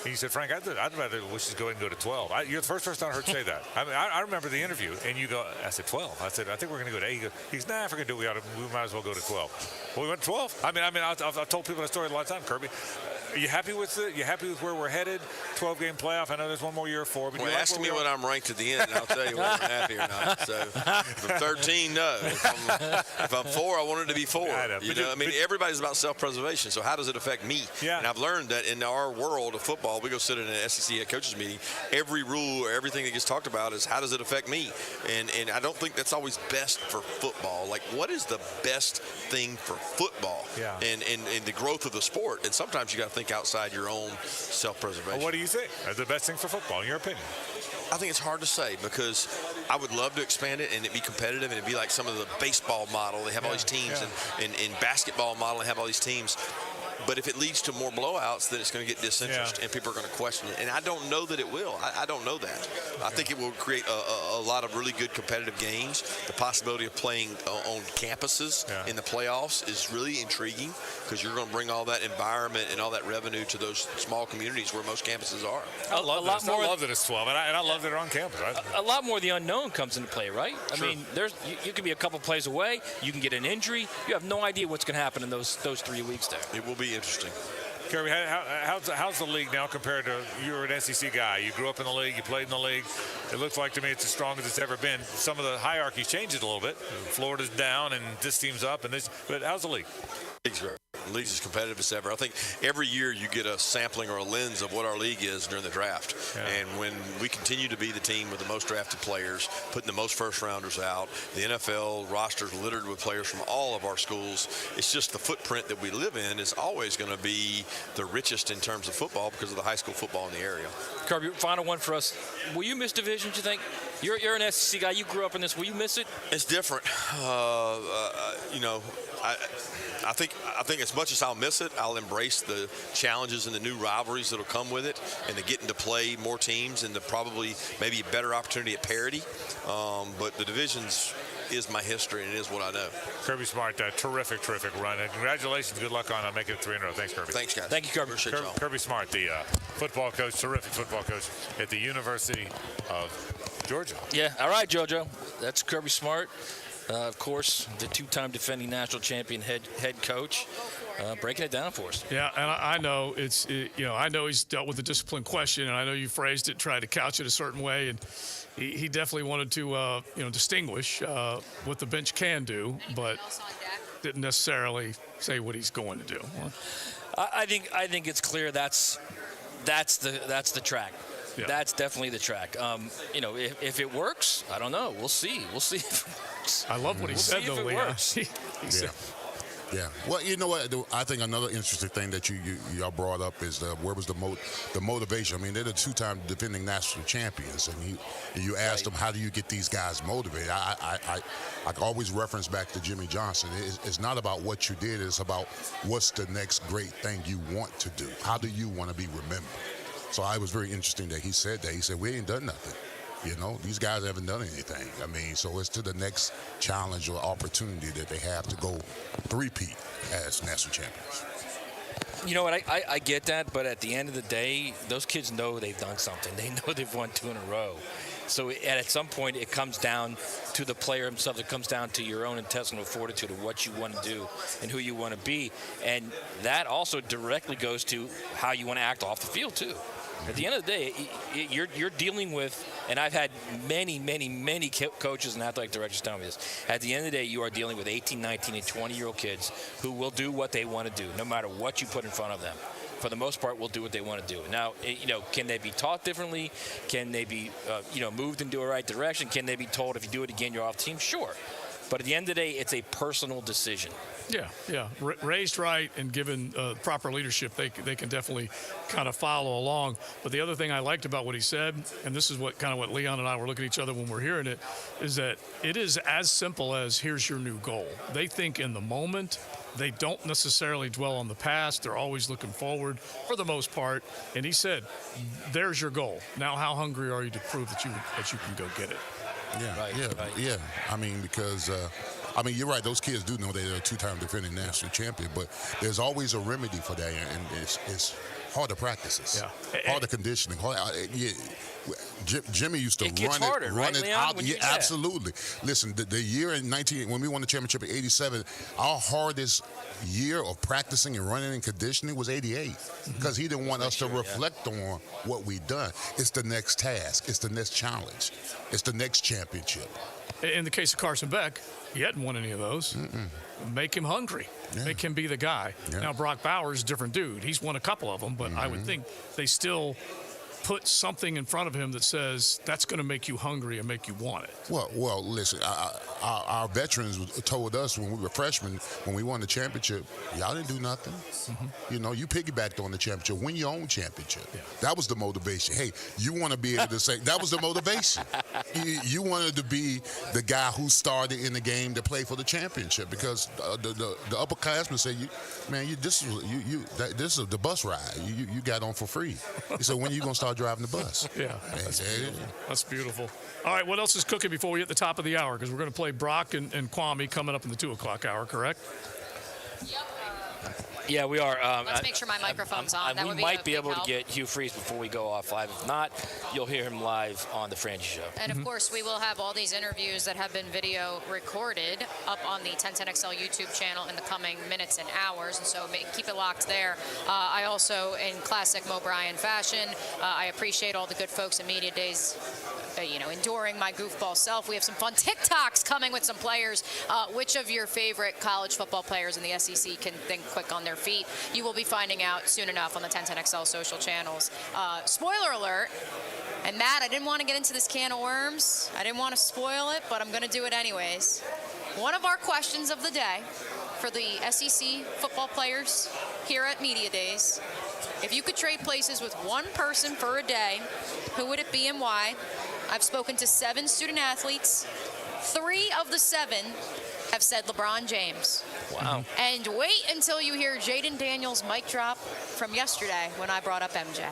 And you said, Frank, I'd rather let's just go ahead and go to 12. You're the first person I heard say that. I mean, I remember the interview, and you go, I said 12. I said, I think we're going to go to 8. He goes, nah, if we're going to do it, we might as well go to 12. Well, we went to 12. I mean, I've told people that story a lot of times, Kirby. Are you happy with it? You happy with where we're headed? 12-game playoff. I know there's one more year for. But well, ask me what I'm ranked at the end, and I'll tell you whether I'm happy or not. So, from 13, no. If I'm 4, I want it to be 4. I mean, everybody's about self-preservation. So how does it affect me? Yeah. And I've learned that in our world of football, we go sit in an SEC head coaches meeting. Every rule or everything that gets talked about is how does it affect me? And I don't think that's always best for football. Like, what is the best thing for football? Yeah. And the growth of the sport. And sometimes you got to think outside your own self-preservation. Well, what do you think is the best thing for football, in your opinion? I think it's hard to say because I would love to expand it and it be competitive and it'd be like some of the baseball model. They have all these teams and basketball model, they have all these teams. But if it leads to more blowouts, then it's going to get disinterest and people are going to question it. And I don't know that it will. I don't know that. I think it will create a lot of really good competitive games. The possibility of playing on campuses in the playoffs is really intriguing because you're going to bring all that environment and all that revenue to those small communities where most campuses are. I love that it's 12, and I love that they're on campus. Right? A lot more of the unknown comes into play, right? Sure. I mean, you could be a couple plays away. You can get an injury. You have no idea what's going to happen in those 3 weeks there. It will be interesting. Kirby, how's the league now compared to, you were an SEC guy. You grew up in the league. You played in the league. It looks like to me it's as strong as it's ever been. Some of the hierarchies changed a little bit. Florida's down and this team's up. But how's the league? The league's as competitive as ever. I think every year you get a sampling or a lens of what our league is during the draft. Yeah. And when we continue to be the team with the most drafted players, putting the most first-rounders out, the NFL roster's littered with players from all of our schools, it's just the footprint that we live in is always going to be the richest in terms of football because of the high school football in the area. Kirby, final one for us. Will you miss divisions, you think? You're an SEC guy. You grew up in this. Will you miss it? It's different. I think as much as I'll miss it, I'll embrace the challenges and the new rivalries that'll come with it, and the getting to play more teams and the probably maybe a better opportunity at parity. But the divisions is my history, and it is what I know. Kirby Smart, terrific run. And congratulations. Good luck on making it 3 in a row. Thanks, Kirby. Thanks, guys. Thank you, Kirby. Kirby Smart, the football coach, terrific football coach at the University of Georgia. Yeah. All right, JoJo. That's Kirby Smart. Of course, the 2-time defending national champion head coach, breaking it down for us. Yeah, and I know I know he's dealt with the discipline question, and I know you phrased it, tried to couch it a certain way, and he definitely wanted to distinguish what the bench can do, but didn't necessarily say what he's going to do. I think it's clear that's the track. Yeah. That's definitely the track. If it works, I don't know. We'll see. If it works. I love what he said, though, Leon. Yeah. Well, you know what? I think another interesting thing that y'all brought up is where was the motivation? I mean, they're the 2-time defending national champions, and you asked them, how do you get these guys motivated? I always reference back to Jimmy Johnson. It's not about what you did. It's about what's the next great thing you want to do. How do you want to be remembered? So I was very interesting that he said that. He said, we ain't done nothing. These guys haven't done anything. I mean, so it's to the next challenge or opportunity that they have to go three-peat as national champions. You know what? I get that, but at the end of the day, those kids know they've done something. They know they've won 2 in a row. So at some point, it comes down to the player himself. It comes down to your own intestinal fortitude of what you want to do and who you want to be. And that also directly goes to how you want to act off the field, too. At the end of the day, you're dealing with, and I've had many coaches and athletic directors tell me this, at the end of the day, you are dealing with 18, 19, and 20-year-old kids who will do what they want to do, no matter what you put in front of them. For the most part, will do what they want to do. Now, can they be taught differently? Can they be, moved into a right direction? Can they be told, if you do it again, you're off the team? Sure. But at the end of the day, it's a personal decision. Yeah. Raised right and given proper leadership, they can definitely kind of follow along. But the other thing I liked about what he said, and this is what Leon and I were looking at each other when we're hearing it, is that it is as simple as here's your new goal. They think in the moment. They don't necessarily dwell on the past. They're always looking forward for the most part. And he said, there's your goal. Now how hungry are you to prove that you can go get it? Yeah. I mean, because you're right. Those kids do know they're a 2-time defending national champion, but there's always a remedy for that, and it's harder practices, harder conditioning. Jimmy used to run it out. Yeah, absolutely. Listen, the year in when we won the championship in '87, our hardest year of practicing and running and conditioning was '88, because he didn't want us to reflect on what we'd done. It's the next task. It's the next challenge. It's the next championship. In the case of Carson Beck, he hadn't won any of those. Make him hungry. Yeah. Make him be the guy. Yeah. Now, Brock Bowers, different dude. He's won a couple of them, but I would think they still put something in front of him that says that's going to make you hungry and make you want it. Well, listen, our veterans told us when we were freshmen, when we won the championship, y'all didn't do nothing. You piggybacked on the championship, win your own championship. Yeah. That was the motivation. Hey, you want to be able to say, that was the motivation. You wanted to be the guy who started in the game to play for the championship, because the upperclassmen say, this is the bus ride. You got on for free. So when are you going to start driving the bus? Yeah, that's beautiful. All right, what else is cooking before we hit the top of the hour? Because we're going to play Brock and Kwame coming up in the 2 o'clock hour, correct? Yeah, we are. Let's make sure my microphone's on. That would we be might a be big able help. to get Hugh Freeze before we go off live. If not, you'll hear him live on the Frangie Show. And of course, we will have all these interviews that have been video recorded up on the 1010XL YouTube channel in the coming minutes and hours, and so keep it locked there. I also, in classic Mo Bryan fashion, I appreciate all the good folks at Media Days, enduring my goofball self. We have some fun TikToks coming with some players. Which of your favorite college football players in the SEC can think quick on their feet? You will be finding out soon enough on the 1010XL social channels. Spoiler alert, and Matt, I didn't want to get into this can of worms. I didn't want to spoil it, but I'm going to do it anyways. One of our questions of the day for the SEC football players here at Media Days: if you could trade places with one person for a day, who would it be and why? I've spoken to 7 student athletes. 3 of the 7 have said LeBron James. Wow. And wait until you hear Jaden Daniels' mic drop from yesterday when I brought up MJ.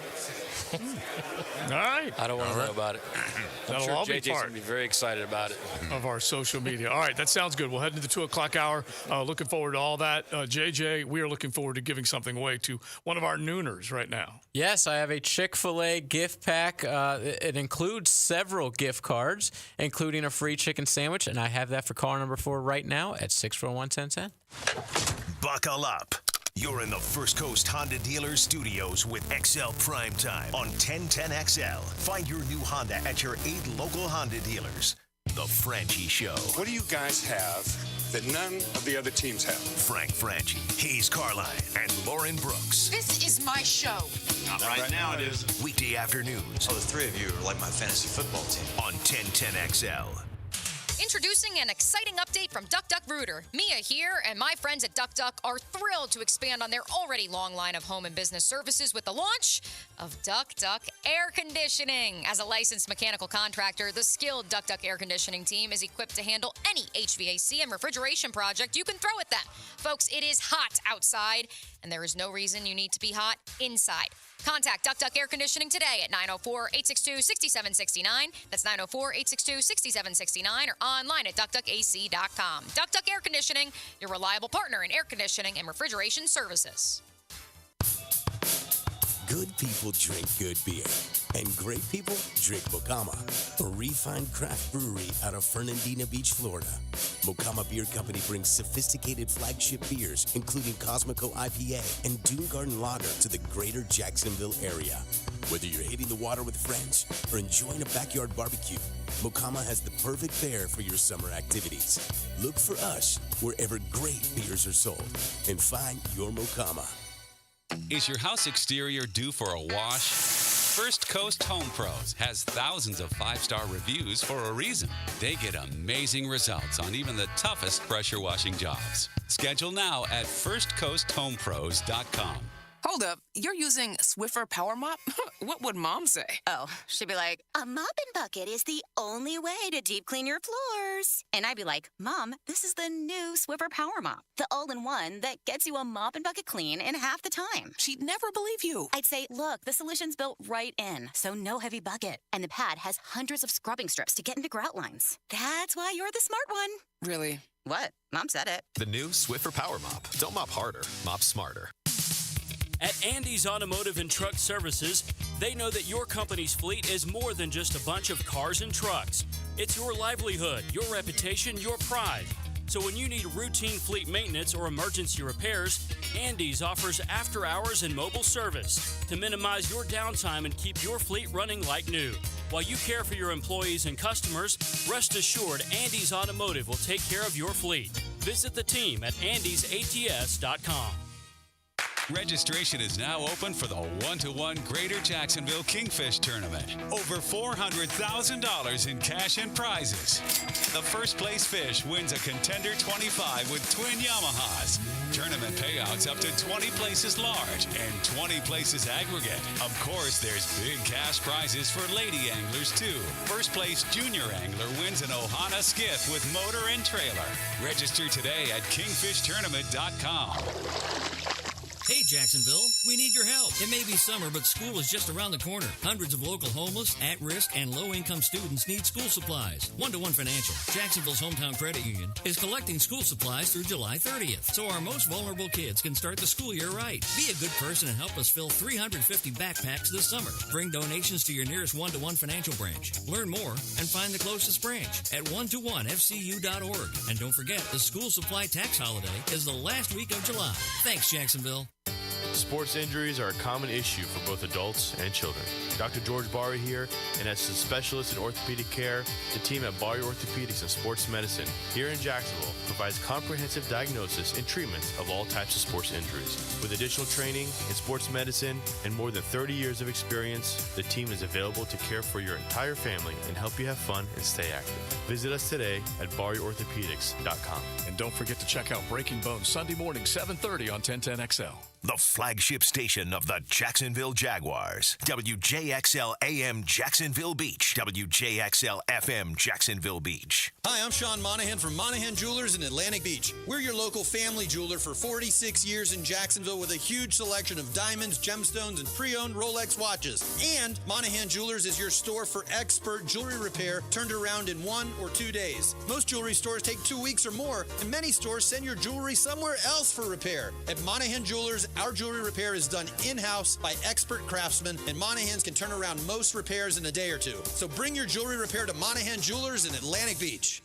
All right. I don't want to know about it. I'm That'll sure all be JJ's part going to be very excited about it. of our social media. All right, that sounds good. We'll head into the 2 o'clock hour. Looking forward to all that. JJ, we are looking forward to giving something away to one of our nooners right now. Yes, I have a Chick-fil-A gift pack. It includes several gift cards, including a free chicken sandwich, and I have that for caller number 4 right now at 641-1010. Buckle up. You're in the First Coast Honda Dealer Studios with XL Primetime on 1010XL. Find your new Honda at your 8 local Honda dealers. The Frangie Show. What do you guys have that none of the other teams have? Frank Frangie, Hayes Carline, and Lauren Brooks. This is my show. Not right now, it is. Weekday afternoons. Oh, the 3 of you are like my fantasy football team. On 1010XL. Introducing an exciting update from Duck Duck Rooter. Mia here, and my friends at Duck Duck are thrilled to expand on their already long line of home and business services with the launch of Duck Duck Air Conditioning. As a licensed mechanical contractor, the skilled Duck Duck Air Conditioning team is equipped to handle any HVAC and refrigeration project you can throw at them. Folks, it is hot outside, and there is no reason you need to be hot inside. Contact Duck Duck Air Conditioning today at 904-862-6769. That's 904-862-6769 or online at duckduckac.com. Duck Duck Air Conditioning, your reliable partner in air conditioning and refrigeration services. Good people drink good beer, and great people drink Mocama, a refined craft brewery out of Fernandina Beach, Florida. Mocama Beer Company brings sophisticated flagship beers, including Cosmico IPA and Dune Garden Lager, to the greater Jacksonville area. Whether you're hitting the water with friends or enjoying a backyard barbecue, Mocama has the perfect beer for your summer activities. Look for us wherever great beers are sold and find your Mocama. Is your house exterior due for a wash? First Coast Home Pros has thousands of 5-star reviews for a reason. They get amazing results on even the toughest pressure washing jobs. Schedule now at firstcoasthomepros.com. Hold up, you're using Swiffer Power Mop? What would Mom say? Oh, she'd be like, a mopping bucket is the only way to deep clean your floors. And I'd be like, Mom, this is the new Swiffer Power Mop, the all-in-one that gets you a mop and bucket clean in half the time. She'd never believe you. I'd say, look, the solution's built right in, so no heavy bucket. And the pad has hundreds of scrubbing strips to get into grout lines. That's why you're the smart one. Really? What? Mom said it. The new Swiffer Power Mop. Don't mop harder, mop smarter. At Andy's Automotive and Truck Services, they know that your company's fleet is more than just a bunch of cars and trucks. It's your livelihood, your reputation, your pride. So when you need routine fleet maintenance or emergency repairs, Andy's offers after-hours and mobile service to minimize your downtime and keep your fleet running like new. While you care for your employees and customers, rest assured Andy's Automotive will take care of your fleet. Visit the team at andysats.com. Registration is now open for the 1-to-1 Greater Jacksonville Kingfish Tournament. Over $400,000 in cash and prizes. The first place fish wins a Contender 25 with twin Yamahas. Tournament payouts up to 20 places large and 20 places aggregate. Of course, there's big cash prizes for lady anglers, too. First place junior angler wins an Ohana skiff with motor and trailer. Register today at kingfishtournament.com. Hey, Jacksonville, we need your help. It may be summer, but school is just around the corner. Hundreds of local homeless, at-risk, and low-income students need school supplies. One-to-One Financial, Jacksonville's hometown credit union, is collecting school supplies through July 30th, so our most vulnerable kids can start the school year right. Be a good person and help us fill 350 backpacks this summer. Bring donations to your nearest One-to-One Financial branch. Learn more and find the closest branch at one-to-one-fcu.org. And don't forget, the school supply tax holiday is the last week of July. Thanks, Jacksonville. Sports injuries are a common issue for both adults and children. Dr. George Barry here, and as a specialist in orthopedic care, the team at Barry Orthopedics and Sports Medicine here in Jacksonville provides comprehensive diagnosis and treatment of all types of sports injuries. With additional training in sports medicine and more than 30 years of experience, the team is available to care for your entire family and help you have fun and stay active. Visit us today at barryorthopedics.com. And don't forget to check out Breaking Bones Sunday morning, 7:30 on 1010XL. The flagship station of the Jacksonville Jaguars. WJXL AM Jacksonville Beach. WJXL FM Jacksonville Beach. Hi, I'm Sean Monahan from Monahan Jewelers in Atlantic Beach. We're your local family jeweler for 46 years in Jacksonville with a huge selection of diamonds, gemstones, and pre-owned Rolex watches. And Monahan Jewelers is your store for expert jewelry repair turned around in 1 or 2 days. Most jewelry stores take 2 weeks or more, and many stores send your jewelry somewhere else for repair. At Monahan Jewelers, our jewelry repair is done in-house by expert craftsmen, and Monahans can turn around most repairs in a day or two. So bring your jewelry repair to Monahan Jewelers in Atlantic Beach.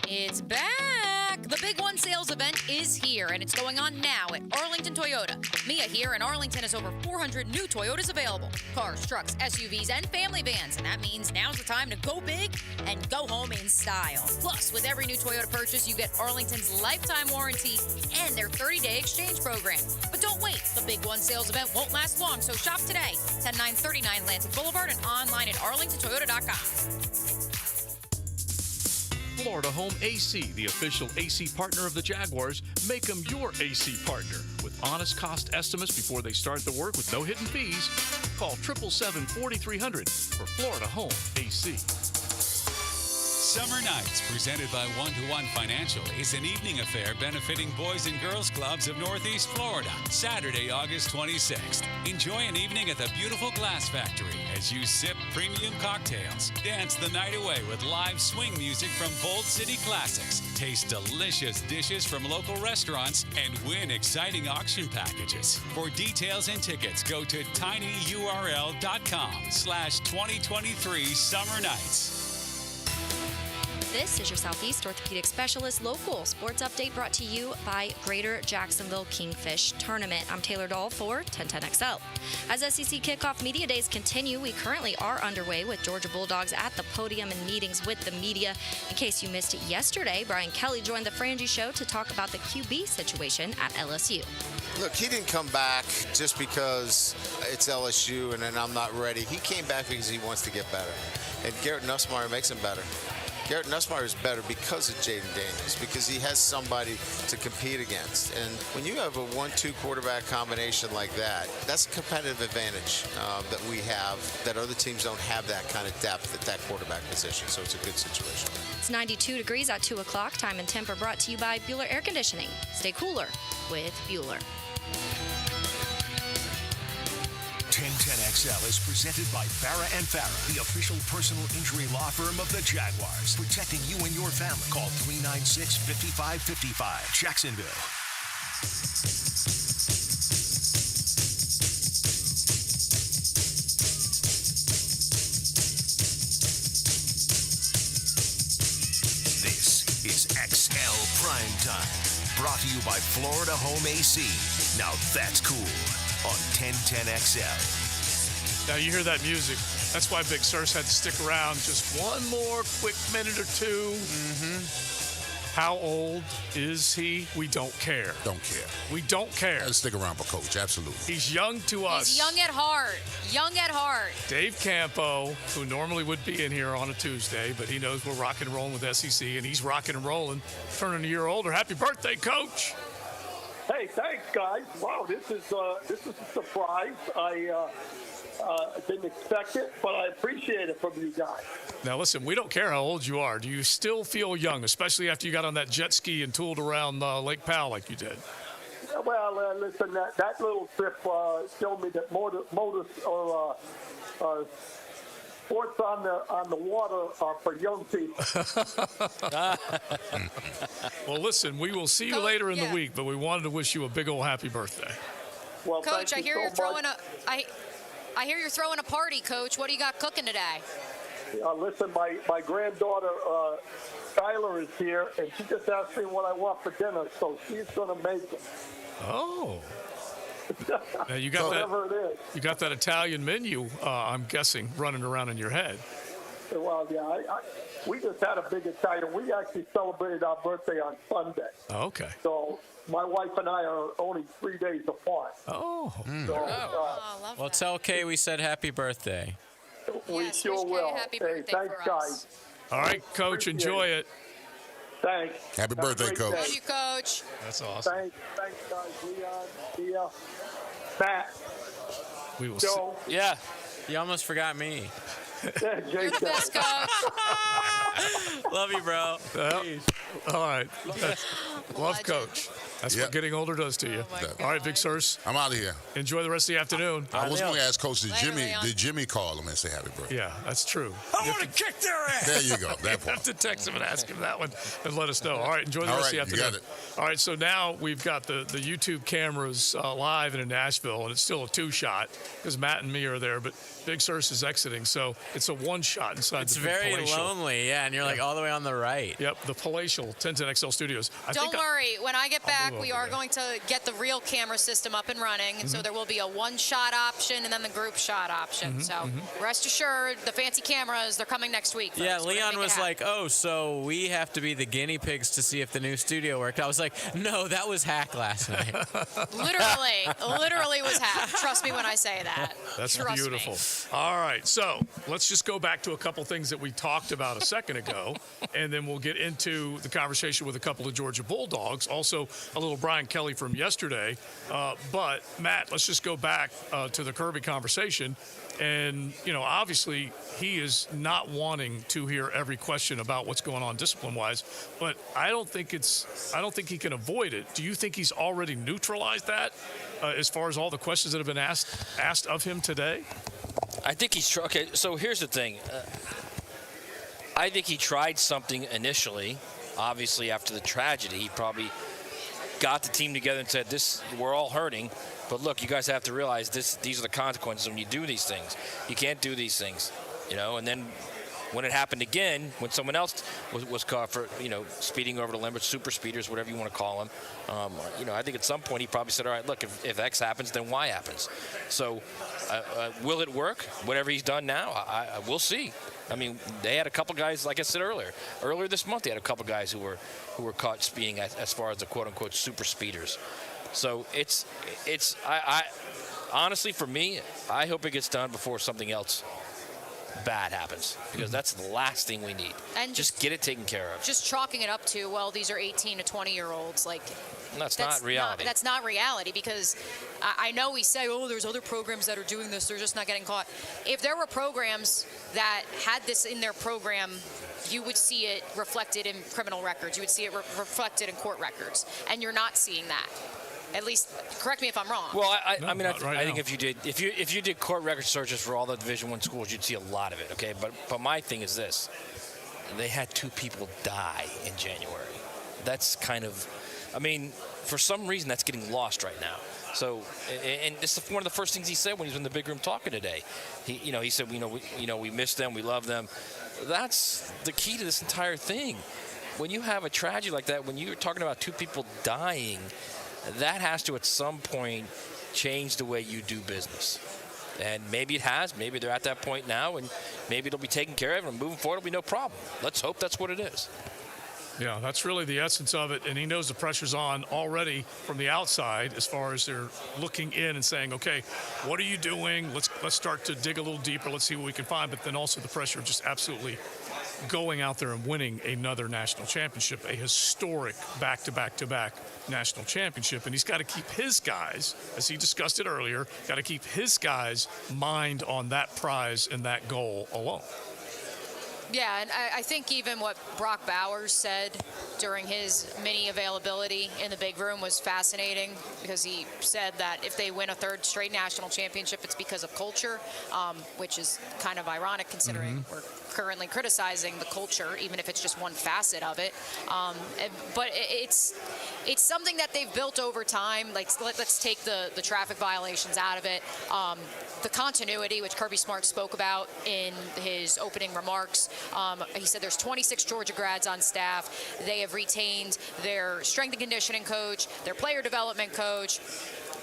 It's back! The Big One sales event is here, and it's going on now at Arlington Toyota. Mia here in Arlington has over 400 new Toyotas available. Cars, trucks, SUVs, and family vans. And that means now's the time to go big and go home in style. Plus, with every new Toyota purchase, you get Arlington's lifetime warranty and their 30-day exchange program. But don't wait. The Big One sales event won't last long, so shop today. 10939 Lansing Boulevard and online at arlingtontoyota.com. Florida Home AC, the official AC partner of the Jaguars. Make them your AC partner. With honest cost estimates before they start the work with no hidden fees. Call 777-4300 for Florida Home AC. Summer Nights, presented by One-to-One Financial, is an evening affair benefiting Boys and Girls Clubs of Northeast Florida. Saturday, August 26th. Enjoy an evening at the beautiful Glass Factory as you sip premium cocktails, dance the night away with live swing music from Bold City Classics, taste delicious dishes from local restaurants, and win exciting auction packages. For details and tickets, go to tinyurl.com/2023 Summer Nights. This is your Southeast Orthopedic Specialist Local Sports Update brought to you by Greater Jacksonville Kingfish Tournament. I'm Taylor Dahl for 1010XL. As SEC kickoff media days continue, we currently are underway with Georgia Bulldogs at the podium and meetings with the media. In case you missed it yesterday, Brian Kelly joined the Frangie Show to talk about the QB situation at LSU. Look, he didn't come back just because it's LSU and then I'm not ready. He came back because he wants to get better. And Garrett Nussmeier makes him better. Garrett Nussmeier is better because of Jaden Daniels, because he has somebody to compete against. And when you have a 1-2 quarterback combination like that, that's a competitive advantage that we have, that other teams don't have that kind of depth at that quarterback position. So it's a good situation. It's 92 degrees at 2 o'clock. Time and temp are brought to you by Bueller Air Conditioning. Stay cooler with Bueller. 1010XL is presented by Farah and Farah, the official personal injury law firm of the Jaguars, protecting you and your family. Call 396-5555. Jacksonville. This is XL Primetime, brought to you by Florida Home AC. Now that's cool. On 1010XL. Now you hear that music. That's why Big Surse had to stick around just one more quick minute or two. How old is he? We don't care. Don't care. We don't care. Let's stick around for Coach, absolutely. He's young to us. He's young at heart. Young at heart. Dave Campo, who normally would be in here on a Tuesday, but he knows we're rocking and rolling with SEC, and he's rocking and rolling, turning a year older. Happy birthday, Coach. Hey, thanks, guys. Wow, this is a surprise. I didn't expect it, but I appreciate it from you guys. Now, listen, we don't care how old you are. Do you still feel young, especially after you got on that jet ski and tooled around Lake Powell like you did? Listen, that little trip showed me that sports on the water are for young people. Well, listen, we will see you later in the week, but we wanted to wish you a big old happy birthday. Well, Coach, I hear you're throwing much. I hear you're throwing a party, Coach. What do you got cooking today? Listen, my granddaughter Skylar is here, and she just asked me what I want for dinner, so she's going to make it. Oh. Now you got Whatever it is. You got that Italian menu, I'm guessing, running around in your head. Well, yeah, we just had a big Italian. We actually celebrated our birthday on Sunday. Oh, okay. So my wife and I are only 3 days apart. Oh. So, Well, tell Kay we said happy birthday. We sure will. Happy hey, birthday thanks, for us. guys. All right, Coach, enjoy it. Thanks. Happy birthday, Coach. Love you, Coach. That's awesome. Thanks, guys. Leon, Mia, Matt, We will Joe. Yeah. You almost forgot me. Yeah, You're the best, Coach. Love you, bro. Well, all right. Love Coach. That's Yep. what getting older does to you. All right, Big Sirs. I'm out of here. Enjoy the rest of the afternoon. I was going to ask Coach, Later, Leon. did Jimmy call him and say happy birthday? Yeah, that's true. I want to kick their ass. There you go. That You part. have to text him and ask him that one and let us know. All right, enjoy the All rest right, of the you afternoon. got All right, so now we've got the YouTube cameras live and in Nashville, and it's still a two-shot because Matt and me are there, but Big Sirs is exiting, so it's a one-shot inside It's the very palatial. lonely, yeah, and you're like all the way on the right. Yep, the palatial 1010XL Studios. Don't worry. When I get back, move we over are there. going to get the real camera system up and running. And so there will be a one-shot option and then the group shot option. So rest assured, the fancy cameras, they're coming next week. Yeah, folks. We're gonna Leon make it was happen. like, oh, so we have to be the guinea pigs to see if the new studio worked. I was like, no, that was hack last night. literally was hacked. Trust me when I say that. That's Trust beautiful. me. All right, so let's just go back to a couple things that we talked about a second ago, and then we'll get into the conversation with a couple of Georgia Bulldogs, also a little Brian Kelly from yesterday. But, Matt, let's just go back to the Kirby conversation. And, obviously he is not wanting to hear every question about what's going on discipline-wise, but I don't think he can avoid it. Do you think he's already neutralized that as far as all the questions that have been asked of him today? I think he's okay. So here's the thing. I think he tried something initially. Obviously, after the tragedy, he probably got the team together and said, "This, we're all hurting, but look, you guys have to realize these are the consequences when you do these things. You can't do these things, And then when it happened again, when someone else was caught for speeding over the limit, super speeders, whatever you want to call them, I think at some point he probably said, all right, look, if X happens, then Y happens. So will it work? Whatever he's done now, we'll see. I mean, they had a couple guys, like I said earlier this month, they had a couple guys who were caught speeding as far as the quote unquote super speeders. So I honestly, for me, I hope it gets done before something else bad happens, because that's the last thing we need. And just get it taken care of. Just chalking it up to, well, these are 18 to 20-year-olds. That's not reality. That's not reality, because I know we say, oh, there's other programs that are doing this. They're just not getting caught. If there were programs that had this in their program, you would see it reflected in criminal records. You would see it reflected in court records. And you're not seeing that. At least, correct me if I'm wrong. Well, I think if you did court record searches for all the Division I schools, you'd see a lot of it. Okay, but my thing is this: they had 2 people die in January. That's kind of, for some reason that's getting lost right now. So, and this is one of the first things he said when he was in the big room talking today. He said, we miss them, we love them. That's the key to this entire thing. When you have a tragedy like that, when you're talking about 2 people dying, that has to, at some point, change the way you do business. And maybe it has. Maybe they're at that point now, and maybe it'll be taken care of, and moving forward, it'll be no problem. Let's hope that's what it is. Yeah, that's really the essence of it, and he knows the pressure's on already from the outside as far as they're looking in and saying, okay, what are you doing? Let's start to dig a little deeper. Let's see what we can find. But then also the pressure of just absolutely going out there and winning another national championship, a historic back-to-back-to-back national championship. And he's got to keep his guys, as he discussed it earlier, got to keep his guys' mind on that prize and that goal alone. Yeah, and I think even what Brock Bowers said during his mini availability in the big room was fascinating, because he said that if they win a third straight national championship, it's because of culture, which is kind of ironic considering we're currently criticizing the culture, even if it's just one facet of it. But it's something that they've built over time. Like, let's take the traffic violations out of it. The continuity, which Kirby Smart spoke about in his opening remarks. He said there's 26 Georgia grads on staff. They have retained their strength and conditioning coach, their player development coach.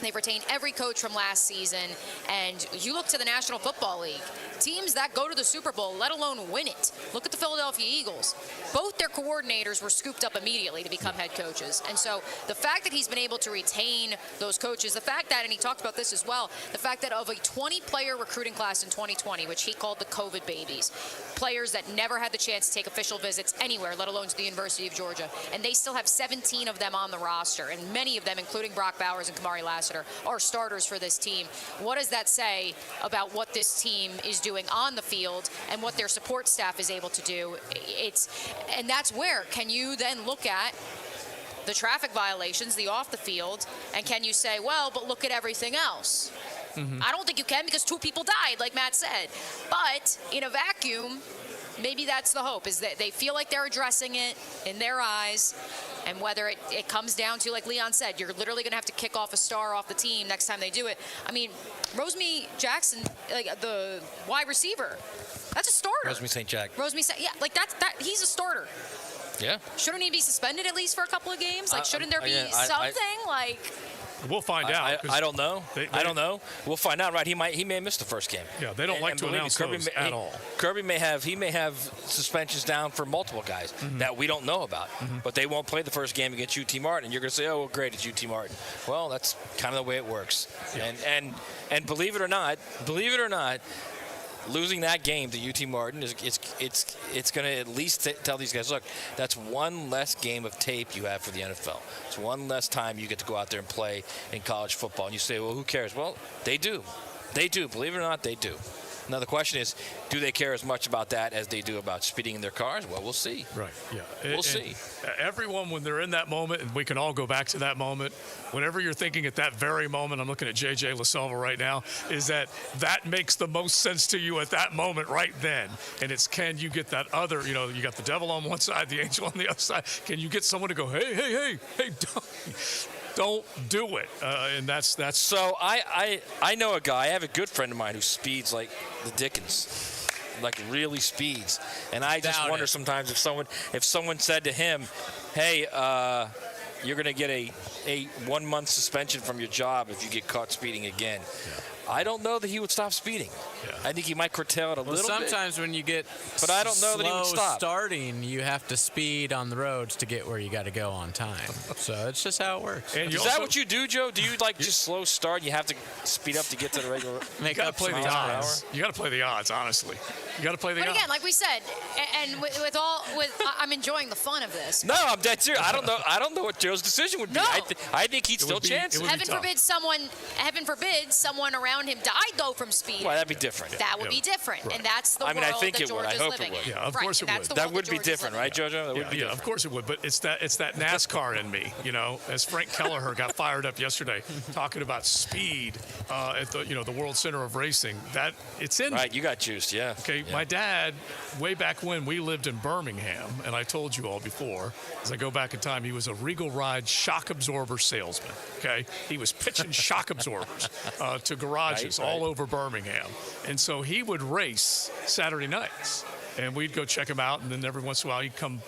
They've retained every coach from last season. And you look to the National Football League, teams that go to the Super Bowl, let alone win it. Look at the Philadelphia Eagles. Both their coordinators were scooped up immediately to become head coaches. And so the fact that he's been able to retain those coaches, the fact that, and he talked about this as well, the fact that of a 20-player recruiting class in 2020, which he called the COVID babies, players that never had the chance to take official visits anywhere, let alone to the University of Georgia, and they still have 17 of them on the roster, and many of them, including Brock Bowers and Kamari Lassiter, are starters for this team. What does that say about what this team is doing on the field and what their support staff is able to do? And that's where can you then look at the traffic violations, the off the field, and can you say, well, but look at everything else? I don't think you can, because 2 people died, like Matt said. But in a vacuum, maybe that's the hope, is that they feel like they're addressing it in their eyes. And whether it comes down to, like Leon said, you're literally going to have to kick off a star off the team next time they do it. I mean, Rosemy Jackson, like the wide receiver, that's a starter. Rosemy St. Jack. Yeah, like that he's a starter. Yeah. Shouldn't he be suspended at least for a couple of games? Like, shouldn't there be something like? We'll find out. I don't know. I don't know. We'll find out, right? He may miss the first game. Yeah, they don't like to announce those at all. Kirby may have suspensions down for multiple guys that we don't know about, but they won't play the first game against UT Martin. You're going to say, oh, well, great, it's UT Martin. Well, that's kind of the way it works. Yeah. And believe it or not, losing that game to UT Martin it's going to at least tell these guys, look, that's one less game of tape you have for the NFL. It's one less time you get to go out there and play in college football. And you say, well, who cares? Well, they do. They do. Believe it or not, they do. Now, the question is, do they care as much about that as they do about speeding in their cars? Well, we'll see. Right, yeah. We'll see. Everyone, when they're in that moment, and we can all go back to that moment, whenever you're thinking at that very moment, I'm looking at J.J. LaSalva right now, is that makes the most sense to you at that moment right then. And it's, can you get that other, you got the devil on one side, the angel on the other side. Can you get someone to go, hey, don't do it. And that's. So I know a guy. I have a good friend of mine who speeds like the Dickens, like really speeds. And I just wonder sometimes if someone said to him, hey, you're going to get a 1-month suspension from your job if you get caught speeding again. Yeah. I don't know that he would stop speeding. Yeah. I think he might curtail it a little bit. Sometimes when you get but I don't know that he would stop. Starting, you have to speed on the roads to get where you got to go on time. So it's just how it works. And is that what you do, Joe? Do you just slow start and you have to speed up to get to the regular? You got to play the odds. You got to play the odds, honestly. You got to play the odds. But again, like we said, and I'm enjoying the fun of this. No, I'm dead serious. I don't know what Joe's decision would be. No. I think he'd still chance it. Heaven forbid someone around him died though from speed. Well, that'd be different. That would be different, right. And that's the world I think that it would. Georgia's I hope living it would. in. Yeah, of course it would. That would be different, right, JoJo? That would be different. Of course it would. But it's that NASCAR in me, as Frank Kelleher got fired up yesterday talking about speed at the World Center of Racing. That it's in. Right, you got juiced, yeah. Okay, yeah. My dad, way back when we lived in Birmingham, and I told you all before, as I go back in time, he was a Regal Ride shock absorber salesman. Okay, he was pitching shock absorbers to garages all over Birmingham. And so he would race Saturday nights, and we'd go check him out, and then every once in a while he'd come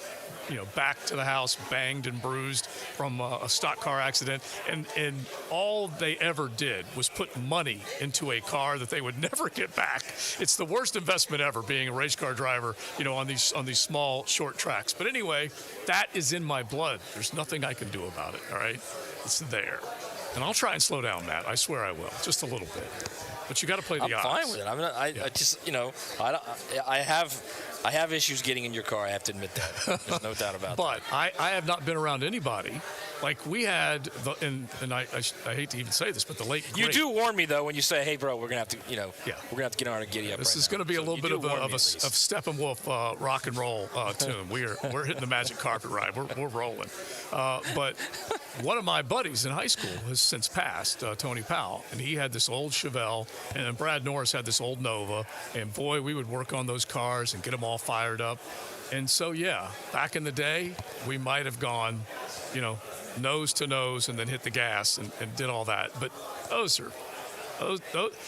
back to the house banged and bruised from a stock car accident, and all they ever did was put money into a car that they would never get back. It's the worst investment ever, being a race car driver, on these small short tracks. But anyway, that is in my blood. There's nothing I can do about it. All right, it's there, and I'll try and slow down, Matt. I swear I will, just a little bit. But you got to play the I'm odds. fine with it. I just, I have issues getting in your car. I have to admit that. There's no doubt about But I have not been around anybody. Like we had, and I hate to even say this, but the late that. You do warn me, though, when you say, hey, bro, we're going to have to, we're going to have to get on our giddy up This right is now. going to be a So little bit you of Steppenwolf rock and roll tune. We're hitting the magic carpet ride. We're rolling. But one of my buddies in high school has since passed, Tony Powell, and he had this old Chevelle, and then Brad Norris had this old Nova, and boy, we would work on those cars and get them all fired up. And so, yeah, back in the day, we might have gone, nose to nose and then hit the gas and did all that. But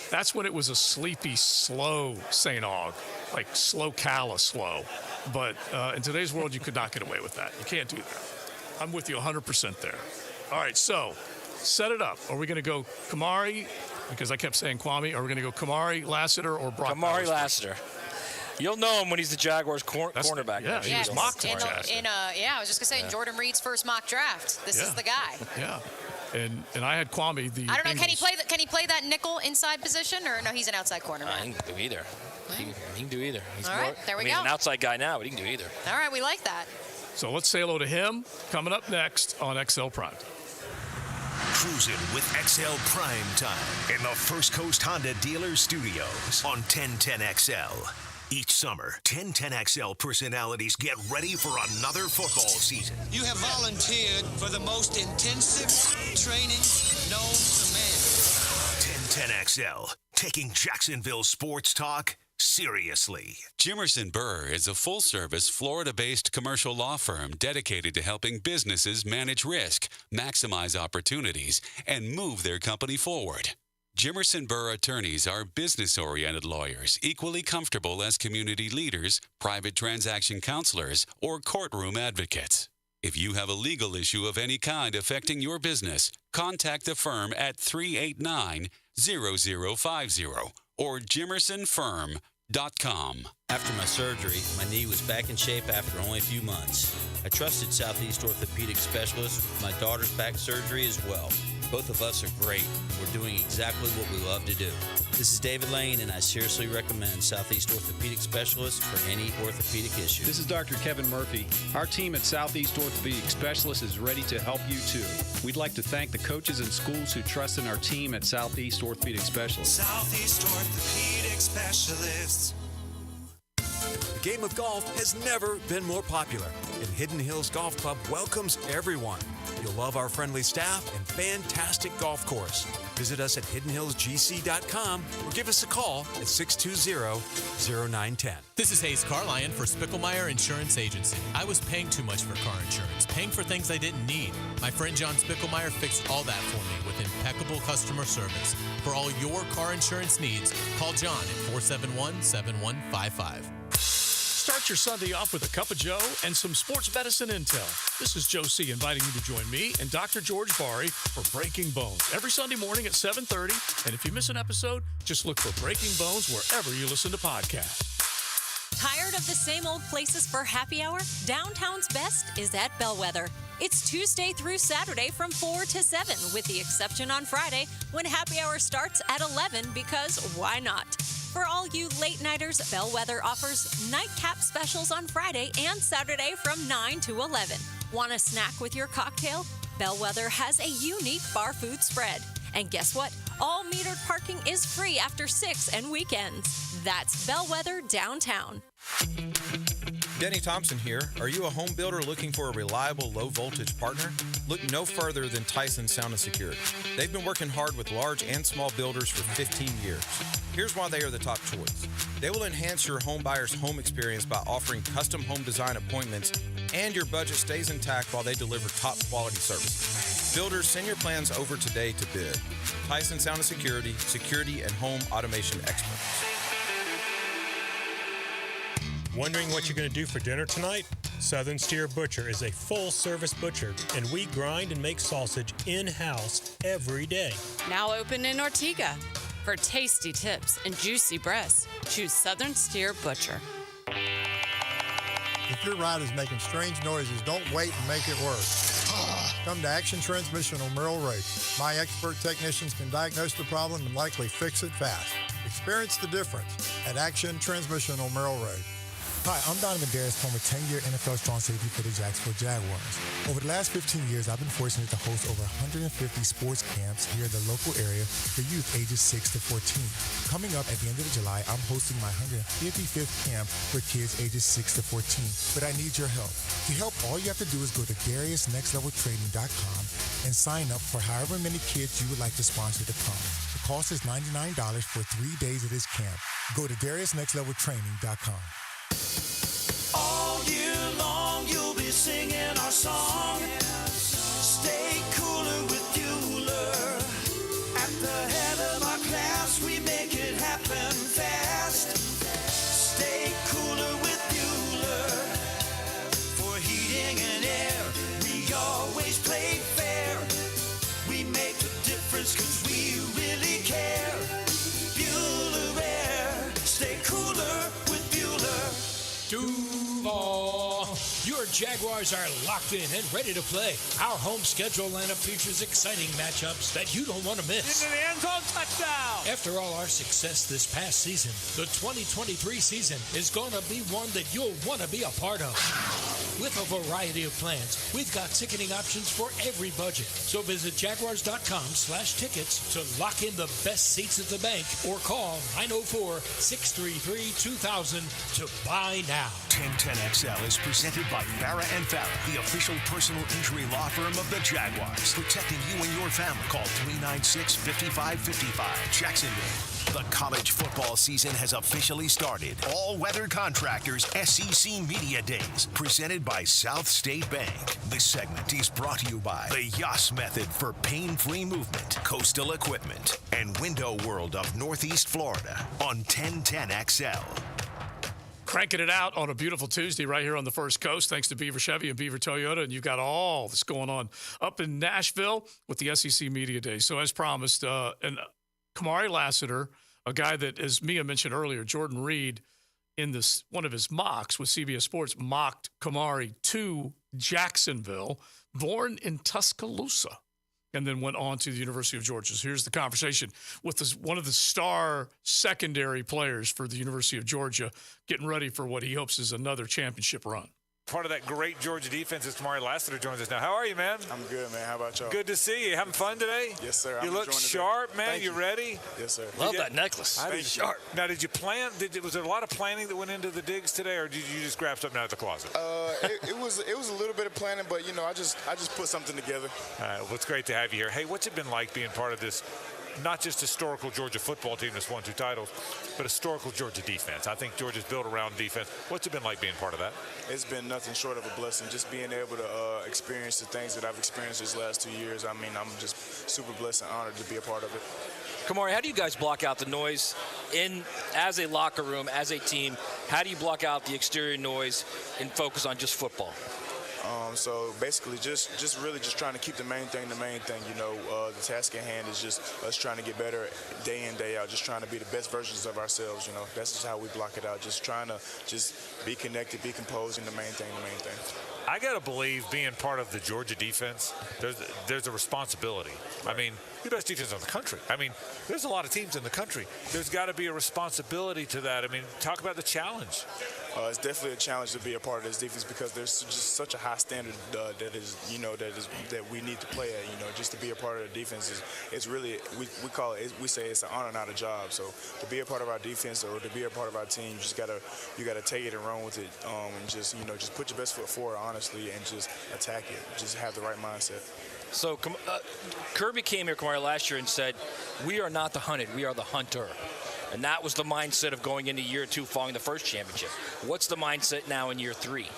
that's when it was a sleepy, slow St. Aug, like slow Cala slow. But in today's world, you could not get away with that. You can't do that. I'm with you 100% there. All right, so set it up. Are we going to go Kamari? Because I kept saying Kwame. Are we going to go Kamari, Lassiter, or Brock? Kamari Lassiter. You'll know him when he's the Jaguars cornerback. Yeah, he was mocked I was just going to say, in Jordan Reed's first mock draft, this is the guy. Yeah. And I had Kwame, the I don't know, Bengals. can he play that nickel inside position, or no, he's an outside corner? He can do either. He can do either. He's All right, there we go. He's an outside guy now, but he can do either. All right, we like that. So let's say hello to him. Coming up next on XL Prime. Cruising with XL Prime Time in the First Coast Honda Dealer Studios on 1010XL. Each summer, 1010XL personalities get ready for another football season. You have volunteered for the most intensive training known to man. 1010XL, taking Jacksonville sports talk seriously. Jimerson Burr is a full-service, Florida-based commercial law firm dedicated to helping businesses manage risk, maximize opportunities, and move their company forward. Jimerson Burr attorneys are business-oriented lawyers, equally comfortable as community leaders, private transaction counselors, or courtroom advocates. If you have a legal issue of any kind affecting your business, contact the firm at 389-0050 or jimersonfirm.com. After my surgery, my knee was back in shape after only a few months. I trusted Southeast Orthopedic Specialists with my daughter's back surgery as well. Both of us are great. We're doing exactly what we love to do. This is David Lane, and I seriously recommend Southeast Orthopedic Specialists for any orthopedic issue. This is Dr. Kevin Murphy. Our team at Southeast Orthopedic Specialists is ready to help you too. We'd like to thank the coaches and schools who trust in our team at Southeast Orthopedic Specialists. Southeast Orthopedic Specialists. The game of golf has never been more popular, and Hidden Hills Golf Club welcomes everyone. You'll love our friendly staff and fantastic golf course. Visit us at hiddenhillsgc.com or give us a call at 620-0910. This is Hayes Carlion for Spickelmeyer Insurance Agency. I was paying too much for car insurance, paying for things I didn't need. My friend John Spickelmeyer fixed all that for me with impeccable customer service. For all your car insurance needs, call John at 471-7155. Start your Sunday off with a cup of Joe and some sports medicine intel. This is Joe C. inviting you to join me and Dr. George Bari for Breaking Bones every Sunday morning at 7:30. And if you miss an episode, just look for Breaking Bones wherever you listen to podcasts. Tired of the same old places for happy hour? Downtown's best is at Bellwether. It's Tuesday through Saturday from 4 to 7, with the exception on Friday when happy hour starts at 11 because why not? For all you late-nighters, Bellwether offers nightcap specials on Friday and Saturday from 9 to 11. Want a snack with your cocktail? Bellwether has a unique bar food spread. And guess what? All metered parking is free after 6 and weekends. That's Bellwether Downtown. Denny Thompson here. Are you a home builder looking for a reliable low-voltage partner? Look no further than Tyson Sound and Security. They've been working hard with large and small builders for 15 years. Here's why they are the top choice. They will enhance your home buyer's home experience by offering custom home design appointments, and your budget stays intact while they deliver top quality services. Builders, send your plans over today to bid. Tyson Sound and Security, security and home automation experts. Wondering what you're going to do for dinner tonight? Southern Steer Butcher is a full-service butcher, and we grind and make sausage in-house every day. Now open in Ortega. For tasty tips and juicy breasts, choose Southern Steer Butcher. If your ride is making strange noises, don't wait and make it worse. Come to Action Transmission on Merrill Road. My expert technicians can diagnose the problem and likely fix it fast. Experience the difference at Action Transmission on Merrill Road. Hi, I'm Donovan Darius, former 10-year NFL strong safety for the Jacksonville Jaguars. Over the last 15 years, I've been fortunate to host over 150 sports camps here in the local area for youth ages 6 to 14. Coming up at the end of July, I'm hosting my 155th camp for kids ages 6 to 14. But I need your help. To help, all you have to do is go to DariusNextLevelTraining.com and sign up for however many kids you would like to sponsor to come. The cost is $99 for 3 days of this camp. Go to DariusNextLevelTraining.com. All year long you'll be singing our song. Stay cooler with Bueller. At the head of our class we make it happen fast. Stay cooler with Bueller. For heating and air we always play fair. We make a difference 'cause we really care. Bueller Air. Stay cooler with Bueller. Duval. Your Jaguars are locked in and ready to play. Our home schedule lineup features exciting matchups that you don't want to miss. Into the end zone, touchdown. After all our success this past season, the 2023 season is going to be one that you'll want to be a part of. With a variety of plans, we've got ticketing options for every budget. So visit jaguars.com/tickets to lock in the best seats at the bank or call 904-633-2000 to buy now. 1010XL is presented by Farah and Farah, the official personal injury law firm of the Jaguars. Protecting you and your family. Call 396-5555. Jacksonville. The college football season has officially started. All-weather contractors SEC Media Days, presented by South State Bank. This segment is brought to you by the Yas Method for pain-free movement, Coastal Equipment, and Window World of Northeast Florida on 1010XL. Cranking it out on a beautiful Tuesday right here on the First Coast, thanks to Beaver Chevy and Beaver Toyota. And you've got all this going on up in Nashville with the SEC Media Day. So as promised, and Kamari Lassiter, a guy that, as Mia mentioned earlier, Jordan Reed, in this one of his mocks with CBS Sports, mocked Kamari to Jacksonville, born in Tuscaloosa, and then went on to the University of Georgia. So here's the conversation with one of the star secondary players for the University of Georgia, getting ready for what he hopes is another championship run. Part of that great Georgia defense is Kamari Lassiter joins us now. How are you, man? I'm good, man. How about y'all? Good to see you. Having fun today? Yes, sir. You look sharp, man. Thank you ready? Yes, sir. Love that necklace. Sharp. Now, did you plan? Was there a lot of planning that went into the digs today, or did you just grab something out of the closet? It was a little bit of planning, but you know, I just put something together. All right. Well, it's great to have you here. Hey, what's it been like being part of this? Not just historical Georgia football team that's won 2 titles, but historical Georgia defense. I think Georgia's built around defense. What's it been like being part of that? It's been nothing short of a blessing. Just being able to experience the things that I've experienced these last 2 years. I mean, I'm just super blessed and honored to be a part of it. Kamari, how do you guys block out the noise as a locker room, as a team? How do you block out the exterior noise and focus on just football? So basically just really trying to keep the main thing. You know, the task at hand is just us trying to get better day in, day out, just trying to be the best versions of ourselves. You know, that's just how we block it out. Just trying to just be connected, be composed, and the main thing. I got to believe being part of the Georgia defense, there's a responsibility. Right. I mean, the best defense in the country. I mean, there's a lot of teams in the country. There's got to be a responsibility to that. I mean, talk about the challenge. It's definitely a challenge to be a part of this defense because there's just such a high standard that we need to play at. You know, just to be a part of the defense is really we call it. We say it's an honor, not a job. So to be a part of our defense or to be a part of our team, you gotta take it and run with it, and just put your best foot forward, honestly, and just attack it. Just have the right mindset. So Kirby came here, Kamari, last year and said, "We are not the hunted, we are the hunter." And that was the mindset of going into year 2 following the first championship. What's the mindset now in year 3? The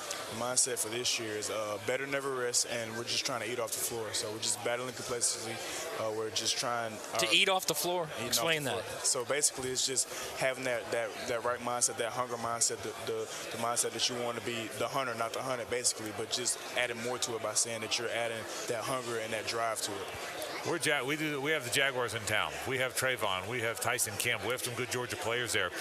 mindset for this year is better never rest, and we're just trying to eat off the floor. So we're just battling complacency. We're just trying to eat off the floor. Explain that. So basically, it's just having that right mindset, that hunger mindset, the mindset that you want to be the hunter, not the hunted, basically, but just adding more to it by saying that you're adding that hunger and that drive to it. We have the Jaguars in town. We have Trayvon. We have Tyson Campbell. We have some good Georgia players there.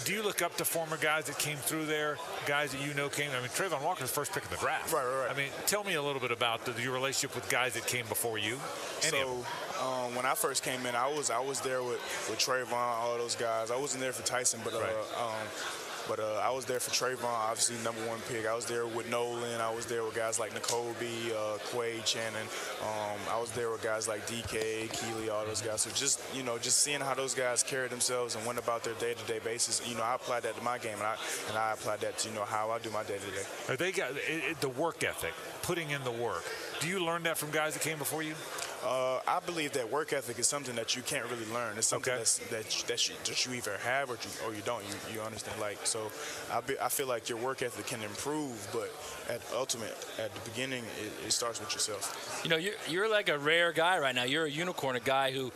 do you look up to former guys that came through there, guys that you know came? I mean, Trayvon Walker's first pick in the draft. Right. I mean, tell me a little bit about your relationship with guys that came before you. When I first came in, I was there with Trayvon, all those guys. I wasn't there for Tyson, but I was there for Trayvon, obviously #1 pick. I was there with Nolan. I was there with guys like N'Kobe, Quade, Shannon. I was there with guys like DK, Keely, all those guys. So just seeing how those guys carried themselves and went about their day-to-day basis, I applied that to my game, and I applied that to how I do my day-to-day. They got the work ethic, putting in the work. Do you learn that from guys that came before you? I believe that work ethic is something that you can't really learn. It's something that you either have or you don't. You understand? So I feel like your work ethic can improve, but at the beginning, it starts with yourself. You're like a rare guy right now. You're a unicorn, a guy who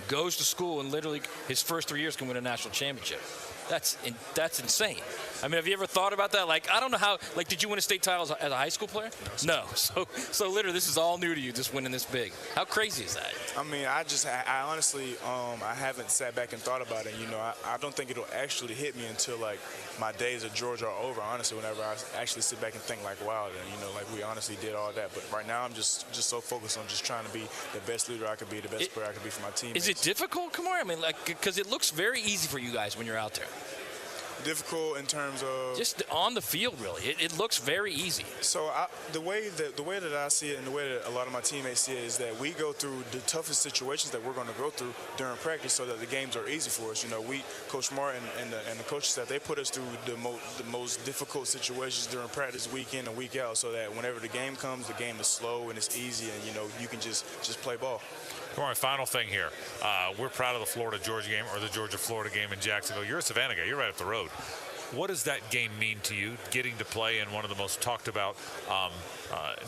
goes to school and literally his first 3 years can win a national championship. That's insane. I mean, have you ever thought about that? I don't know how. Did you win a state title as a high school player? No. So literally, this is all new to you, just winning this big. How crazy is that? I mean, I honestly, I haven't sat back and thought about it. I don't think it'll actually hit me until my days at Georgia are over. Honestly, whenever I actually sit back and think wow, we honestly did all that. But right now, I'm just so focused on just trying to be the best leader I could be, the best player I could be for my teammates. Is it difficult, Kamar? I mean, because it looks very easy for you guys when you're out there. Difficult in terms of just on the field, really. It looks very easy. So the way that I see it, and the way that a lot of my teammates see it, is that we go through the toughest situations that we're going to go through during practice, so that the games are easy for us. We, Coach Martin and the coaching staff, they put us through the most difficult situations during practice, week in and week out, so that whenever the game comes, the game is slow and it's easy, and you can just play ball. All right, final thing here. We're proud of the Florida-Georgia game, or the Georgia-Florida game in Jacksonville. You're a Savannah guy. You're right up the road. What does that game mean to you, getting to play in one of the most talked about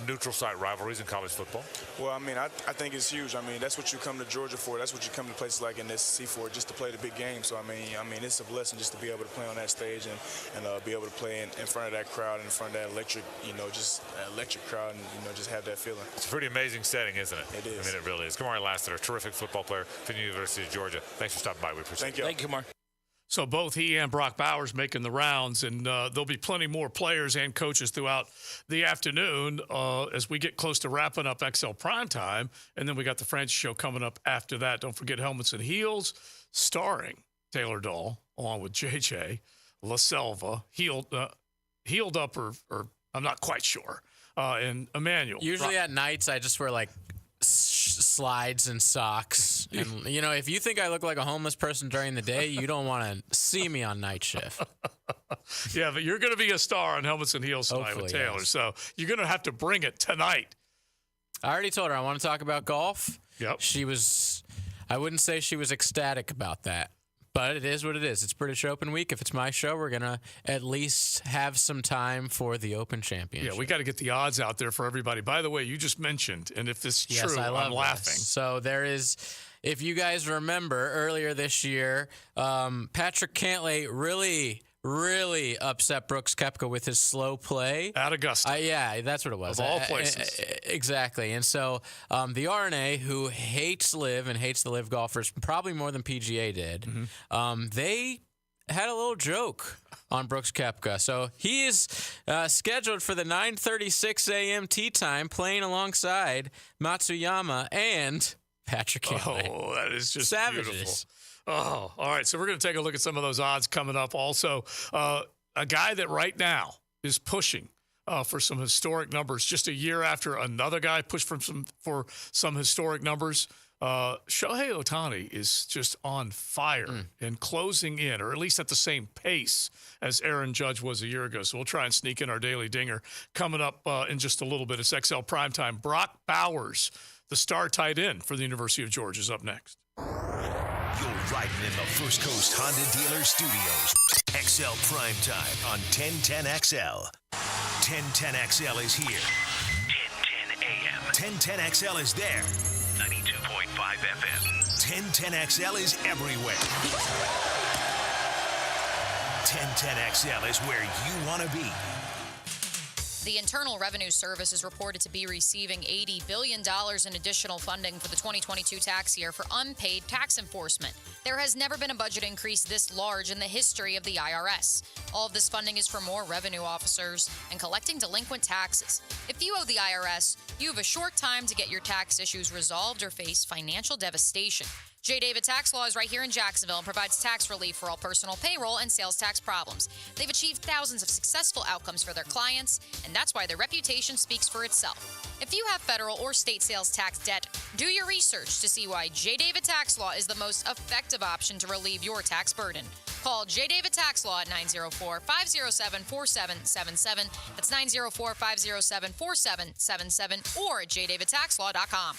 neutral site rivalries in college football? Well, I mean, I think it's huge. I mean, that's what you come to Georgia for. That's what you come to places like in the SEC for, just to play the big game. So, I mean, it's a blessing just to be able to play on that stage and be able to play in front of that crowd, in front of that electric, just electric crowd, and, just have that feeling. It's a pretty amazing setting, isn't it? It is. I mean, it really is. Kamari Lassiter, a terrific football player from the University of Georgia. Thanks for stopping by. We appreciate it. Thank you, Kamar. So both he and Brock Bowers making the rounds, and there'll be plenty more players and coaches throughout the afternoon as we get close to wrapping up XL Primetime. And then we got the Francis Show coming up after that. Don't forget Helmets and Heels, starring Taylor Dahl, along with JJ, La Selva, healed up or I'm not quite sure, and Emmanuel. Usually at nights I just wear slides and socks. And, if you think I look like a homeless person during the day, you don't want to see me on night shift. Yeah, but you're going to be a star on Helmets and Heels tonight with Taylor. Yes. So you're going to have to bring it tonight. I already told her I want to talk about golf. Yep. I wouldn't say she was ecstatic about that. But it is what it is. It's British Open week. If it's my show, we're going to at least have some time for the Open Championship. Yeah, we got to get the odds out there for everybody. By the way, you just mentioned, and if this is true, I'm laughing. This. So there is, if you guys remember, earlier this year, Patrick Cantlay really upset Brooks Koepka with his slow play. At Augusta. Yeah, that's what it was. Of all places. Exactly. And so the R&A, who hates LIV and hates the LIV golfers probably more than PGA did, they had a little joke on Brooks Koepka. So he is scheduled for the 9:36 a.m. tee time, playing alongside Matsuyama and Patrick Cantlay. Oh, that is just Savages. Beautiful. Oh, all right. So we're going to take a look at some of those odds coming up. Also, a guy that right now is pushing for some historic numbers, just a year after another guy pushed for some historic numbers. Shohei Ohtani is just on fire and closing in, or at least at the same pace as Aaron Judge was a year ago. So we'll try and sneak in our daily dinger coming up in just a little bit. It's XL Primetime. Brock Bowers, the star tight end for the University of Georgia, is up next. You're riding in the First Coast Honda Dealer Studios. XL Primetime on 1010XL. 1010XL is here. 1010 AM. 1010XL is there. 92.5 FM. 1010XL is everywhere. 1010XL is where you want to be. The Internal Revenue Service is reported to be receiving $80 billion in additional funding for the 2022 tax year for unpaid tax enforcement. There has never been a budget increase this large in the history of the IRS. All of this funding is for more revenue officers and collecting delinquent taxes. If you owe the IRS, you have a short time to get your tax issues resolved or face financial devastation. J. David Tax Law is right here in Jacksonville and provides tax relief for all personal payroll and sales tax problems. They've achieved thousands of successful outcomes for their clients, and that's why their reputation speaks for itself. If you have federal or state sales tax debt, do your research to see why J. David Tax Law is the most effective option to relieve your tax burden. Call J. David Tax Law at 904-507-4777. That's 904-507-4777 or at jdavidtaxlaw.com.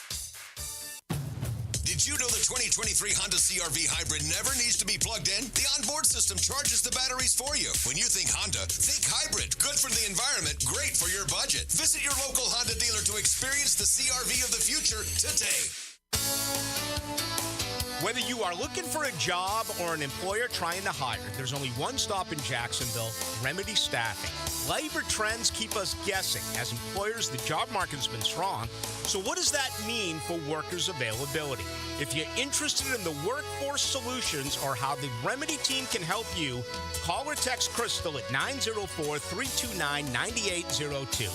Did you know the 2023 Honda CR-V Hybrid never needs to be plugged in? The onboard system charges the batteries for you. When you think Honda, think hybrid. Good for the environment, great for your budget. Visit your local Honda dealer to experience the CR-V of the future today. Whether you are looking for a job or an employer trying to hire, there's only one stop in Jacksonville, Remedy Staffing. Labor trends keep us guessing. As employers, the job market's been strong. So what does that mean for workers' availability? If you're interested in the workforce solutions or how the Remedy team can help you, call or text Crystal at 904-329-9802.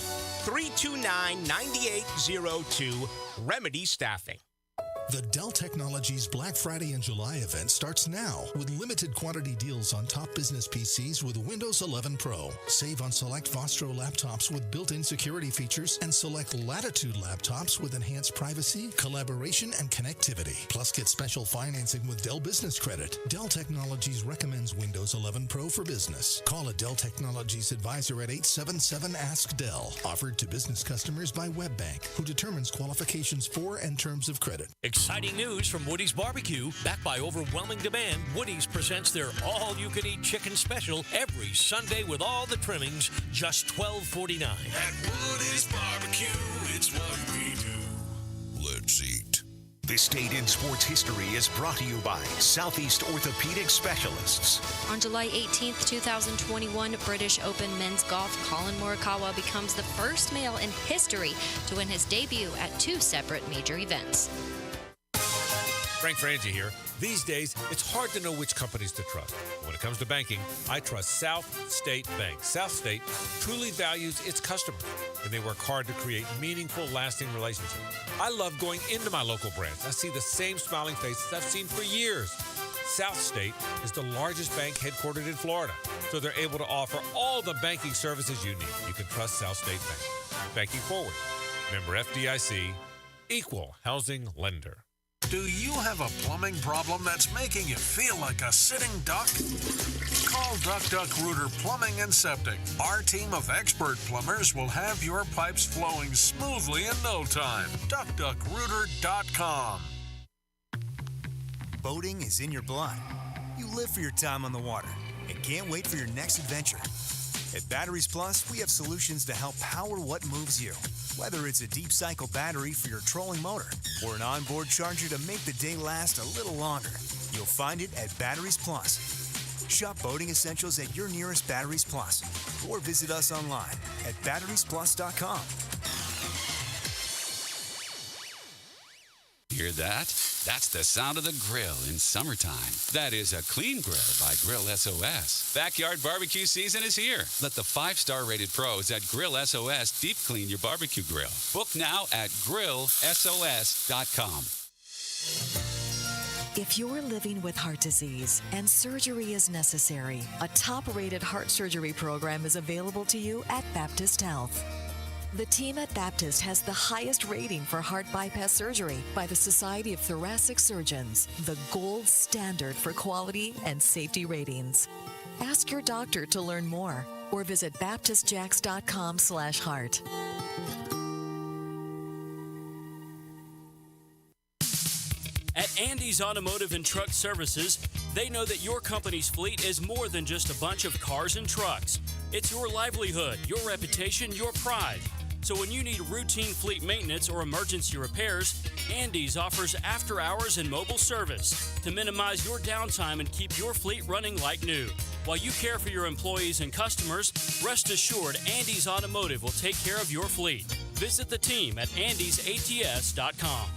329-9802, Remedy Staffing. The Dell Technologies Black Friday and July event starts now with limited quantity deals on top business PCs with Windows 11 Pro. Save on select Vostro laptops with built-in security features and select Latitude laptops with enhanced privacy, collaboration, and connectivity. Plus, get special financing with Dell Business Credit. Dell Technologies recommends Windows 11 Pro for business. Call a Dell Technologies advisor at 877-ASK-DELL. Offered to business customers by WebBank, who determines qualifications for and terms of credit. Exciting news from Woody's Barbecue. Backed by overwhelming demand, Woody's presents their all-you-can-eat chicken special every Sunday with all the trimmings, just $12.49. At Woody's Barbecue, it's what we do. Let's eat. This date in sports history is brought to you by Southeast Orthopedic Specialists. On July 18th, 2021, British Open men's golf, Colin Morikawa becomes the first male in history to win his debut at two separate major events. Frank Frangie here. These days, it's hard to know which companies to trust. When it comes to banking, I trust South State Bank. South State truly values its customers, and they work hard to create meaningful, lasting relationships. I love going into my local branch. I see the same smiling faces I've seen for years. South State is the largest bank headquartered in Florida, so they're able to offer all the banking services you need. You can trust South State Bank. Banking forward. Member FDIC, equal housing lender. Do you have a plumbing problem that's making you feel like a sitting duck? Call Duck Duck Rooter Plumbing and Septic. Our team of expert plumbers will have your pipes flowing smoothly in no time. DuckDuckRooter.com. Boating is in your blood. You live for your time on the water and can't wait for your next adventure. At Batteries Plus, we have solutions to help power what moves you. Whether it's a deep cycle battery for your trolling motor or an onboard charger to make the day last a little longer, you'll find it at Batteries Plus. Shop boating essentials at your nearest Batteries Plus or visit us online at batteriesplus.com. Hear that? That's the sound of the grill in summertime. That is a clean grill by Grill SOS. Backyard barbecue season is here. Let the 5-star rated pros at Grill SOS deep clean your barbecue grill. Book now at grillsos.com. If you're living with heart disease and surgery is necessary, a top-rated heart surgery program is available to you at Baptist Health. The team at Baptist has the highest rating for heart bypass surgery by the Society of Thoracic Surgeons, the gold standard for quality and safety ratings. Ask your doctor to learn more or visit baptistjacks.com/heart. At Andy's Automotive and Truck Services, they know that your company's fleet is more than just a bunch of cars and trucks. It's your livelihood, your reputation, your pride. So when you need routine fleet maintenance or emergency repairs, Andy's offers after-hours and mobile service to minimize your downtime and keep your fleet running like new. While you care for your employees and customers, rest assured Andy's Automotive will take care of your fleet. Visit the team at andysats.com.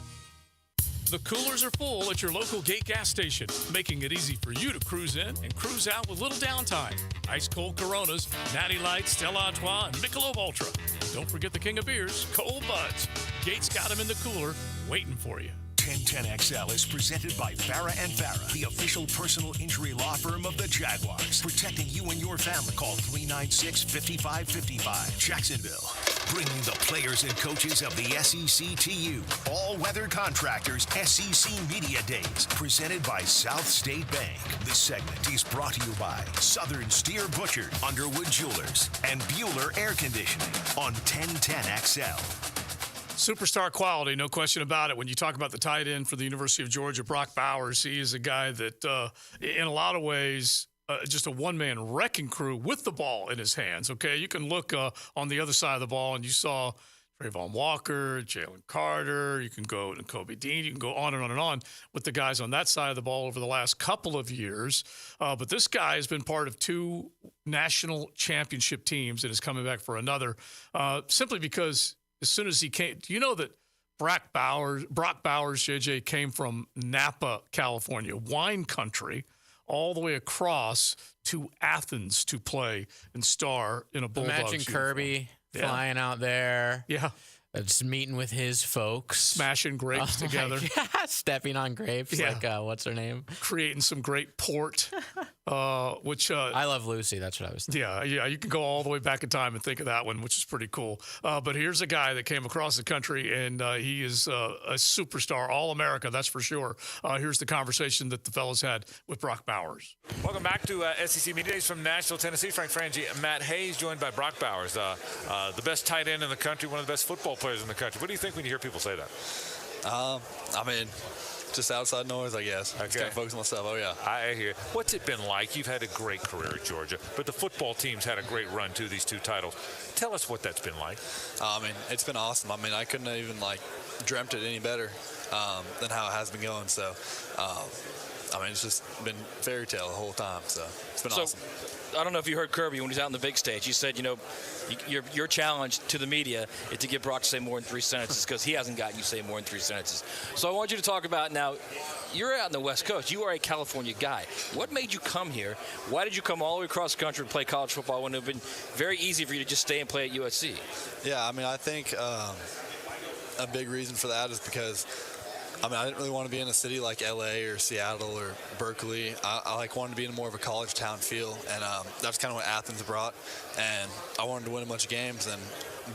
The coolers are full at your local Gate gas station, making it easy for you to cruise in and cruise out with little downtime. Ice cold Coronas, Natty Light, Stella Artois, and Michelob Ultra. Don't forget the king of beers, Cold Buds. Gates got them in the cooler, waiting for you. 1010XL is presented by Farah & Farah, the official personal injury law firm of the Jaguars, protecting you and your family. Call 396-5555. Jacksonville, bringing the players and coaches of the SEC to you. All-weather contractors, SEC Media Days, presented by South State Bank. This segment is brought to you by Southern Steer Butcher, Underwood Jewelers, and Bueller Air Conditioning on 1010XL. Superstar quality, no question about it. When you talk about the tight end for the University of Georgia, Brock Bowers, he is a guy that, in a lot of ways, just a one-man wrecking crew with the ball in his hands, okay? You can look on the other side of the ball, and you saw Trayvon Walker, Jalen Carter, you can go to Kobe Dean, you can go on and on and on with the guys on that side of the ball over the last couple of years. But this guy has been part of 2 national championship teams and is coming back for another, simply because as soon as he came, do you know that Brock Bowers, JJ, came from Napa, California, wine country, all the way across to Athens to play and star in a Bulldogs Imagine uniform. Kirby flying out there. Yeah. Just meeting with his folks. Smashing grapes together. Stepping on grapes. Yeah. Like, what's her name? Creating some great port, which... I Love Lucy. That's what I was thinking. Yeah. You can go all the way back in time and think of that one, which is pretty cool. But here's a guy that came across the country, and he is a superstar, All-America, that's for sure. Here's the conversation that the fellas had with Brock Bowers. Welcome back to SEC Media Days from Nashville, Tennessee. Frank Frangie, Matt Hayes, joined by Brock Bowers, the best tight end in the country, one of the best football players in the country. What do you think when you hear people say that? I mean, just outside noise, I guess. I just kind of focus on myself. Oh, yeah. I hear. What's it been like? You've had a great career at Georgia, but the football team's had a great run, too, these 2 titles. Tell us what that's been like. I mean, it's been awesome. I mean, I couldn't have even, dreamt it any better than how it has been going. So, I mean, it's just been fairy tale the whole time. So, it's been awesome. I don't know if you heard Kirby when he's out on the big stage. He said, your challenge to the media is to get Brock to say more than 3 sentences because he hasn't gotten you to say more than 3 sentences. So I want you to talk about now, you're out on the West Coast. You are a California guy. What made you come here? Why did you come all the way across the country to play college football when it would have been very easy for you to just stay and play at USC? Yeah, I mean, I think a big reason for that is because I didn't really want to be in a city like LA or Seattle or Berkeley. I wanted to be in more of a college town feel, and that's kind of what Athens brought. And I wanted to win a bunch of games and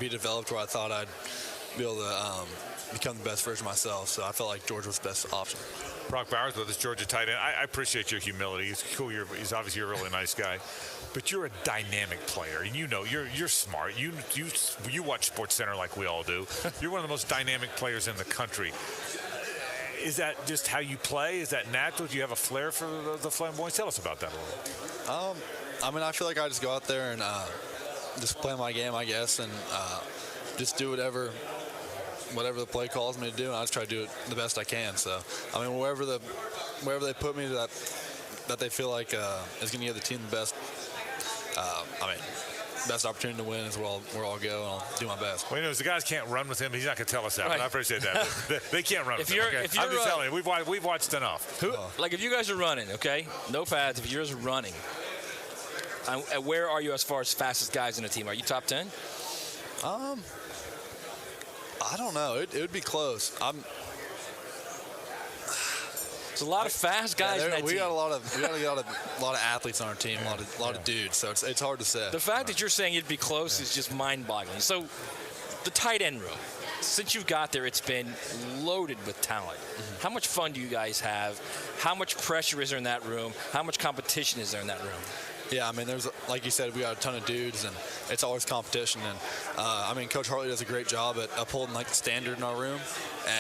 be developed where I thought I'd be able to become the best version of myself. So I felt like Georgia was the best option. Brock Bowers with us, Georgia tight end. I appreciate your humility. It's cool. He's obviously a really nice guy. But you're a dynamic player, and you're smart. You watch SportsCenter like we all do. You're one of the most dynamic players in the country. Is that just how you play? Is that natural? Do you have a flair for the flamboyance? Tell us about that a little. I mean, I feel like I just go out there and just play my game, I guess, and just do whatever the play calls me to do, and I just try to do it the best I can. So, I mean, wherever they put me that they feel like is going to give the team the best. Best opportunity to win is where I'll go, and I'll do my best. Well, the guys can't run with him. He's not going to tell us that, Right. but I appreciate that. They can't run with him. Okay? I'm just telling you, we've watched enough. Like if you guys are running, okay, no pads. If you're just running, where are you as far as fastest guys in the team? Are you top 10? I don't know. It would be close. There's a lot of fast guys in that team. We got a lot of athletes on our team, a lot of dudes. So it's hard to say. The fact that you're saying it'd be close is just mind-boggling. So the tight end room, since you've got there, it's been loaded with talent. Mm-hmm. How much fun do you guys have? How much pressure is there in that room? How much competition is there in that room? Yeah, I mean, there's, like you said, we got a ton of dudes, and it's always competition. And Coach Hartley does a great job at upholding the standard in our room,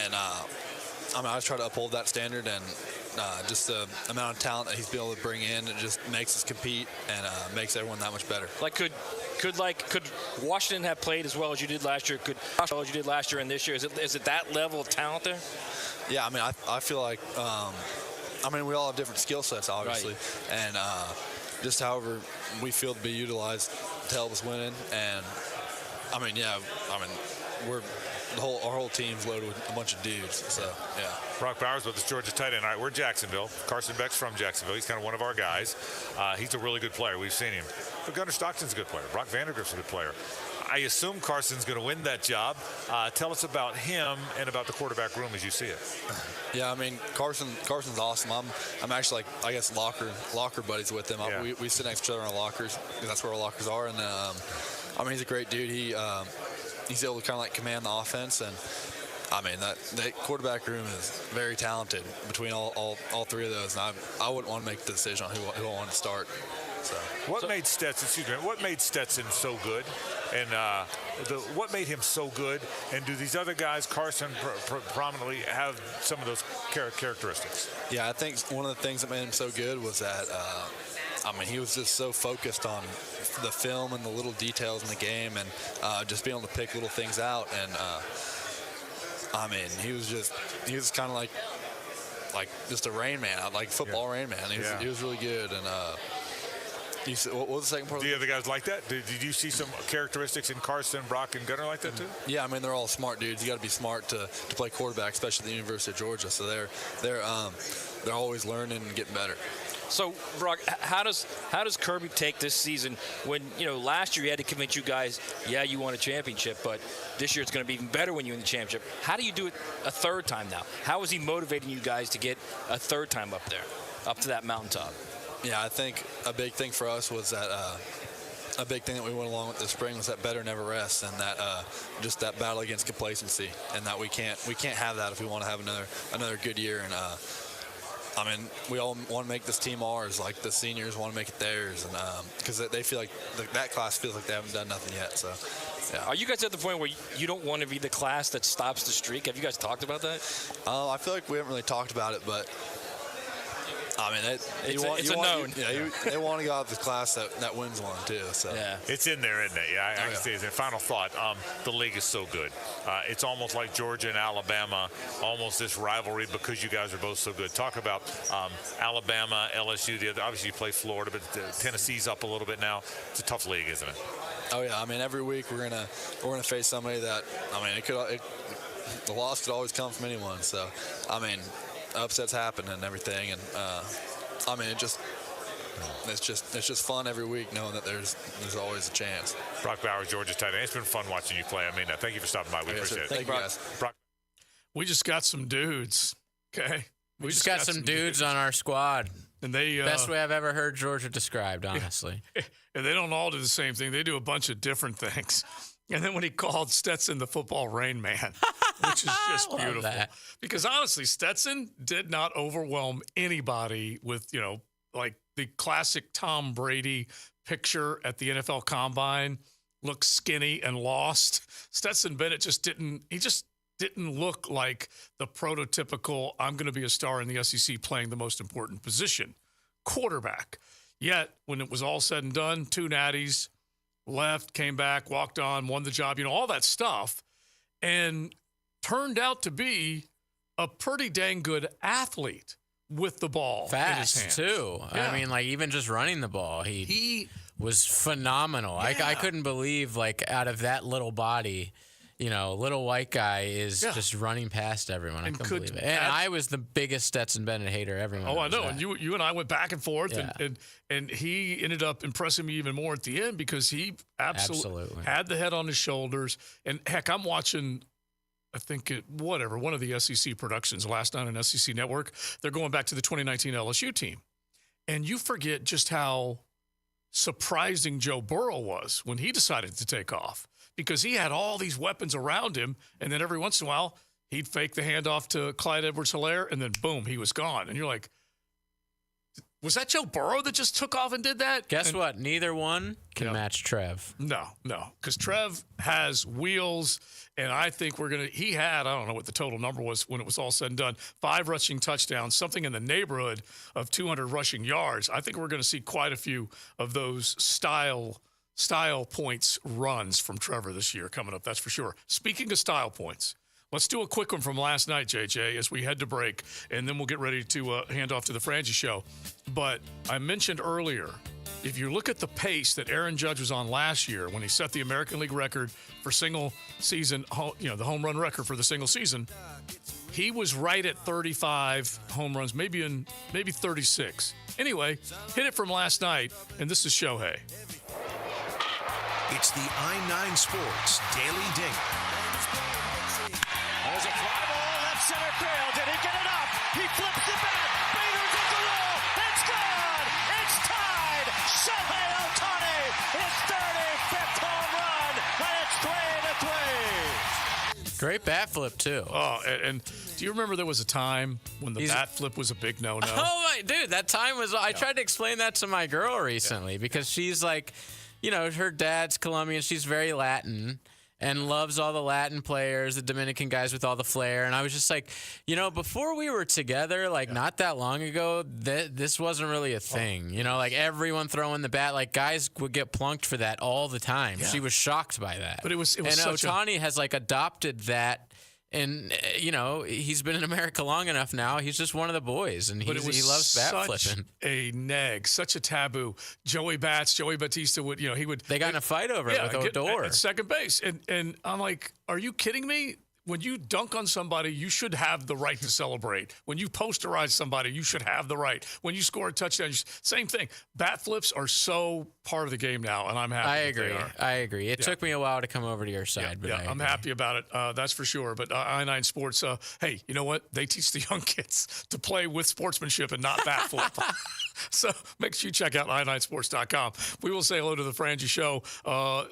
and I just try to uphold that standard, and just the amount of talent that he's been able to bring in, it just makes us compete and makes everyone that much better. Like, could Washington have played as well as you did last year? Could as well as you did last year and this year? Is it that level of talent there? Yeah, I mean, I feel like, we all have different skill sets, obviously, right. And just however we feel to be utilized to help us win. And we're our whole team's loaded with a bunch of dudes. So yeah. Brock Bowers with us, Georgia tight end. All right, we're Jacksonville. Carson Beck's from Jacksonville. He's kind of one of our guys. He's a really good player. We've seen him. But Gunnar Stockton's a good player. Brock Vandergrift's a good player. I assume Carson's going to win that job. Tell us about him and about the quarterback room as you see it. Yeah, I mean, Carson's awesome. I'm actually, like, I guess, locker buddies with him. Yeah. We sit next to each other in our lockers, because that's where our lockers are. And, I mean, he's a great dude. He's able to kind of, like, command the offense. And, I mean, that quarterback room is very talented between all three of those. And I wouldn't want to make the decision on who I want to start. So. What made Stetson so good, and what made him so good, and do these other guys, Carson prominently, have some of those characteristics? Yeah, I think one of the things that made him so good was that, I mean, he was just so focused on the film and the little details in the game, and just being able to pick little things out. And I mean, he was kind of like just a Rain Man, like football Rain Man. He was really good. And what was the second part? Do the other guys like that? Did you see some characteristics in Carson, Brock, and Gunnar like that too? Yeah, I mean, they're all smart dudes. You got to be smart to play quarterback, especially at the University of Georgia. So they're always learning and getting better. So, Brock, how does Kirby take this season when, last year he had to convince you guys, yeah, you won a championship, but this year it's going to be even better when you win the championship. How do you do it a third time now? How is he motivating you guys to get a third time up there, up to that mountaintop? Yeah, I think a big thing for us was that a big thing that we went along with this spring was that better never rests, and that just that battle against complacency, and that we can't have that if we want to have another good year. And I mean, we all want to make this team ours, like the seniors want to make it theirs, and because they feel like that class feels like they haven't done nothing yet. So, yeah. Are you guys at the point where you don't want to be the class that stops the streak? Have you guys talked about that? I feel like we haven't really talked about it, but I mean, it's a known. They want to go out of the class that wins one too. So yeah, it's in there, isn't it? Yeah, I can see it. And final thought: the league is so good. It's almost like Georgia and Alabama, almost this rivalry because you guys are both so good. Talk about Alabama, LSU. Obviously, you play Florida, but Tennessee's up a little bit now. It's a tough league, isn't it? Oh yeah, I mean, every week we're gonna face somebody that, I mean, the loss could always come from anyone. So, I mean, upsets happen and everything, and I mean, it's just fun every week knowing that there's always a chance. Brock Bowers, Georgia tight end. It's been fun watching you play. I mean, thank you for stopping by. We appreciate it. Thank you, guys. Brock. We just got some dudes. Okay, we just got some dudes on our squad, and they best way I've ever heard Georgia described, honestly. And they don't all do the same thing. They do a bunch of different things. And then when he called Stetson the football Rain Man, which is just beautiful. That. Because honestly, Stetson did not overwhelm anybody with, like the classic Tom Brady picture at the NFL Combine, looked skinny and lost. Stetson Bennett just didn't look like the prototypical, I'm going to be a star in the SEC playing the most important position, quarterback. Yet, when it was all said and done, 2 natties, left, came back, walked on, won the job, all that stuff, and turned out to be a pretty dang good athlete with the ball in his hand. Fast, too. Yeah. I mean, like, even just running the ball, he was phenomenal. Yeah. I couldn't believe, like, out of that little body, little white guy is just running past everyone. I couldn't believe it. And I was the biggest Stetson Bennett hater. Everyone I know. That. And you and I went back and forth, and he ended up impressing me even more at the end because he absolutely had the head on his shoulders. And, heck, I'm watching, I think, one of the SEC productions last night on SEC Network. They're going back to the 2019 LSU team. And you forget just how surprising Joe Burrow was when he decided to take off, because he had all these weapons around him, and then every once in a while, he'd fake the handoff to Clyde Edwards-Helaire, and then boom, he was gone. And you're like, was that Joe Burrow that just took off and did that? Guess what? Neither one can match Trev. No, because Trev has wheels, and I think he had, I don't know what the total number was when it was all said and done, 5 rushing touchdowns, something in the neighborhood of 200 rushing yards. I think we're going to see quite a few of those style points runs from Trevor this year coming up, that's for sure. Speaking of style points, let's do a quick one from last night, JJ, as we head to break, and then we'll get ready to hand off to the Frangie Show. But I mentioned earlier if you look at the pace that Aaron Judge was on last year when he set the American League record for single season, the home run record for the single season, he was right at 35 home runs, maybe 36. Anyway, hit it from last night, and this is Shohei. It's the I-9 Sports Daily Ding. There's a fly ball, left center field. Did he get it up? He flips it back. Bader does the roll. It's gone. It's tied. Shohei Ohtani, his 35th home run, and it's 3-3. Great bat flip, too. Oh, and do you remember there was a time when the bat flip was a big no-no? Oh, my dude, that time was... I tried to explain that to my girl recently because she's like, her dad's Colombian. She's very Latin and loves all the Latin players, the Dominican guys with all the flair. And I was just like, before we were together, not that long ago, this wasn't really a thing. Everyone throwing the bat, guys would get plunked for that all the time. Yeah. She was shocked by that. But it was and Ohtani has adopted that. And, he's been in America long enough now. He's just one of the boys, and he loves bat flipping. A neg, such a taboo. Joey Batista would, he would. They got in a fight over it with Odor. At second base. And I'm like, are you kidding me? When you dunk on somebody, you should have the right to celebrate. When you posterize somebody, you should have the right. When you score a touchdown, same thing. Bat flips are so part of the game now, and I'm happy. I agree. It took me a while to come over to your side, but I'm happy about it. That's for sure. But I-9 Sports, hey, you know what? They teach the young kids to play with sportsmanship and not bat flip. So make sure you check out i9sports.com. We will say hello to the Frangie Show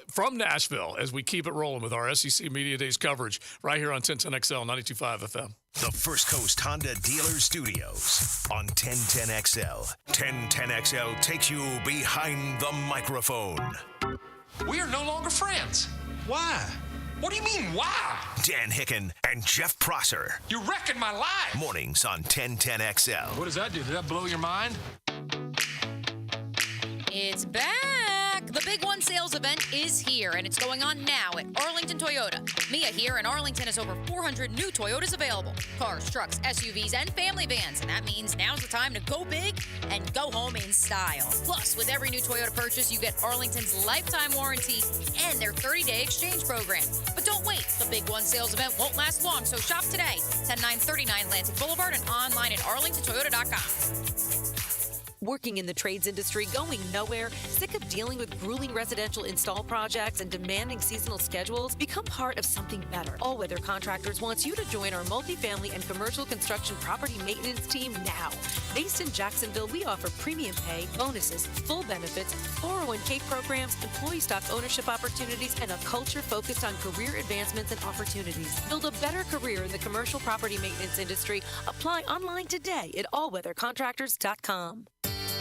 from Nashville as we keep it rolling with our SEC Media Days coverage right here on 1010XL 92.5 FM. The First Coast Honda Dealer Studios on 1010XL. 1010XL takes you behind the microphone. We are no longer friends. Why? What do you mean, why? Dan Hicken and Jeff Prosser. You're wrecking my life. Mornings on 1010XL. What does that do? Did that blow your mind? It's back. The Big One sales event is here, and it's going on now at Arlington Toyota. Mia here, and Arlington has over 400 new Toyotas available. Cars, trucks, SUVs, and family vans. And that means now's the time to go big and go home in style. Plus, with every new Toyota purchase, you get Arlington's lifetime warranty and their 30-day exchange program. But don't wait. The Big One sales event won't last long, so shop today. 10939 Lansing Boulevard and online at arlingtontoyota.com. Working in the trades industry, going nowhere, sick of dealing with grueling residential install projects and demanding seasonal schedules? Become part of something better. All Weather Contractors wants you to join our multifamily and commercial construction property maintenance team now. Based in Jacksonville, we offer premium pay, bonuses, full benefits, 401k programs, employee stock ownership opportunities, and a culture focused on career advancements and opportunities. Build a better career in the commercial property maintenance industry. Apply online today at allweathercontractors.com.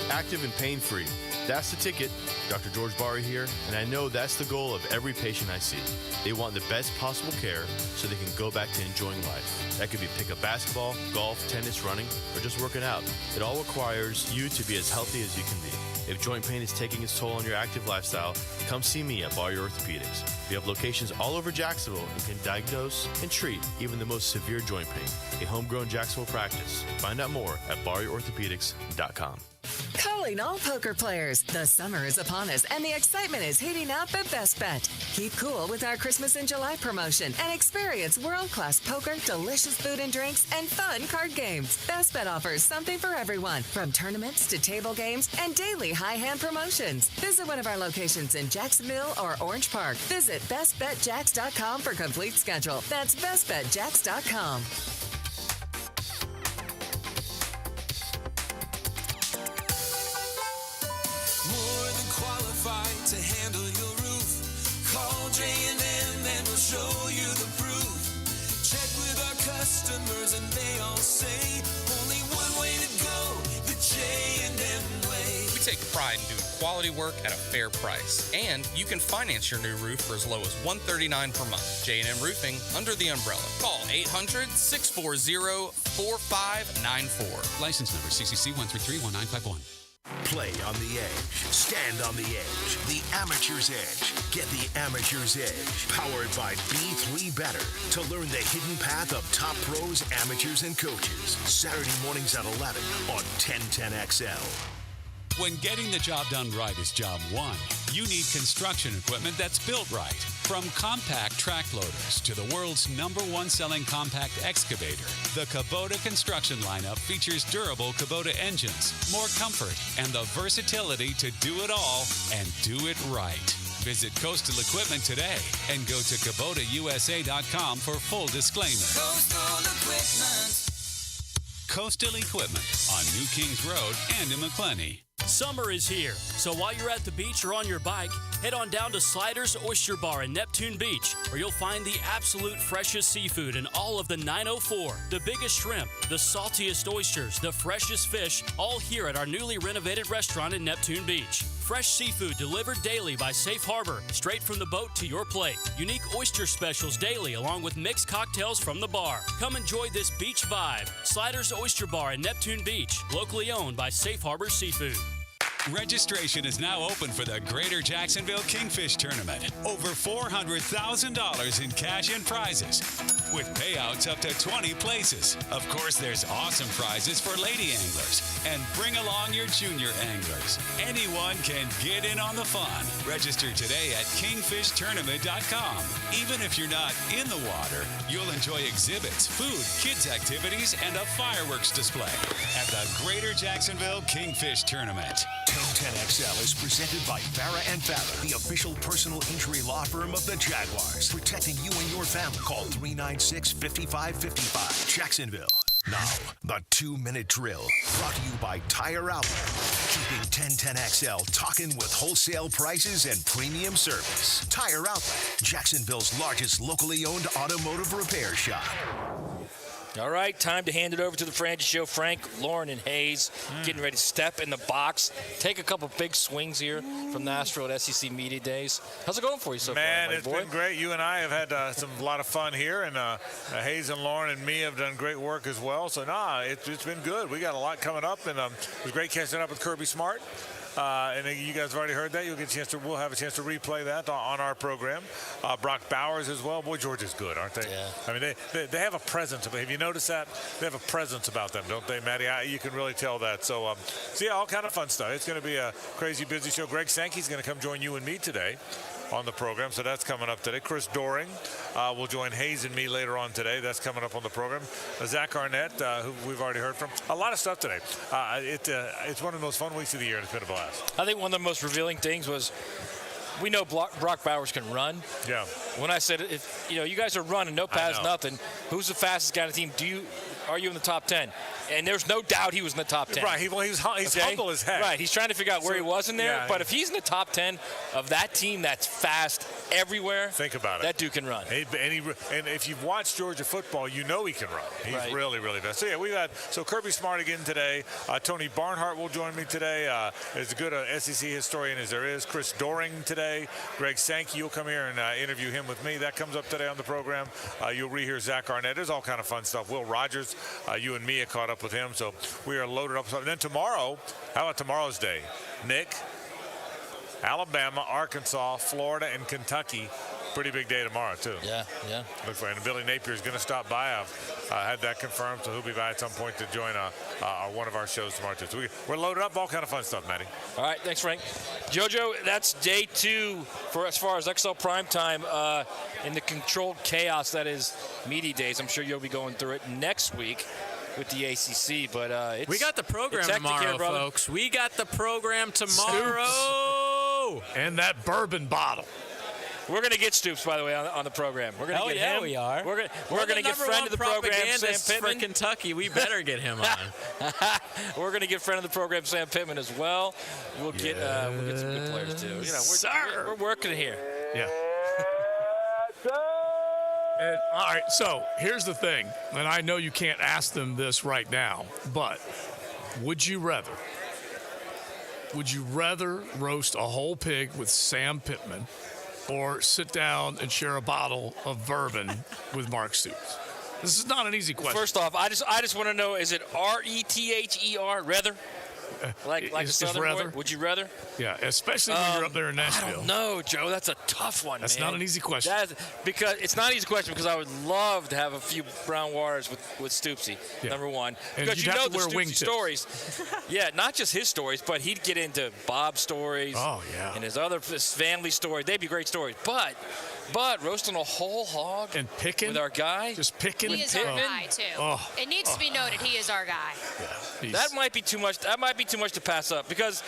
Active and pain-free. That's the ticket. Dr. George Barry here, and I know that's the goal of every patient I see. They want the best possible care so they can go back to enjoying life. That could be pick up basketball, golf, tennis, running, or just working out. It all requires you to be as healthy as you can be. If joint pain is taking its toll on your active lifestyle, come see me at Barry Orthopedics. We have locations all over Jacksonville and can diagnose and treat even the most severe joint pain. A homegrown Jacksonville practice. Find out more at BarryOrthopedics.com. Calling all poker players. The summer is upon us and the excitement is heating up at Best Bet. Keep cool with our Christmas in July promotion and experience world-class poker, delicious food and drinks, and fun card games. Best Bet offers something for everyone, from tournaments to table games and daily high-hand promotions. Visit one of our locations in Jacksonville or Orange Park. Visit BestBetJax.com for complete schedule. That's BestBetJax.com. To handle your roof, call J&M and we'll show you the proof. Check with our customers and they all say only one way to go, the J&M way. We take pride in doing quality work at a fair price, and you can finance your new roof for as low as $139 per month. J&M Roofing under the umbrella. Call 800-640-4594. License number CCC 1331951. Play on the edge. Stand on the edge. The Amateur's Edge. Get the Amateur's Edge. Powered by B3 Better. To learn the hidden path of top pros, amateurs, and coaches. Saturday mornings at 11 on 1010XL. When getting the job done right is job one, you need construction equipment that's built right. From compact track loaders to the world's #1 selling compact excavator, the Kubota construction lineup features durable Kubota engines, more comfort, and the versatility to do it all and do it right. Visit Coastal Equipment today and go to KubotaUSA.com for full disclaimer. Coastal Equipment. Coastal Equipment on New Kings Road and in McClenny. Summer is here, so while you're at the beach or on your bike, head on down to Sliders Oyster Bar in Neptune Beach, where you'll find the absolute freshest seafood in all of the 904. The biggest shrimp, the saltiest oysters, the freshest fish, all here at our newly renovated restaurant in Neptune Beach. Fresh seafood delivered daily by Safe Harbor, straight from the boat to your plate. Unique oyster specials daily, along with mixed cocktails from the bar. Come enjoy this beach vibe. Sliders Oyster Bar in Neptune Beach, locally owned by Safe Harbor Seafood. Registration is now open for the Greater Jacksonville Kingfish Tournament. Over $400,000 in cash and prizes, with payouts up to 20 places. Of course, there's awesome prizes for lady anglers. And bring along your junior anglers. Anyone can get in on the fun. Register today at kingfishtournament.com. Even if you're not in the water, you'll enjoy exhibits, food, kids' activities, and a fireworks display at the Greater Jacksonville Kingfish Tournament. 1010XL is presented by Farah & Farah, the official personal injury law firm of the Jaguars. Protecting you and your family. Call 396-5555. Jacksonville. Now, the 2-minute drill. Brought to you by Tire Outlet. Keeping 1010XL talking with wholesale prices and premium service. Tire Outlet, Jacksonville's largest locally owned automotive repair shop. All right, time to hand it over to the Franchise Show. Frank, Lauren, and Hayes getting ready to step in the box, take a couple big swings here from Nashville at SEC Media Days. How's it going for you so far, Man, my it's boy? been great. You and I have had a lot of fun here, and Hayes and Lauren and me have done great work as well. So, it's been good. We got a lot coming up, and it was great catching up with Kirby Smart. And you guys have already heard that. We'll have a chance to replay that on our program. Brock Bowers as well. Boy, Georgia's good, aren't they? Yeah. I mean, they have a presence. Have you noticed that? They have a presence about them, don't they, Maddie? You can really tell that. So yeah, all kind of fun stuff. It's going to be a crazy busy show. Greg Sankey's going to come join you and me today on the program, so that's coming up today. Chris Doring will join Hayes and me later on today. That's coming up on the program. Zach Arnett, who we've already heard from. A lot of stuff today. It's one of the most fun weeks of the year, and it's been a blast. I think one of the most revealing things was we know Brock Bowers can run. Yeah. When I said, you guys are running, no pass, nothing. Who's the fastest guy on the team? Are you in the top 10? And there's no doubt he was in the top 10. Right. He's humble as heck. Right. He's trying to figure out where he was in there. Yeah, but if he's in the top 10 of that team that's fast everywhere, think about it. That dude can run. And if you've watched Georgia football, you know he can run. He's really, really fast. So yeah, we got Kirby Smart again today. Tony Barnhart will join me today. As good a SEC historian as there is. Chris Doring today. Greg Sankey, you'll come here and interview him with me. That comes up today on the program. You'll rehear Zach Arnett. There's all kind of fun stuff. Will Rogers, you and me have caught up with him, so we are loaded up. And then tomorrow, how about tomorrow's day? Nick, Alabama, Arkansas, Florida, and Kentucky. Pretty big day tomorrow, too. Yeah. Look for it. And Billy Napier is going to stop by. I've had that confirmed, so he'll be by at some point to join one of our shows tomorrow, too. So we're loaded up. All kind of fun stuff, Matty. All right. Thanks, Frank. JoJo, that's day 2 for as far as XL Primetime in the controlled chaos that is Media Days. I'm sure you'll be going through it next week with the ACC, but we got the program tomorrow, here, folks. We got the program tomorrow. And that bourbon bottle. We're going to get Stoops, by the way, on the program. We're going to get him. We are. We're going to get friend of the program, Sam Pittman. For Kentucky, we better get him on. We're going to get friend of the program, Sam Pittman, as well. We'll get some good players too. We're working here. Yeah. All right, so here's the thing, and I know you can't ask them this right now, but would you rather roast a whole pig with Sam Pittman or sit down and share a bottle of bourbon with Mark Stoops? This is not an easy question. First off, I just want to know, is it R-E-T-H-E-R, rather? Like a is Southern rather? boy? Would you rather? Yeah, especially when you're up there in Nashville. I don't know, Joe. That's a tough one, That's man. not an easy question. Because it's not an easy question because I would love to have a few brown waters with Stoopsy, number one. And Because you'd you have know to the wear Stoopsy wingtips. stories. Yeah, not just his stories, but he'd get into Bob's stories. Oh, yeah. And his family stories. They'd be great stories. But roasting a whole hog and picking with our guy. Just picking. He is our guy, too. Oh. It needs to be noted, he is our guy. That might be too much. That might be too much to pass up because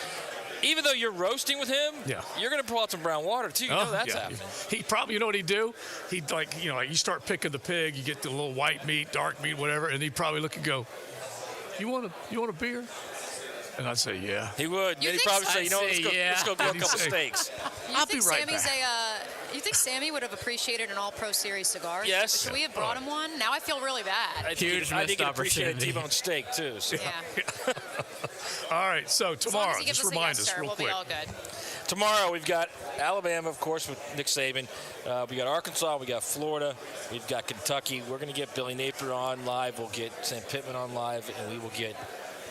even though you're roasting with him, you're going to pull out some brown water too. You know that's happening. He probably, you know what he'd do? He'd like you start picking the pig, you get the little white meat, dark meat, whatever, and he'd probably look and go, "You want a beer?" And I'd say, "Yeah." He would. You He'd think probably so? say, "You know, let's go get a couple say, steaks." I'll be right Sammy's back. you think Sammy would have appreciated an All-Pro Series cigar? Yes. Should we have brought him one? Now I feel really bad. I think he'd appreciate a T-bone steak too. So. Yeah. All right, so As long tomorrow, as he gives just us a remind yes, us sir, real we'll quick. be all good. Tomorrow we've got Alabama, of course, with Nick Saban. We got Arkansas. We got Florida. We've got Kentucky. We're going to get Billy Napier on live. We'll get Sam Pittman on live, and we will get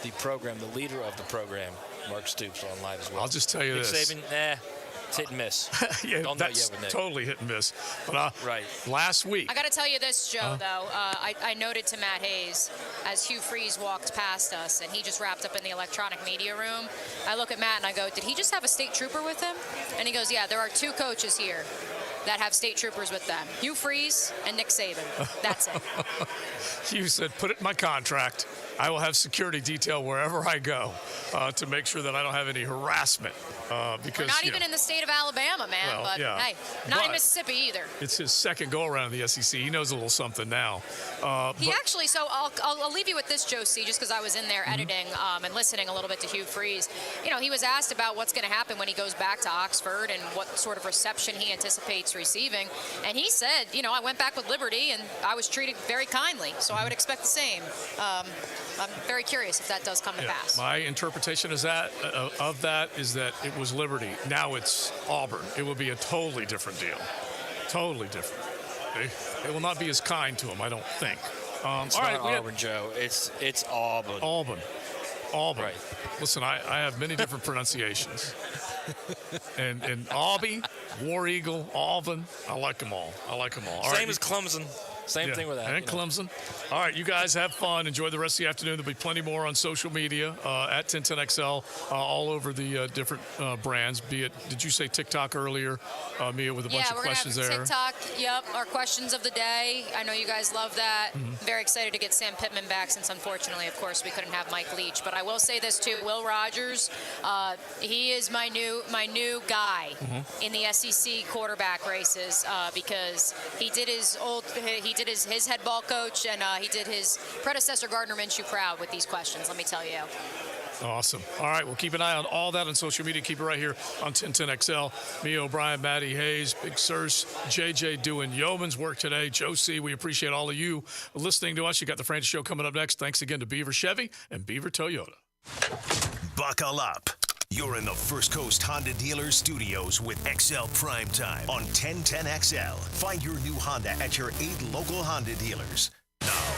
the program, the leader of the program, Mark Stoops, on live as well. I'll just tell you Nick this. Saban, it's hit and miss. Yeah, Don't know that's yet with Nick. totally hit and miss. But last week, I got to tell you this, Joe, though. I noted to Matt Hayes as Hugh Freeze walked past us, and he just wrapped up in the electronic media room. I look at Matt and I go, did he just have a state trooper with him? And he goes, yeah, there are 2 coaches here that have state troopers with them. Hugh Freeze and Nick Saban. That's it. Hugh said, "Put it in my contract. I will have security detail wherever I go to make sure that I don't have any harassment." Because We're not even in the state of Alabama, man. Well, but yeah. hey, not in But Mississippi either. it's his second go around in the SEC. He knows a little something now. He actually, so I'll leave you with this, Joe C., just because I was in there editing and listening a little bit to Hugh Freeze. You know, he was asked about what's going to happen when he goes back to Oxford and what sort of reception he anticipates receiving. And he said, you know, I went back with Liberty and I was treated very kindly, so I would expect the same. I'm very curious if that does come to pass. My interpretation is that of that is that it was Liberty. Now it's Auburn. It will be a totally different deal. Totally different. They will not be as kind to him, I don't think. It's all not right, Auburn, Joe. It's Auburn. Auburn. Right. Listen, I have many different pronunciations. and Aubie, War Eagle, Auburn, I like them all. All Same right. as Clemson. Same thing with that. And Clemson. All right, you guys have fun. Enjoy the rest of the afternoon. There'll be plenty more on social media at 1010XL, all over the different brands. Be it, did you say TikTok earlier, Mia, with a bunch of questions there? there? TikTok, yep, our questions of the day. I know you guys love that. Very excited to get Sam Pittman back since, unfortunately, of course, we couldn't have Mike Leach. But I will say this, too. Will Rogers, he is my new guy in the SEC quarterback races because he did his head ball coach and he did his predecessor Gardner Minshew proud with these questions, let me tell you. Awesome. All right, we'll keep an eye on all that on social media. Keep it right here on 1010XL. Mia O'Brien, Maddie Hayes, Big Sirs, JJ doing yeoman's work today. Joe C., we appreciate all of you listening to us. You got the Francis Show coming up next. Thanks again to Beaver Chevy and Beaver Toyota. Buckle up. You're in the First Coast Honda Dealer Studios with XL Primetime on 1010XL. Find your new Honda at your 8 local Honda dealers.